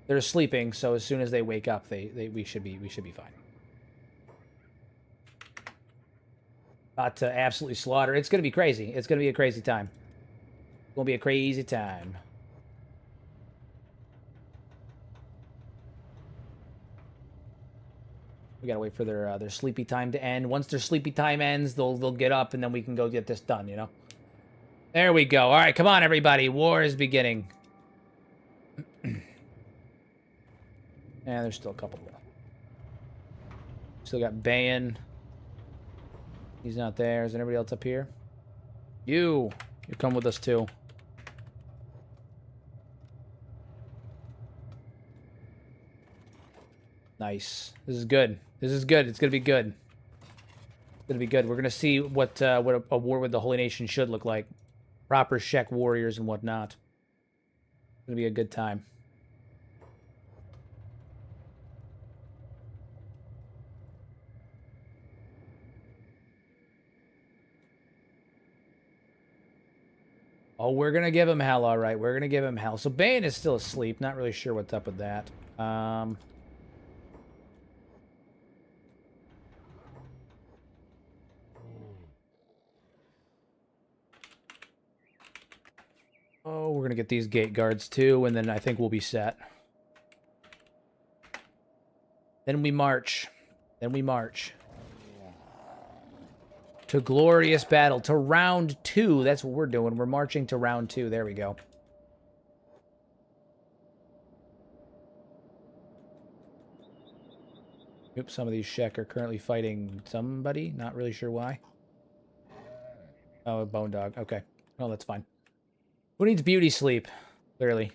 They're sleeping, so as soon as they wake up, we should be fine. About to absolutely slaughter. It's gonna be crazy. It's gonna be a crazy time. It's gonna be a crazy time. We gotta wait for their sleepy time to end. Once their sleepy time ends, they'll get up, and then we can go get this done. You know. There we go. All right, come on, everybody. War is beginning. Yeah, there's still a couple more. Still got Bayan. He's not there. Is anybody else up here? You come with us too. Nice. This is good. This is good. It's gonna be good. It's gonna be good. We're gonna see what a war with the Holy Nation should look like. Proper Shek warriors and whatnot. It's gonna be a good time. Oh, we're gonna give him hell, all right. We're gonna give him hell. So Bane is still asleep. Not really sure what's up with that. Oh, we're gonna get these gate guards too, and then I think we'll be set. Then we march. Then we march. To glorious battle. To round 2. That's what we're doing. We're marching to round 2. There we go. Oops, some of these Shek are currently fighting somebody. Not really sure why. Oh, a bone dog. Okay. Oh, that's fine. Who needs beauty sleep? Clearly.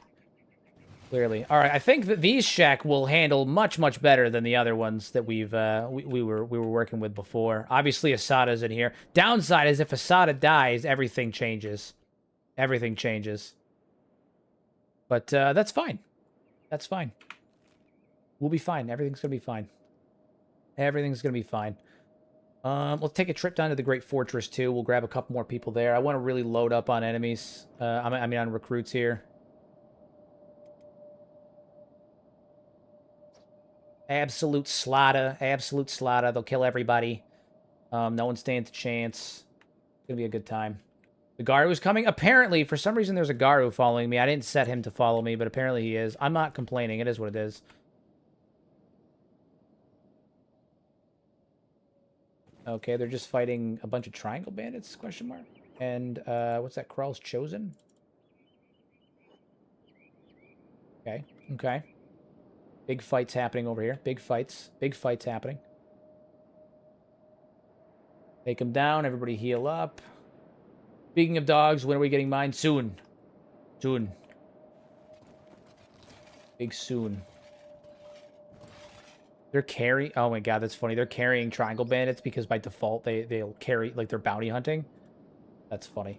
Clearly. All right, I think that these Shek will handle much, much better than the other ones that we were working with before. Obviously, Asada's in here. Downside is if Asada dies, everything changes. Everything changes. But that's fine. That's fine. We'll be fine. Everything's gonna be fine. Everything's gonna be fine. Let's take a trip down to the Great Fortress too. We'll grab a couple more people there. I want to really load up on enemies. I mean on recruits here. Absolute slaughter. Absolute slaughter. They'll kill everybody. No one stands a chance. It's gonna be a good time. The Garu's coming. Apparently, for some reason, there's a Garu following me. I didn't set him to follow me, but apparently he is. I'm not complaining. It is what it is. Okay, they're just fighting a bunch of triangle bandits, question mark. And, what's that? Kral's Chosen? Okay, okay. Big fights happening over here. Big fights. Big fights happening. Take them down. Everybody heal up. Speaking of dogs, when are we getting mine? Soon. Soon. Big soon. They're carrying... Oh my god, that's funny. They're carrying triangle bandits because by default they'll carry... Like, they're bounty hunting. That's funny.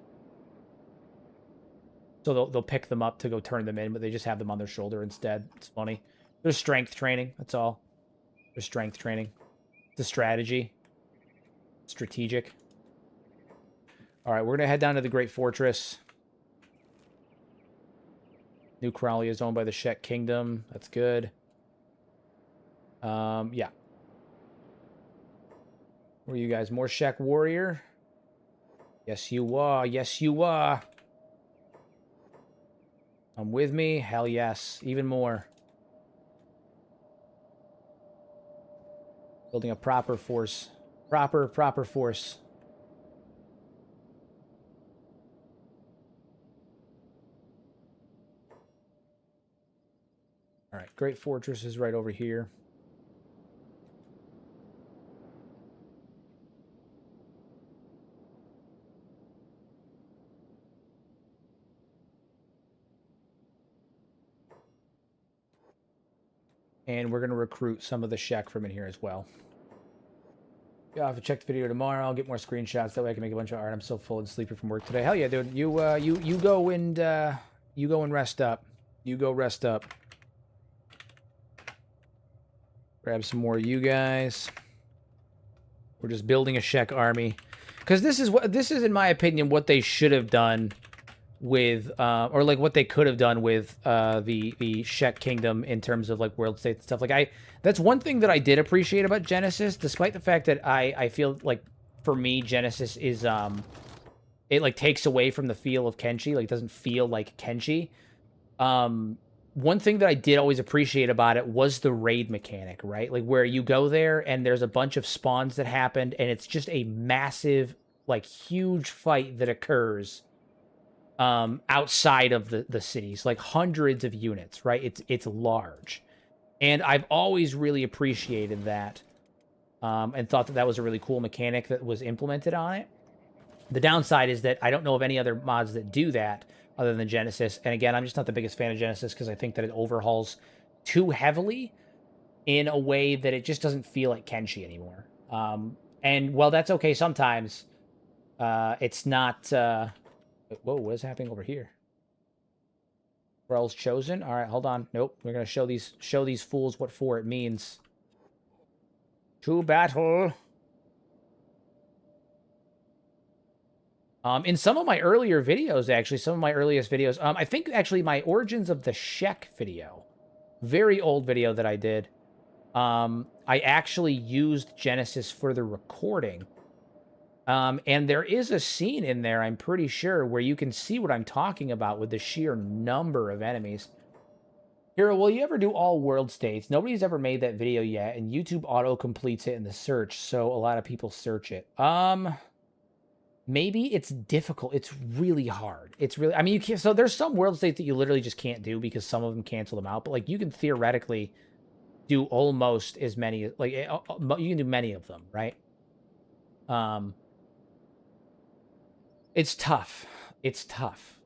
So they'll pick them up to go turn them in, but they just have them on their shoulder instead. It's funny. They're strength training. That's all. They're strength training. It's a strategy. Strategic. Alright, we're going to head down to the Great Fortress. New Crawley is owned by the Shek Kingdom. That's good. Yeah. Where are you guys? More Shek Warrior? Yes, you are. Yes, you are. Come with me? Hell yes. Even more. Building a proper force. Proper force. Alright, Great Fortress is right over here. And we're going to recruit some of the Shek from in here as well. Yeah, I'll have to check the video tomorrow. I'll get more screenshots. That way I can make a bunch of art. I'm so full and sleepy from work today. Hell yeah, dude. You go and rest up. You go rest up. Grab some more of you guys. We're just building a Shek army. Because this is, in my opinion, what they should have done with, or like what they could have done with the Shek Kingdom in terms of like world states and stuff. Like that's one thing that I did appreciate about Genesis, despite the fact that I feel like for me Genesis is it like takes away from the feel of Kenshi, like it doesn't feel like Kenshi. One thing that I did always appreciate about it was the raid mechanic, right? Like where you go there and there's a bunch of spawns that happened and it's just a massive, like huge fight that occurs outside of the cities, like hundreds of units, right? It's large. And I've always really appreciated that. and thought that that was a really cool mechanic that was implemented on it. The downside is that I don't know of any other mods that do that other than Genesis. And again, I'm just not the biggest fan of Genesis because I think that it overhauls too heavily in a way that it just doesn't feel like Kenshi anymore. And while that's okay sometimes, it's not... Whoa, what is happening over here? Rel's chosen? All right, hold on. Nope, we're going to show these fools what for it means. To battle. In some of my earlier videos, actually, some of my earliest videos, I think actually my Origins of the Shek video, very old video that I did, I actually used Genesis for the recording. And there is a scene in there, I'm pretty sure, where you can see what I'm talking about with the sheer number of enemies. Hero, will you ever do all world states? Nobody's ever made that video yet, and YouTube auto-completes it in the search, so a lot of people search it. Maybe it's difficult. It's really hard. It's really... I mean, you can't... So there's some world states that you literally just can't do because some of them cancel them out. But, like, you can theoretically do almost as many... Like, you can do many of them, right? It's tough. It's tough.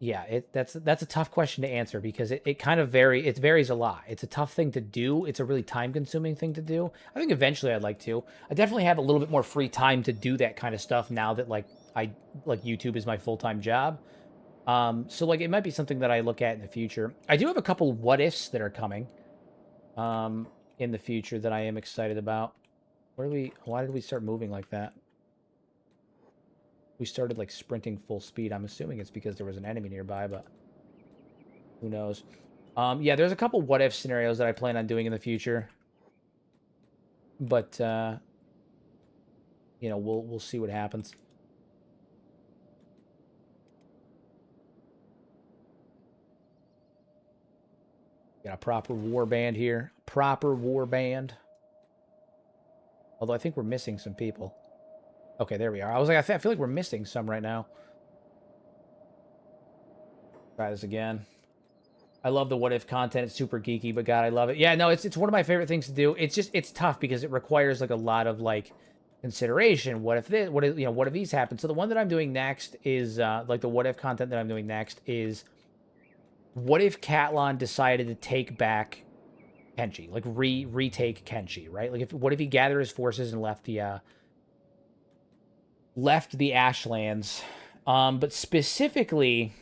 Yeah, that's a tough question to answer because it kind of varies a lot. It's a tough thing to do. It's a really time-consuming thing to do. I think eventually I'd like to. I definitely have a little bit more free time to do that kind of stuff now that like YouTube is my full-time job. So like it might be something that I look at in the future. I do have a couple what ifs that are coming in the future that I am excited about. Why did we start moving like that? We started like sprinting full speed. I'm assuming it's because there was an enemy nearby, but who knows? Yeah, there's a couple what if scenarios that I plan on doing in the future, but you know, we'll see what happens. Got a proper war band here. Proper war band. Although I think we're missing some people. Okay, there we are. I was like, I feel like we're missing some right now. Try this again. I love the what if content. It's super geeky, but God, I love it. Yeah, no, it's one of my favorite things to do. It's just it's tough because it requires like a lot of like consideration. What if this? What if what if these happen? So the one that I'm doing next is like the what if content that I'm doing next is what if Catlon decided to take back Kenshi, like retake Kenshi, right? Like what if he gathered his forces and left the Ashlands, but specifically,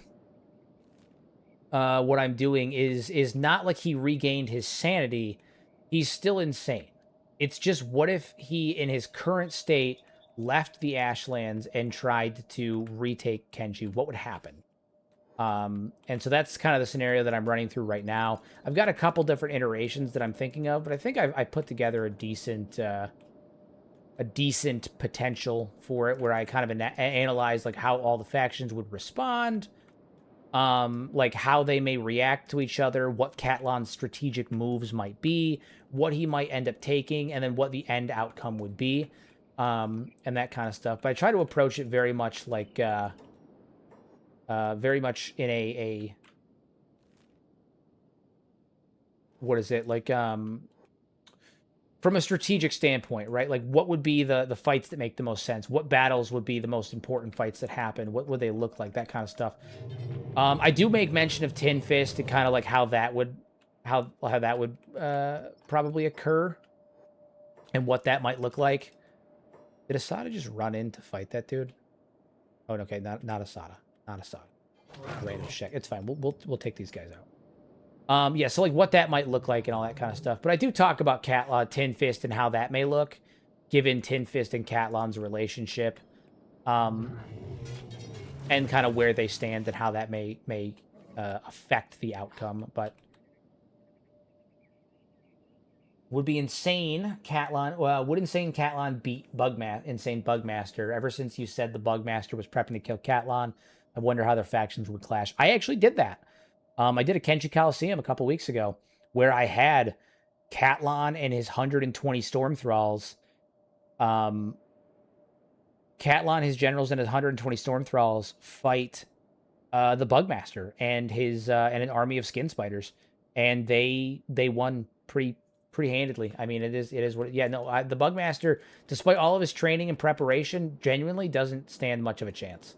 what I'm doing is not like he regained his sanity. He's still insane. It's just what if he, in his current state, left the Ashlands and tried to retake Kenshi? What would happen? And so that's kind of the scenario that I'm running through right now. I've got a couple different iterations that I'm thinking of, but I think I put together a decent potential for it, where I kind of analyze like how all the factions would respond, like how they may react to each other, what Catlon's strategic moves might be, what he might end up taking, and then what the end outcome would be, and that kind of stuff. But I try to approach it very much like, very much in a what is it, like, from a strategic standpoint, right? Like, what would be the fights that make the most sense? What battles would be the most important fights that happen? What would they look like? That kind of stuff. I do make mention of Tin Fist and kind of like how that would probably occur and what that might look like. Did Asada just run in to fight that dude? Oh, okay, not Asada, not Asada. Random check. It's fine. We'll take these guys out. Yeah, so like what that might look like and all that kind of stuff. But I do talk about Tin Fist and how that may look, given Tin Fist and Catlon's relationship, and kind of where they stand and how that may affect the outcome. But would be insane Catlon. Well, would insane Catlon beat insane Bugmaster? Ever since you said the Bugmaster was prepping to kill Catlon, I wonder how their factions would clash. I actually did that. I did a Kenshi Coliseum a couple weeks ago where I had Catlon and his 120 Storm Thralls. Catlon, his generals, and his 120 Storm Thralls fight the Bugmaster and his and an army of Skin Spiders, and they won pretty pretty handedly. I mean, it is what. Yeah, no, the Bugmaster, despite all of his training and preparation, genuinely doesn't stand much of a chance,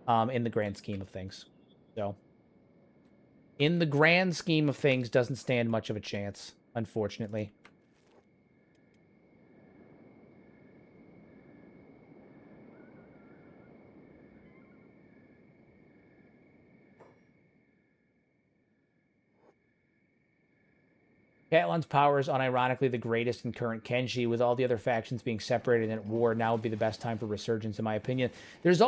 in the grand scheme of things. So, in the grand scheme of things, doesn't stand much of a chance, unfortunately. Catalan's power is unironically the greatest in current Kenshi, with all the other factions being separated and at war. Now would be the best time for resurgence, in my opinion. There's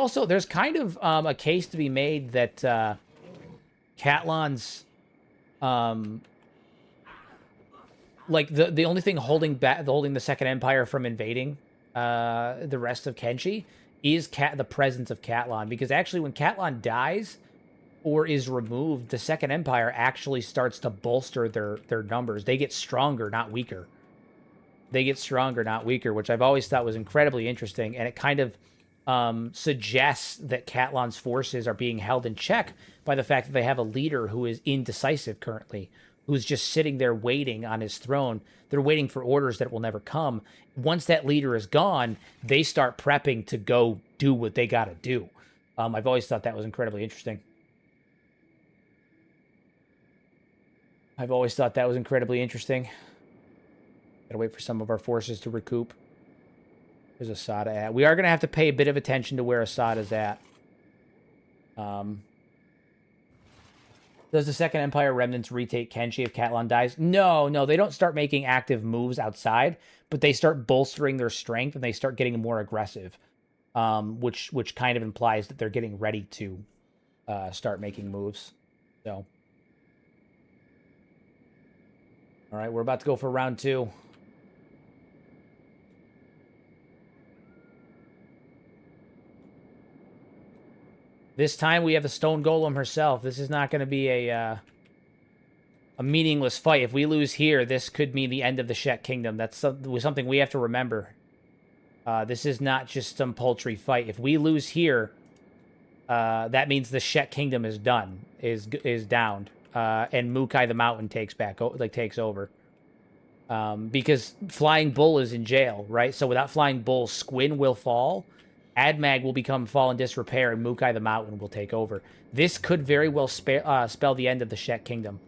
kind of a case to be made that Catalan's like the only thing holding the Second Empire from invading the rest of Kenshi is the presence of Catalan, because actually when Catalan dies or is removed, the Second Empire actually starts to bolster their numbers. They get stronger, not weaker. They get stronger, not weaker, which I've always thought was incredibly interesting, and it kind of suggests that Catalan's forces are being held in check by the fact that they have a leader who is indecisive currently, who's just sitting there waiting on his throne. They're waiting for orders that will never come. Once that leader is gone, they start prepping to go do what they got to do. I've always thought that was incredibly interesting. I've always thought that was incredibly interesting. Gotta wait for some of our forces to recoup. There's Asada at. We are going to have to pay a bit of attention to where Asada's at. Does the Second Empire remnants retake Kenshi if Catalan dies? No, they don't start making active moves outside, but they start bolstering their strength and they start getting more aggressive, which kind of implies that they're getting ready to start making moves. So, all right, we're about to go for round 2. This time we have the Stone Golem herself. This is not going to be a meaningless fight. If we lose here, this could mean the end of the Shet Kingdom. That's something we have to remember. This is not just some paltry fight. If we lose here, that means the Shet Kingdom is done, is downed, and Mukai the Mountain takes over. Because Flying Bull is in jail, right? So without Flying Bull, Squin will fall. Admag will fall in disrepair, and Mukai the Mountain will take over. This could very well spell the end of the Shet Kingdom.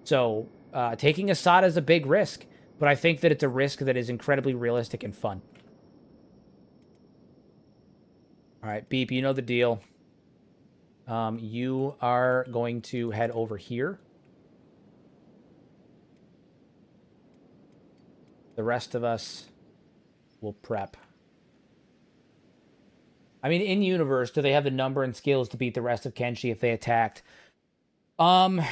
So, taking Asada is a big risk, but I think that it's a risk that is incredibly realistic and fun. All right, Beep, you know the deal. You are going to head over here. The rest of us will prep. I mean, in universe, do they have the number and skills to beat the rest of Kenshi if they attacked? I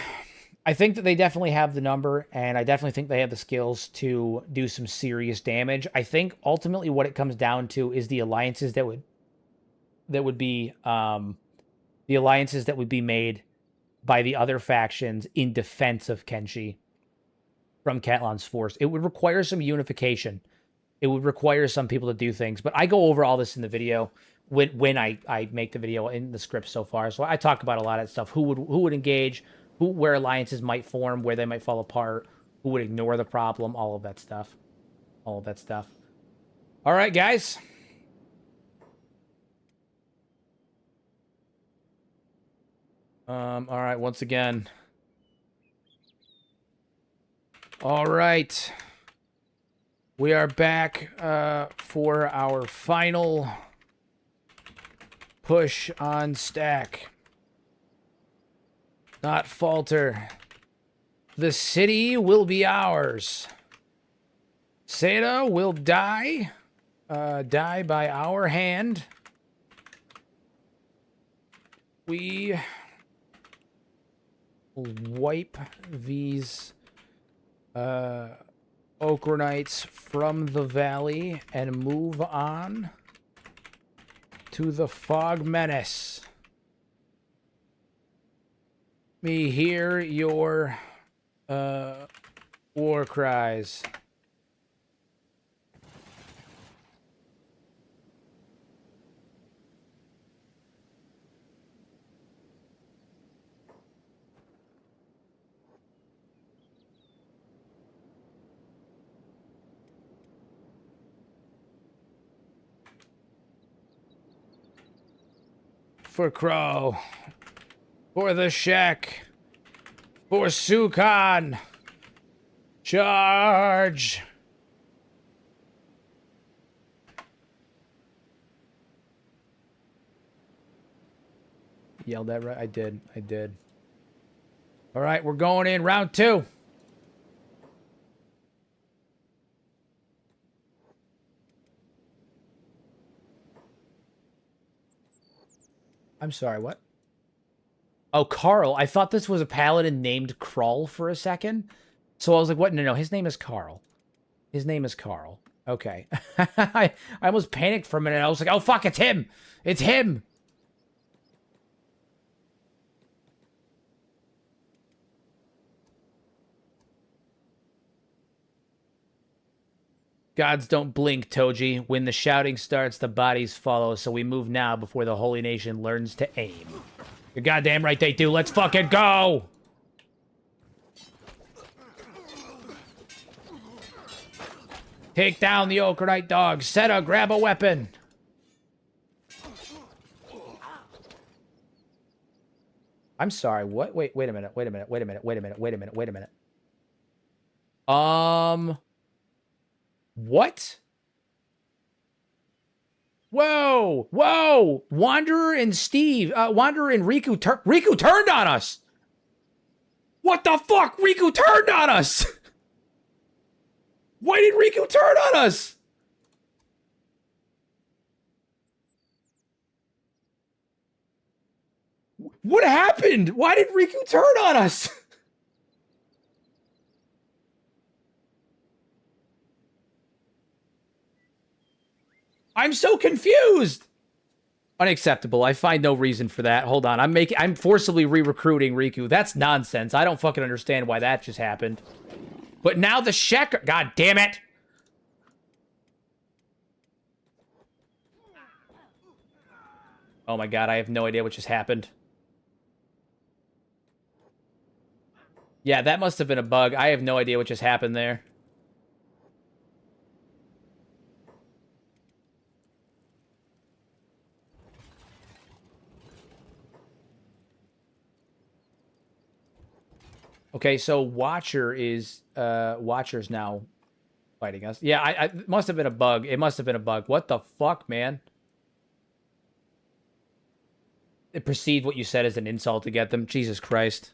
think that they definitely have the number, and I definitely think they have the skills to do some serious damage. I think ultimately what it comes down to is the alliances that would be made by the other factions in defense of Kenshi from Catalan's force. It would require some unification. It would require some people to do things, but I go over all this in the video when I make the video in the script so far. So I talk about a lot of stuff. Who would engage, where alliances might form, where they might fall apart, who would ignore the problem, all of that stuff. All of that stuff. All right, guys. All right, once again. All right. We are back for our final push on stack. Not falter. The city will be ours. Seda will die. Die by our hand. We will wipe these Okronites from the valley and move on to the Fog Menace. Me hear your war cries. For Crow. For the Shek. For Sukan. Charge. Yelled that right? I did. All right, we're going in round 2. I'm sorry, what? Oh, Carl. I thought this was a paladin named Krull for a second. So I was like, what? No, his name is Carl. His name is Carl. Okay. I almost panicked for a minute. I was like, oh, fuck, it's him. It's him. Gods don't blink, Toji. When the shouting starts, the bodies follow. So we move now before the Holy Nation learns to aim. You're goddamn right they do. Let's fucking go! Take down the Okarite dog. Seta, grab a weapon. I'm sorry, what? Wait a minute. What? Whoa! Wanderer and Riku Riku turned on us! What the fuck? Riku turned on us! Why did Riku turn on us? What happened? Why did Riku turn on us? I'm so confused. Unacceptable. I find no reason for that. Hold on. I'm forcibly re-recruiting Riku. That's nonsense. I don't fucking understand why that just happened. But now the Shek... God damn it! Oh my god, I have no idea what just happened. Yeah, that must have been a bug. I have no idea what just happened there. Okay, so Watcher's now fighting us. Yeah, it must have been a bug. It must have been a bug. What the fuck, man? It perceived what you said as an insult to get them. Jesus Christ.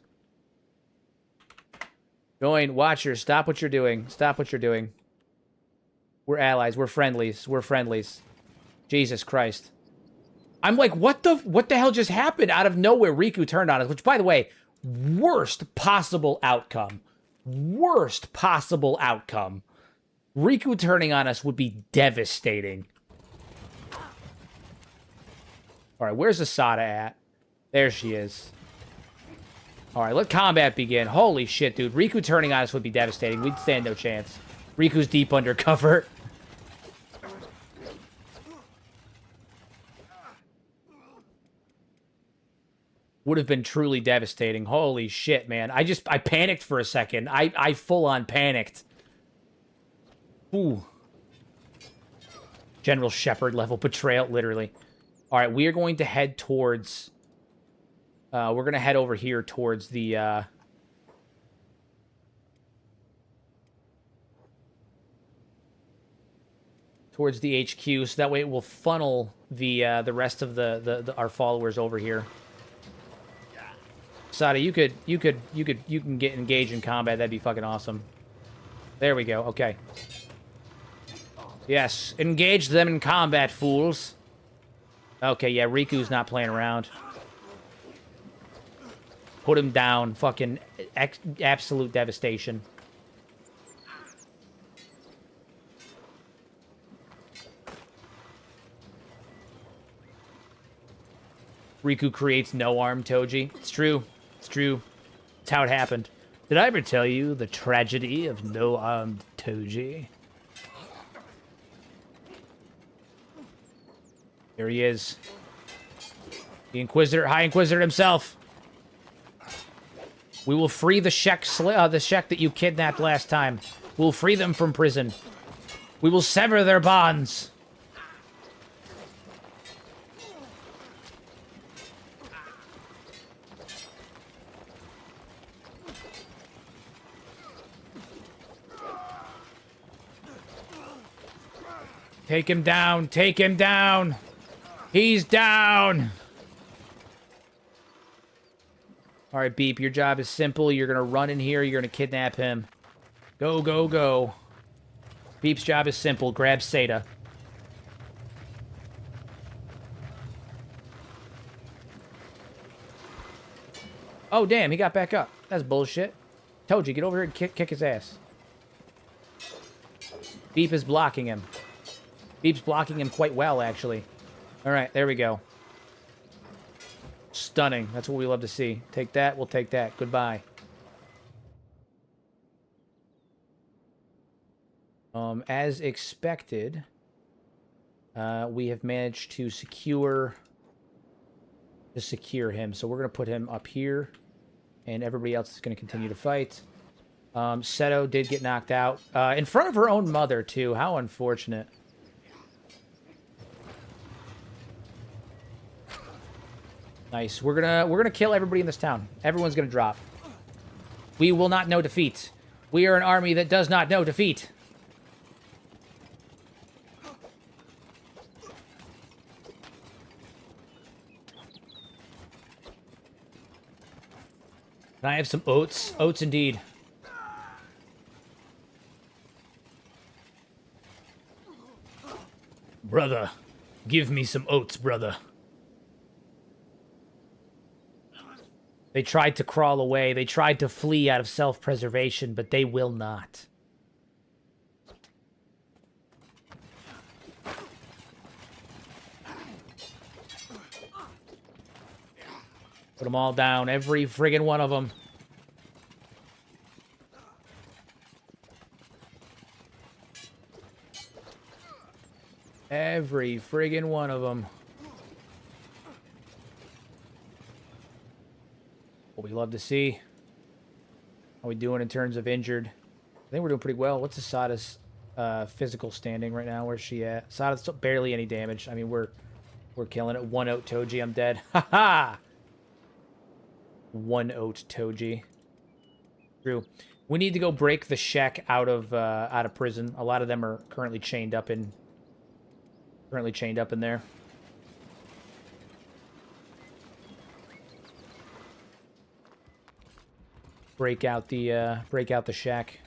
Join, Watcher, stop what you're doing. Stop what you're doing. We're allies. We're friendlies. We're friendlies. Jesus Christ. I'm like, what the hell just happened? Out of nowhere, Riku turned on us. Which, by the way, worst possible outcome. Worst possible outcome. Riku turning on us would be devastating. Alright, where's Asada at? There she is. Alright, let combat begin. Holy shit, dude. Riku turning on us would be devastating. We'd stand no chance. Riku's deep undercover. Would have been truly devastating. Holy shit, man. I panicked for a second. I full-on panicked. Ooh. General Shepard level betrayal, literally. Alright, we are going to head towards... we're going to head over here towards the... towards the HQ, so that way it will funnel the rest of our followers over here. Sada, you can get engaged in combat. That'd be fucking awesome. There we go. Okay. Yes, engage them in combat, fools. Okay, yeah, Riku's not playing around. Put him down. Fucking absolute devastation. Riku creates no arm, Toji. It's true. It's true. It's how it happened. Did I ever tell you the tragedy of no-armed Toji? There he is. The Inquisitor, High Inquisitor himself. We will free the Shek that you kidnapped last time. We'll free them from prison. We will sever their bonds. Take him down. Take him down. He's down. All right, Beep, your job is simple. You're going to run in here. You're going to kidnap him. Go, go, go. Beep's job is simple. Grab Seda. Oh, damn, he got back up. That's bullshit. Toji, get over here and kick his ass. Beep is blocking him. Beep's blocking him quite well, actually. All right, there we go. Stunning. That's what we love to see. Take that. We'll take that. Goodbye. As expected, we have managed to secure him. So we're going to put him up here, and everybody else is going to continue to fight. Seto did get knocked out in front of her own mother too. How unfortunate. Nice. We're gonna kill everybody in this town. Everyone's gonna drop. We will not know defeat. We are an army that does not know defeat. Can I have some oats? Oats indeed. Brother, give me some oats, brother. They tried to crawl away. They tried to flee out of self-preservation, but they will not. Put them all down. Every friggin' one of them. Every friggin' one of them. What we love to see. How we doing in terms of injured? I think we're doing pretty well. What's Asada's physical standing right now? Where's she at? Asada's barely any damage. I mean, we're killing it. 1 out Toji. I'm dead. Ha ha! 1 out Toji. True. We need to go break the Shek out of prison. A lot of them are currently chained up in there. Break out the shack.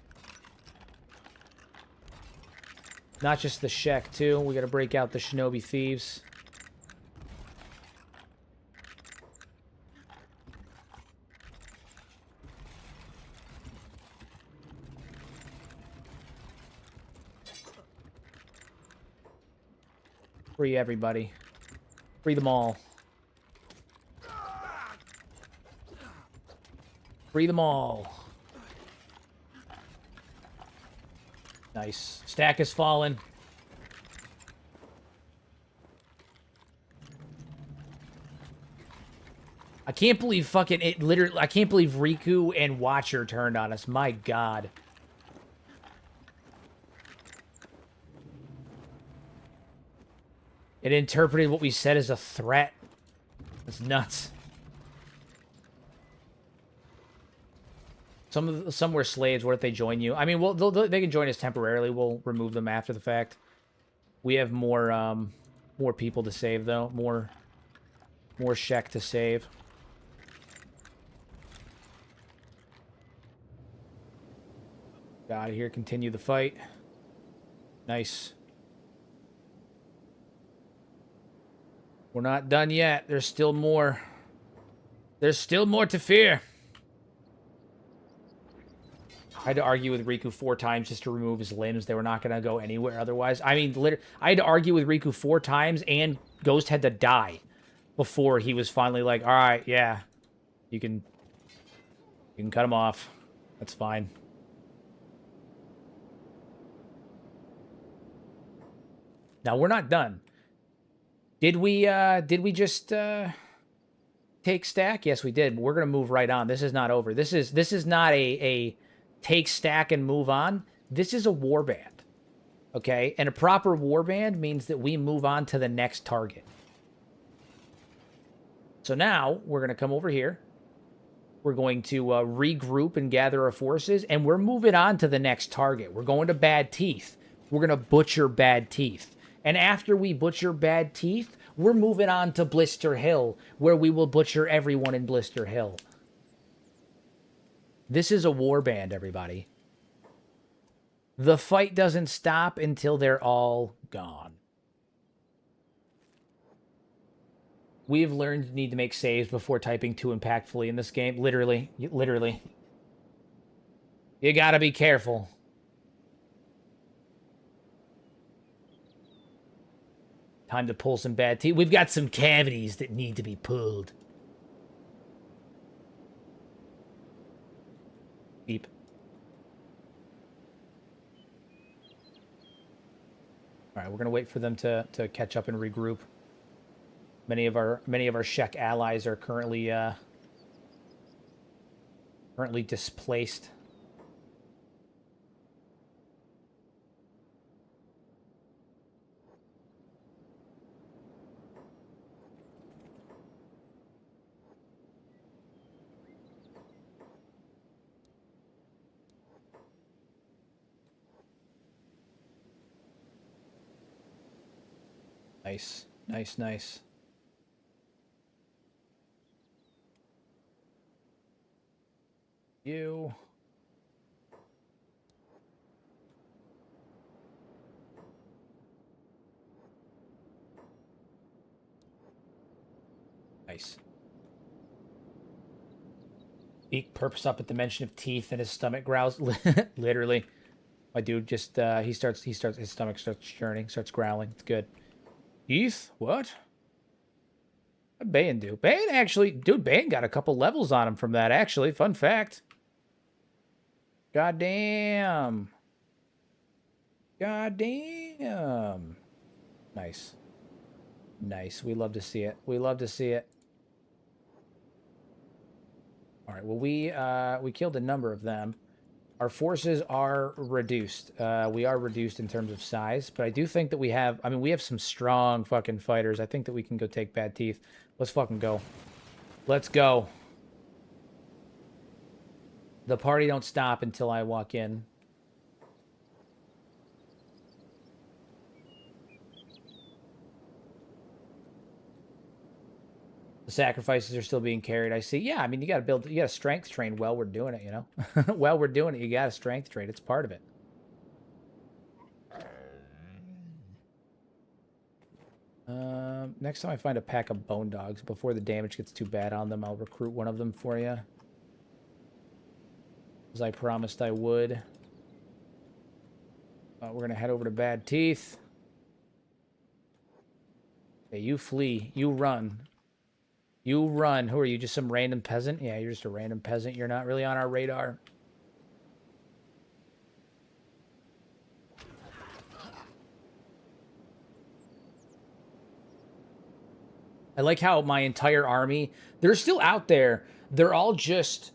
Not just the shack too. We got to break out the shinobi thieves. Free everybody. Free them all. Free them all. Nice. Stack has fallen. I can't believe fucking it literally. I can't believe Riku and Watcher turned on us. My God. It interpreted what we said as a threat. That's nuts. Some were slaves. What if they join you? I mean, well, they can join us temporarily. We'll remove them after the fact. We have more people to save though. More Shek to save. Get out of here. Continue the fight. Nice. We're not done yet. There's still more. There's still more to fear. I had to argue with Riku 4 times just to remove his limbs. They were not going to go anywhere otherwise. I mean, literally, I had to argue with Riku 4 times, and Ghost had to die before he was finally like, all right, yeah, you can cut him off. That's fine. Now, we're not done. Did we just take stack? Yes, we did. But we're going to move right on. This is not over. This is not a take stack and move on. This is a warband. Okay? And a proper warband means that we move on to the next target. So now we're going to come over here. We're going to regroup and gather our forces, and we're moving on to the next target. We're going to Bad Teeth. We're going to butcher Bad Teeth. And after we butcher Bad Teeth, we're moving on to Blister Hill, where we will butcher everyone in Blister Hill. This is a war band, everybody. The fight doesn't stop until they're all gone. We've learned you need to make saves before typing too impactfully in this game. Literally. Literally. You gotta be careful. Time to pull some bad teeth. We've got some cavities that need to be pulled. Beep. All right, we're gonna wait for them to catch up and regroup. Many of our Shek allies are currently displaced. Nice, nice, nice. You. Nice. Beak perps up at the mention of teeth and his stomach growls. Literally. My dude just, his stomach starts churning, starts growling. It's good. Teeth? What? What'd Bayan do? Bayan actually, dude, Bayan got a couple levels on him from that, actually. Fun fact. God damn. God damn. Nice. Nice. We love to see it. We love to see it. All right. Well, we killed a number of them. Our forces are reduced. We are reduced in terms of size, but I do think that we have... I mean, we have some strong fucking fighters. I think that we can go take Bad Teeth. Let's fucking go. Let's go. The party don't stop until I walk in. The sacrifices are still being carried. I see. Yeah, I mean, you got to strength train while we're doing it, you know? While we're doing it, you got to strength train. It's part of it. Next time I find a pack of bone dogs, before the damage gets too bad on them, I'll recruit one of them for you. As I promised I would. We're going to head over to Bad Teeth. Hey, you flee. You run. You run. Who are you? Just some random peasant? Yeah, you're just a random peasant. You're not really on our radar. I like how my entire army, they're still out there. They're all just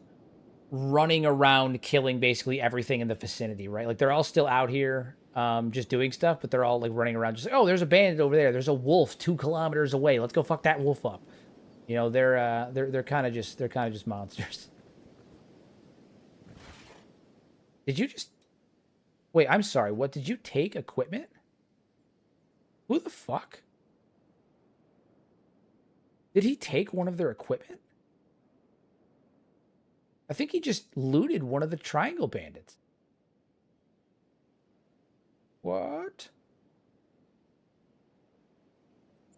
running around killing basically everything in the vicinity, right? Like, they're all still out here just doing stuff, but they're all like running around just like, oh, there's a bandit over there. There's a wolf 2 kilometers away. Let's go fuck that wolf up. You know, they're kind of just monsters. Did you just... Wait, I'm sorry. What, did you take equipment? Who the fuck? Did he take one of their equipment? I think he just looted one of the Triangle Bandits. What?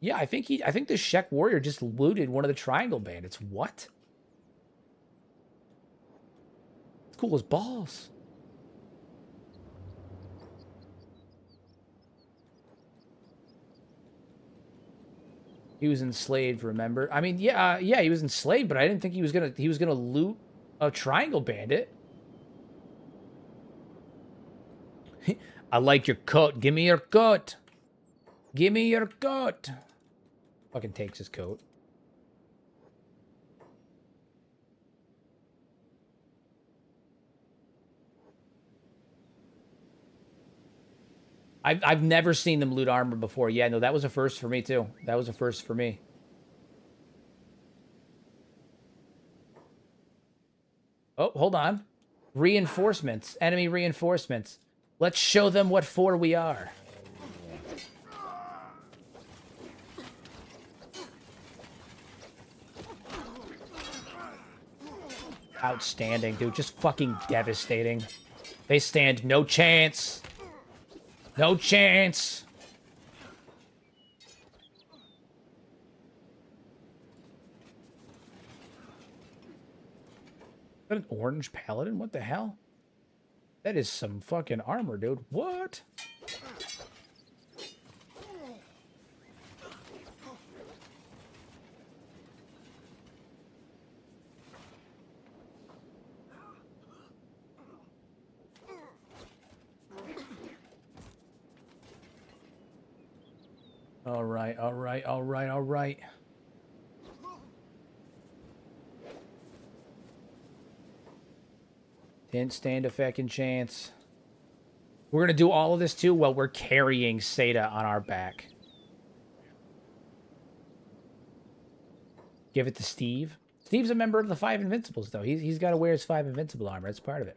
Yeah, I think the Shek warrior just looted one of the Triangle Bandits. What? It's cool as balls. He was enslaved, remember? I mean, yeah, he was enslaved, but I didn't think he was gonna loot a Triangle Bandit. I like your coat. Give me your coat. Give me your coat. Fucking takes his coat. I've never seen them loot armor before. Yeah, no, that was a first for me too. That was a first for me. Oh, hold on. Reinforcements. Enemy reinforcements. Let's show them what for we are. Outstanding, dude. Just fucking devastating. They stand no chance. No chance. Is that an orange paladin? What the hell? That is some fucking armor, dude. What? All right, all right, all right, all right. Didn't stand a fucking chance. We're going to do all of this, too, while we're carrying Seda on our back. Give it to Steve. Steve's a member of the 5 Invincibles, though. He's got to wear his 5 Invincible armor. That's part of it.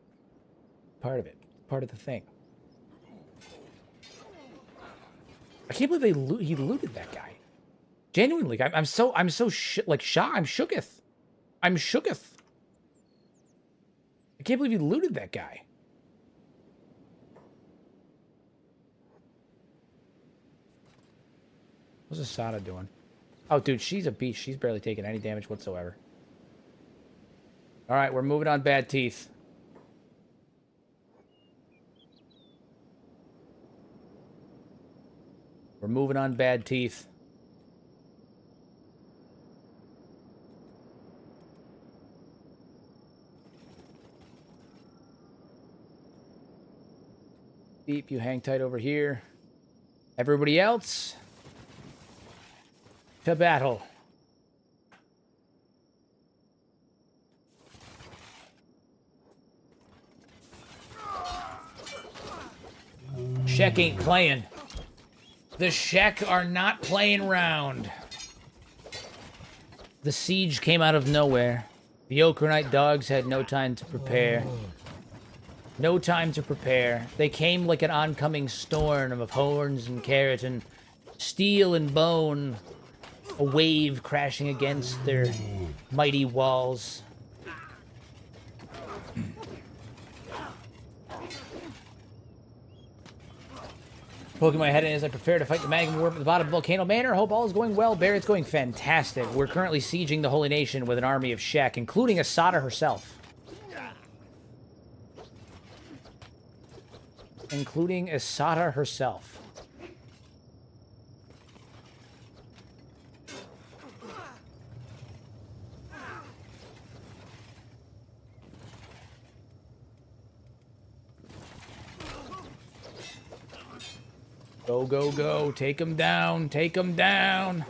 Part of it. Part of the thing. I can't believe he looted that guy. Genuinely, I'm so shocked. I'm shooketh. I'm shooketh. I can't believe he looted that guy. What's Asada doing? Oh, dude, she's a beast. She's barely taking any damage whatsoever. All right, we're moving on Bad Teeth. We're moving on Bad Teeth. Beep, you hang tight over here. Everybody else, to battle. Shek ain't playing. The Shek are not playing round. The siege came out of nowhere. The Okranite dogs had no time to prepare. No time to prepare. They came like an oncoming storm of horns and keratin, steel and bone, a wave crashing against their mighty walls. Poking my head in as I prepare to fight the magma warp at the bottom of Volcano Manor. Hope all is going well. Barrett's going fantastic. We're currently sieging the Holy Nation with an army of Shek, including Asada herself. Including Asada herself. Go, go, go. Take him down. Take him down.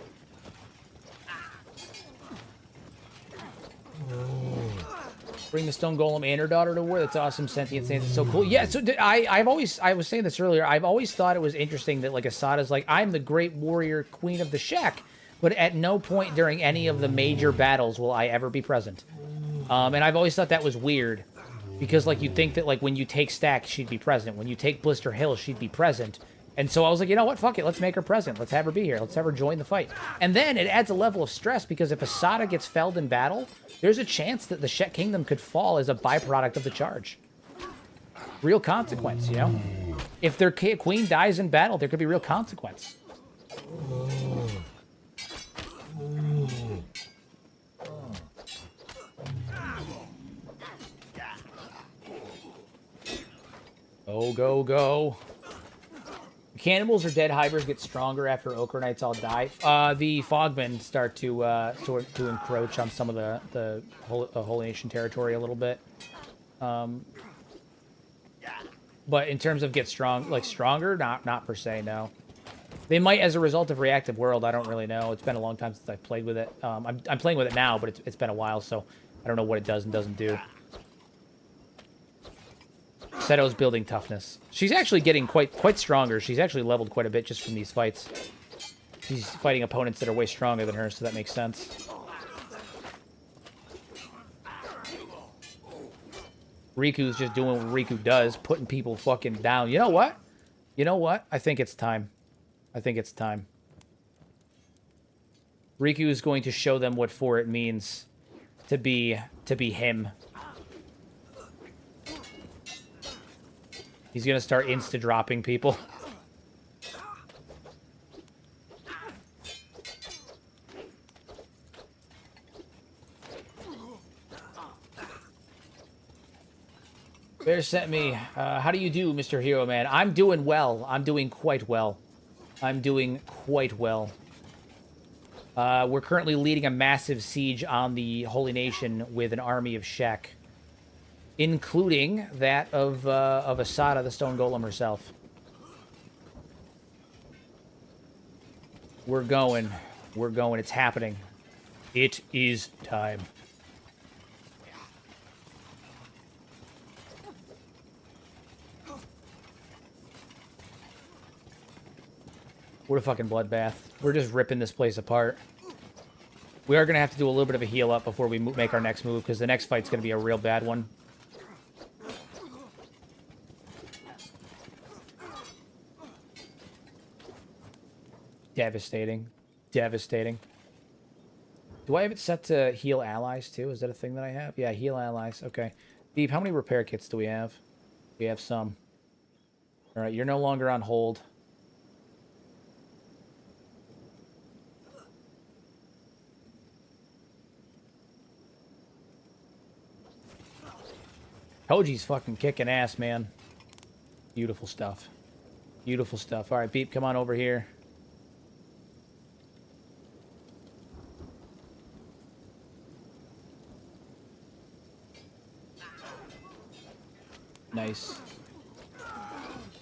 Bring the Stone Golem and her daughter to war. That's awesome. Sentient Saints is so cool. Yeah, so I was saying this earlier. I've always thought it was interesting that, like, Asada's like, I'm the great warrior queen of the Shek, but at no point during any of the major battles will I ever be present. And I've always thought that was weird. Because, like, you'd think that, like, when you take Stack, she'd be present. When you take Blister Hill, she'd be present. And so I was like, you know what? Fuck it. Let's make her present. Let's have her be here. Let's have her join the fight. And then it adds a level of stress because if Asada gets felled in battle, there's a chance that the Shek Kingdom could fall as a byproduct of the charge. Real consequence, you know? If their queen dies in battle, there could be real consequence. Go, go, go. Cannibals or dead hybers get stronger after Okranites all die. The Fogmen start to encroach on some of the Holy Nation territory a little bit. But in terms of get strong, like stronger, not per se, no. They might as a result of Reactive World. I don't really know. It's been a long time since I've played with it. I'm playing with it now, but it's been a while, so I don't know what it does and doesn't do. Seto's building toughness. She's actually getting quite stronger. She's actually leveled quite a bit just from these fights. She's fighting opponents that are way stronger than her, so that makes sense. Riku's just doing what Riku does, putting people fucking down. You know what? You know what? I think it's time. I think it's time. Riku is going to show them what for it means to be him. He's gonna start insta-dropping people. Bear sent me. How do you do, Mr. Hero Man? I'm doing well. I'm doing quite well. I'm doing quite well. We're currently leading a massive siege on the Holy Nation with an army of Shek, including that of Asada, the Stone Golem herself. We're going. We're going. It's happening. It is time. What a fucking bloodbath. We're just ripping this place apart. We are going to have to do a little bit of a heal up before we make our next move, because the next fight's going to be a real bad one. Devastating. Devastating. Do I have it set to heal allies, too? Is that a thing that I have? Yeah, heal allies. Okay. Deep, how many repair kits do we have? We have some. All right, you're no longer on hold. Toji's fucking kicking ass, man. Beautiful stuff. Beautiful stuff. All right, Beep, come on over here. Nice.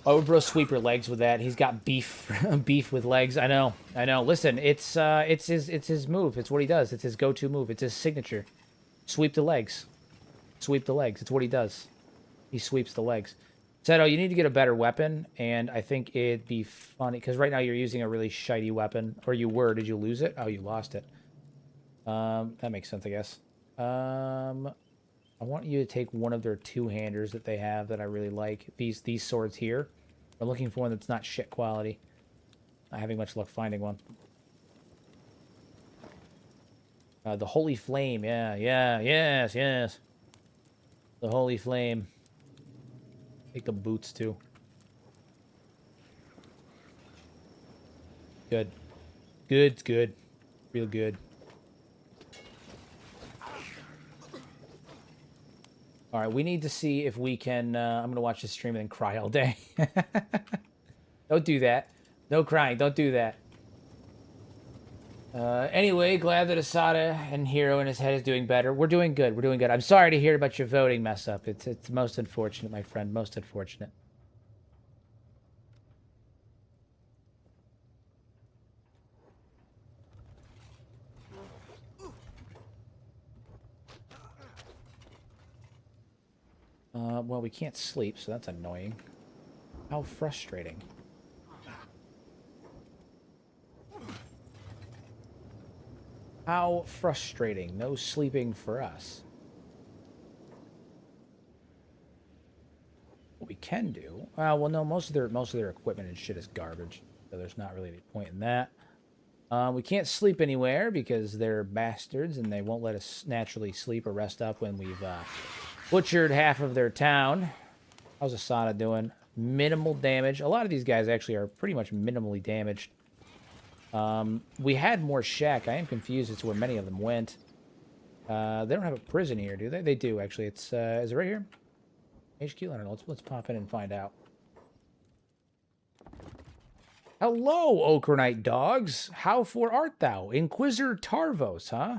Oh, bro, sweep your legs with that. He's got beef, beef with legs. I know, I know. Listen, it's his move. It's what he does. It's his go-to move. It's his signature. Sweep the legs. Sweep the legs. It's what he does. He sweeps the legs. Seto, you need to get a better weapon, and I think it'd be funny, because right now you're using a really shitey weapon. Or you were. Did you lose it? Oh, you lost it. That makes sense, I guess. I want you to take one of their two-handers that they have that I really like. These swords here. I'm looking for one that's not shit quality. Not having much luck finding one. The Holy Flame. Yeah, yeah, yes, yes. The Holy Flame. Take the boots, too. Good. Good, good. Real good. All right, we need to see if we can... I'm going to watch this stream and then cry all day. Don't do that. No crying. Don't do that. Anyway, glad that Asada and Hero in his head is doing better. We're doing good. We're doing good. I'm sorry to hear about your voting mess up. It's most unfortunate, my friend. Most unfortunate. Well, we can't sleep, so that's annoying. How frustrating. How frustrating. No sleeping for us. What we can do... well, no, most of their equipment and shit is garbage, so there's not really any point in that. We can't sleep anywhere because they're bastards, and they won't let us naturally sleep or rest up when we've butchered half of their town. How's Asada doing? Minimal damage. A lot of these guys actually are pretty much minimally damaged. We had more Shek. I am confused as to where many of them went. They don't have a prison here, do they? They do, actually. It's, is it right here? HQ? I don't know. Let's pop in and find out. Hello, Okranite dogs. How for art thou? Inquisitor Tarvos, huh?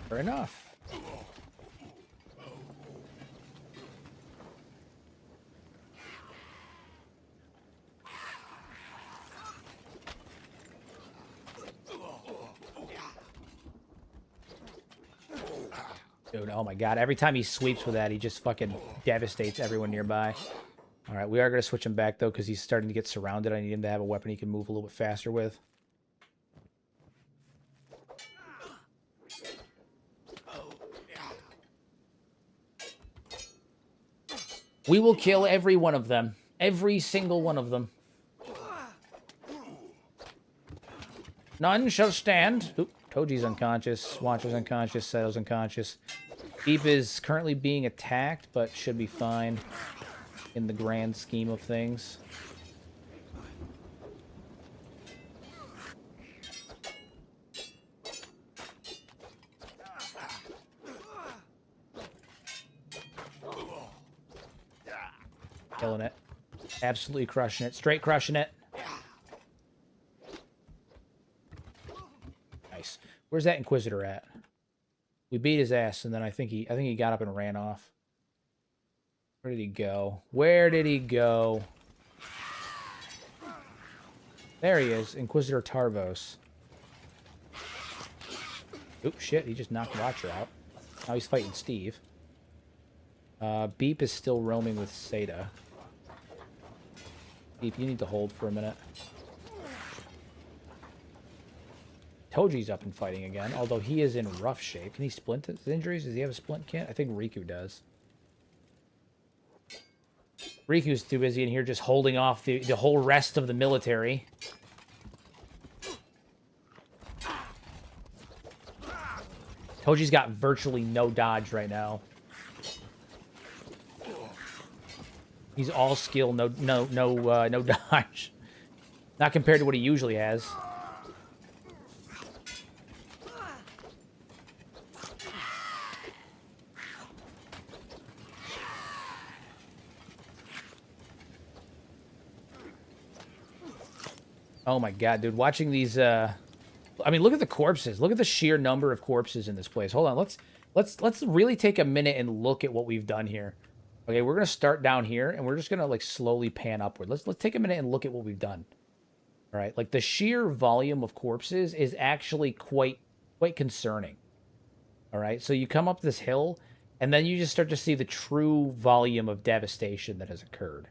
Fair enough. Dude, oh my god. Every time he sweeps with that, he just fucking devastates everyone nearby. Alright, we are going to switch him back, though, because he's starting to get surrounded. I need him to have a weapon he can move a little bit faster with. We will kill every one of them. Every single one of them. None shall stand. Oop, Toji's unconscious. Watcher's unconscious. Seto's unconscious. Deep is currently being attacked, but should be fine in the grand scheme of things. Killing it. Absolutely crushing it. Straight crushing it. Nice. Where's that Inquisitor at? We beat his ass, and then I think he got up and ran off. Where did he go? Where did he go? There he is, Inquisitor Tarvos. Oop, shit, he just knocked Watcher out. Now he's fighting Steve. Beep is still roaming with Seda. Beep, you need to hold for a minute. Toji's up and fighting again, although he is in rough shape. Can he splint his injuries? Does he have a splint kit? I think Riku does. Riku's too busy in here just holding off the whole rest of the military. Toji's got virtually no dodge right now. He's all skill, no dodge. Not compared to what he usually has. Oh my god, dude! Watching these, I mean, look at the corpses. Look at the sheer number of corpses in this place. Hold on, let's really take a minute and look at what we've done here. Okay, we're gonna start down here, and we're just gonna like slowly pan upward. Let's take a minute and look at what we've done. All right, like the sheer volume of corpses is actually quite concerning. All right, so you come up this hill, and then you just start to see the true volume of devastation that has occurred.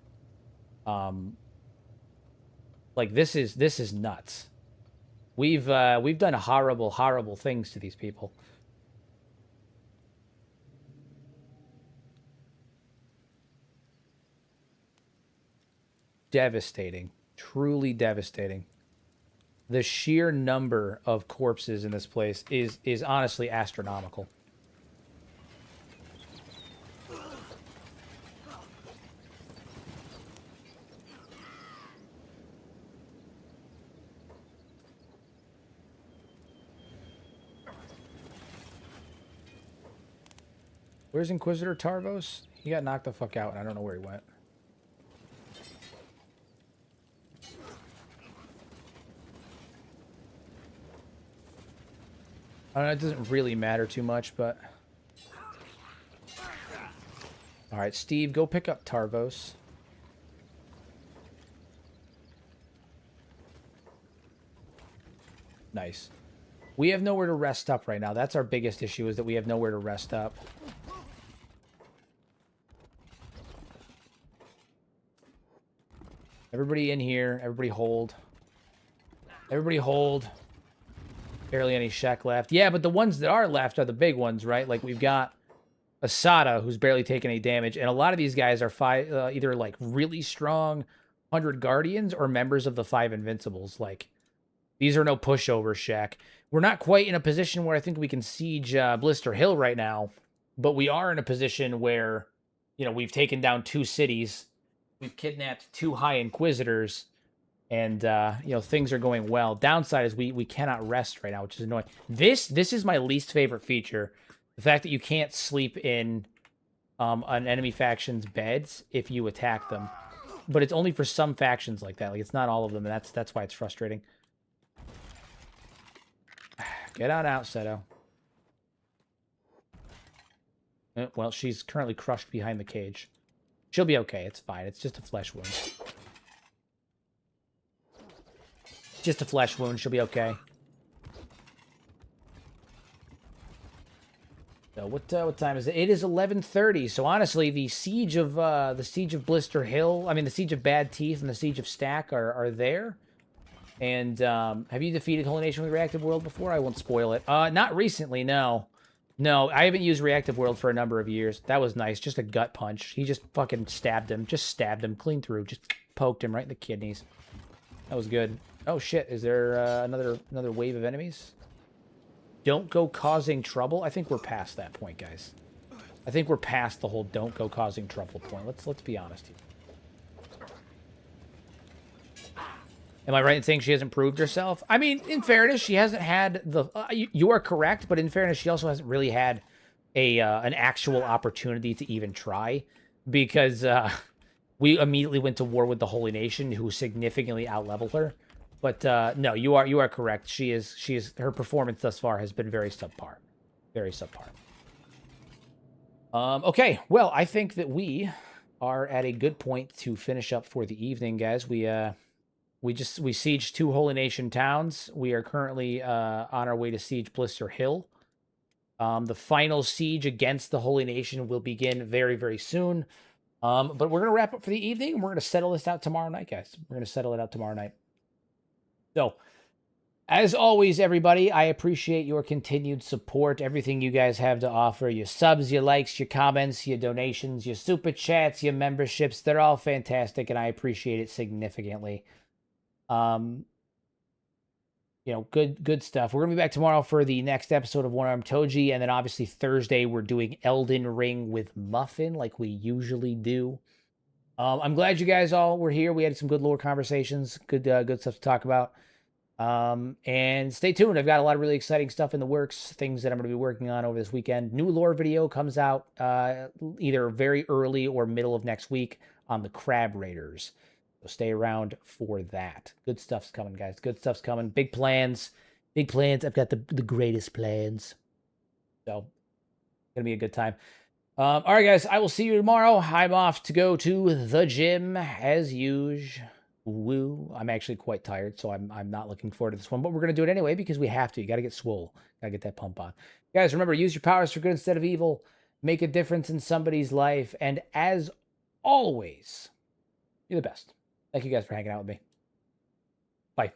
Like this is nuts. We've done horrible things to these people. Devastating. Truly devastating. The sheer number of corpses in this place is honestly astronomical. Where's Inquisitor Tarvos? He got knocked the fuck out, and I don't know where he went. I don't know, it doesn't really matter too much, but... Alright, Steve, go pick up Tarvos. Nice. We have nowhere to rest up right now. That's our biggest issue, is that we have nowhere to rest up. Everybody in here. Everybody hold. Everybody hold. Barely any Shek left. Yeah, but the ones that are left are the big ones, right? Like, we've got Asada, who's barely taken any damage. And a lot of these guys are either, like, really strong 100 Guardians or members of the 5 Invincibles. Like, these are no pushover Shek. We're not quite in a position where I think we can siege Blister Hill right now. But we are in a position where, you know, we've taken down 2 cities. We've kidnapped 2 High Inquisitors, and, you know, things are going well. Downside is we cannot rest right now, which is annoying. This is my least favorite feature. The fact that you can't sleep in an enemy faction's beds if you attack them. But it's only for some factions like that. Like, it's not all of them, and that's why it's frustrating. Get on out, Seto. Well, she's currently crushed behind the cage. She'll be okay. It's fine. It's just a flesh wound. Just a flesh wound. She'll be okay. So what time is it? It is 11:30. So honestly, the siege of Blister Hill, I mean the siege of Bad Teeth and the siege of Stack are there. And have you defeated Holy Nation with Reactive World before? I won't spoil it. Not recently, no. No, I haven't used Reactive World for a number of years. That was nice. Just a gut punch. He just fucking stabbed him. Just stabbed him clean through. Just poked him right in the kidneys. That was good. Oh shit! Is there another wave of enemies? Don't go causing trouble. I think we're past that point, guys. I think we're past the whole don't go causing trouble point. Let's be honest here. Am I right in saying she hasn't proved herself? I mean, in fairness, she hasn't had the... you are correct, but in fairness, she also hasn't really had an actual opportunity to even try. Because we immediately went to war with the Holy Nation, who significantly outleveled her. But no, you are correct. She is her performance thus far has been very subpar. Very subpar. Okay, well, I think that we are at a good point to finish up for the evening, guys. We sieged 2 Holy Nation towns. We are currently on our way to siege Blister Hill. The final siege against the Holy Nation will begin very, very soon. But we're going to wrap up for the evening, and we're going to settle this out tomorrow night, guys. We're going to settle it out tomorrow night. So, as always, everybody, I appreciate your continued support, everything you guys have to offer, your subs, your likes, your comments, your donations, your super chats, your memberships. They're all fantastic, and I appreciate it significantly. You know, good stuff. We're going to be back tomorrow for the next episode of One Arm Toji, and then obviously Thursday we're doing Elden Ring with Muffin like we usually do. I'm glad you guys all were here. We had some good lore conversations, good stuff to talk about. And stay tuned. I've got a lot of really exciting stuff in the works, things that I'm going to be working on over this weekend. New lore video comes out either very early or middle of next week on the Crab Raiders. So stay around for that. Good stuff's coming, guys. Good stuff's coming. Big plans. Big plans. I've got the greatest plans. So, going to be a good time. All right, guys. I will see you tomorrow. I'm off to go to the gym as usual. Woo. I'm actually quite tired, so I'm not looking forward to this one. But we're going to do it anyway because we have to. You got to get swole. Got to get that pump on. Guys, remember, use your powers for good instead of evil. Make a difference in somebody's life. And as always, you're the best. Thank you guys for hanging out with me. Bye.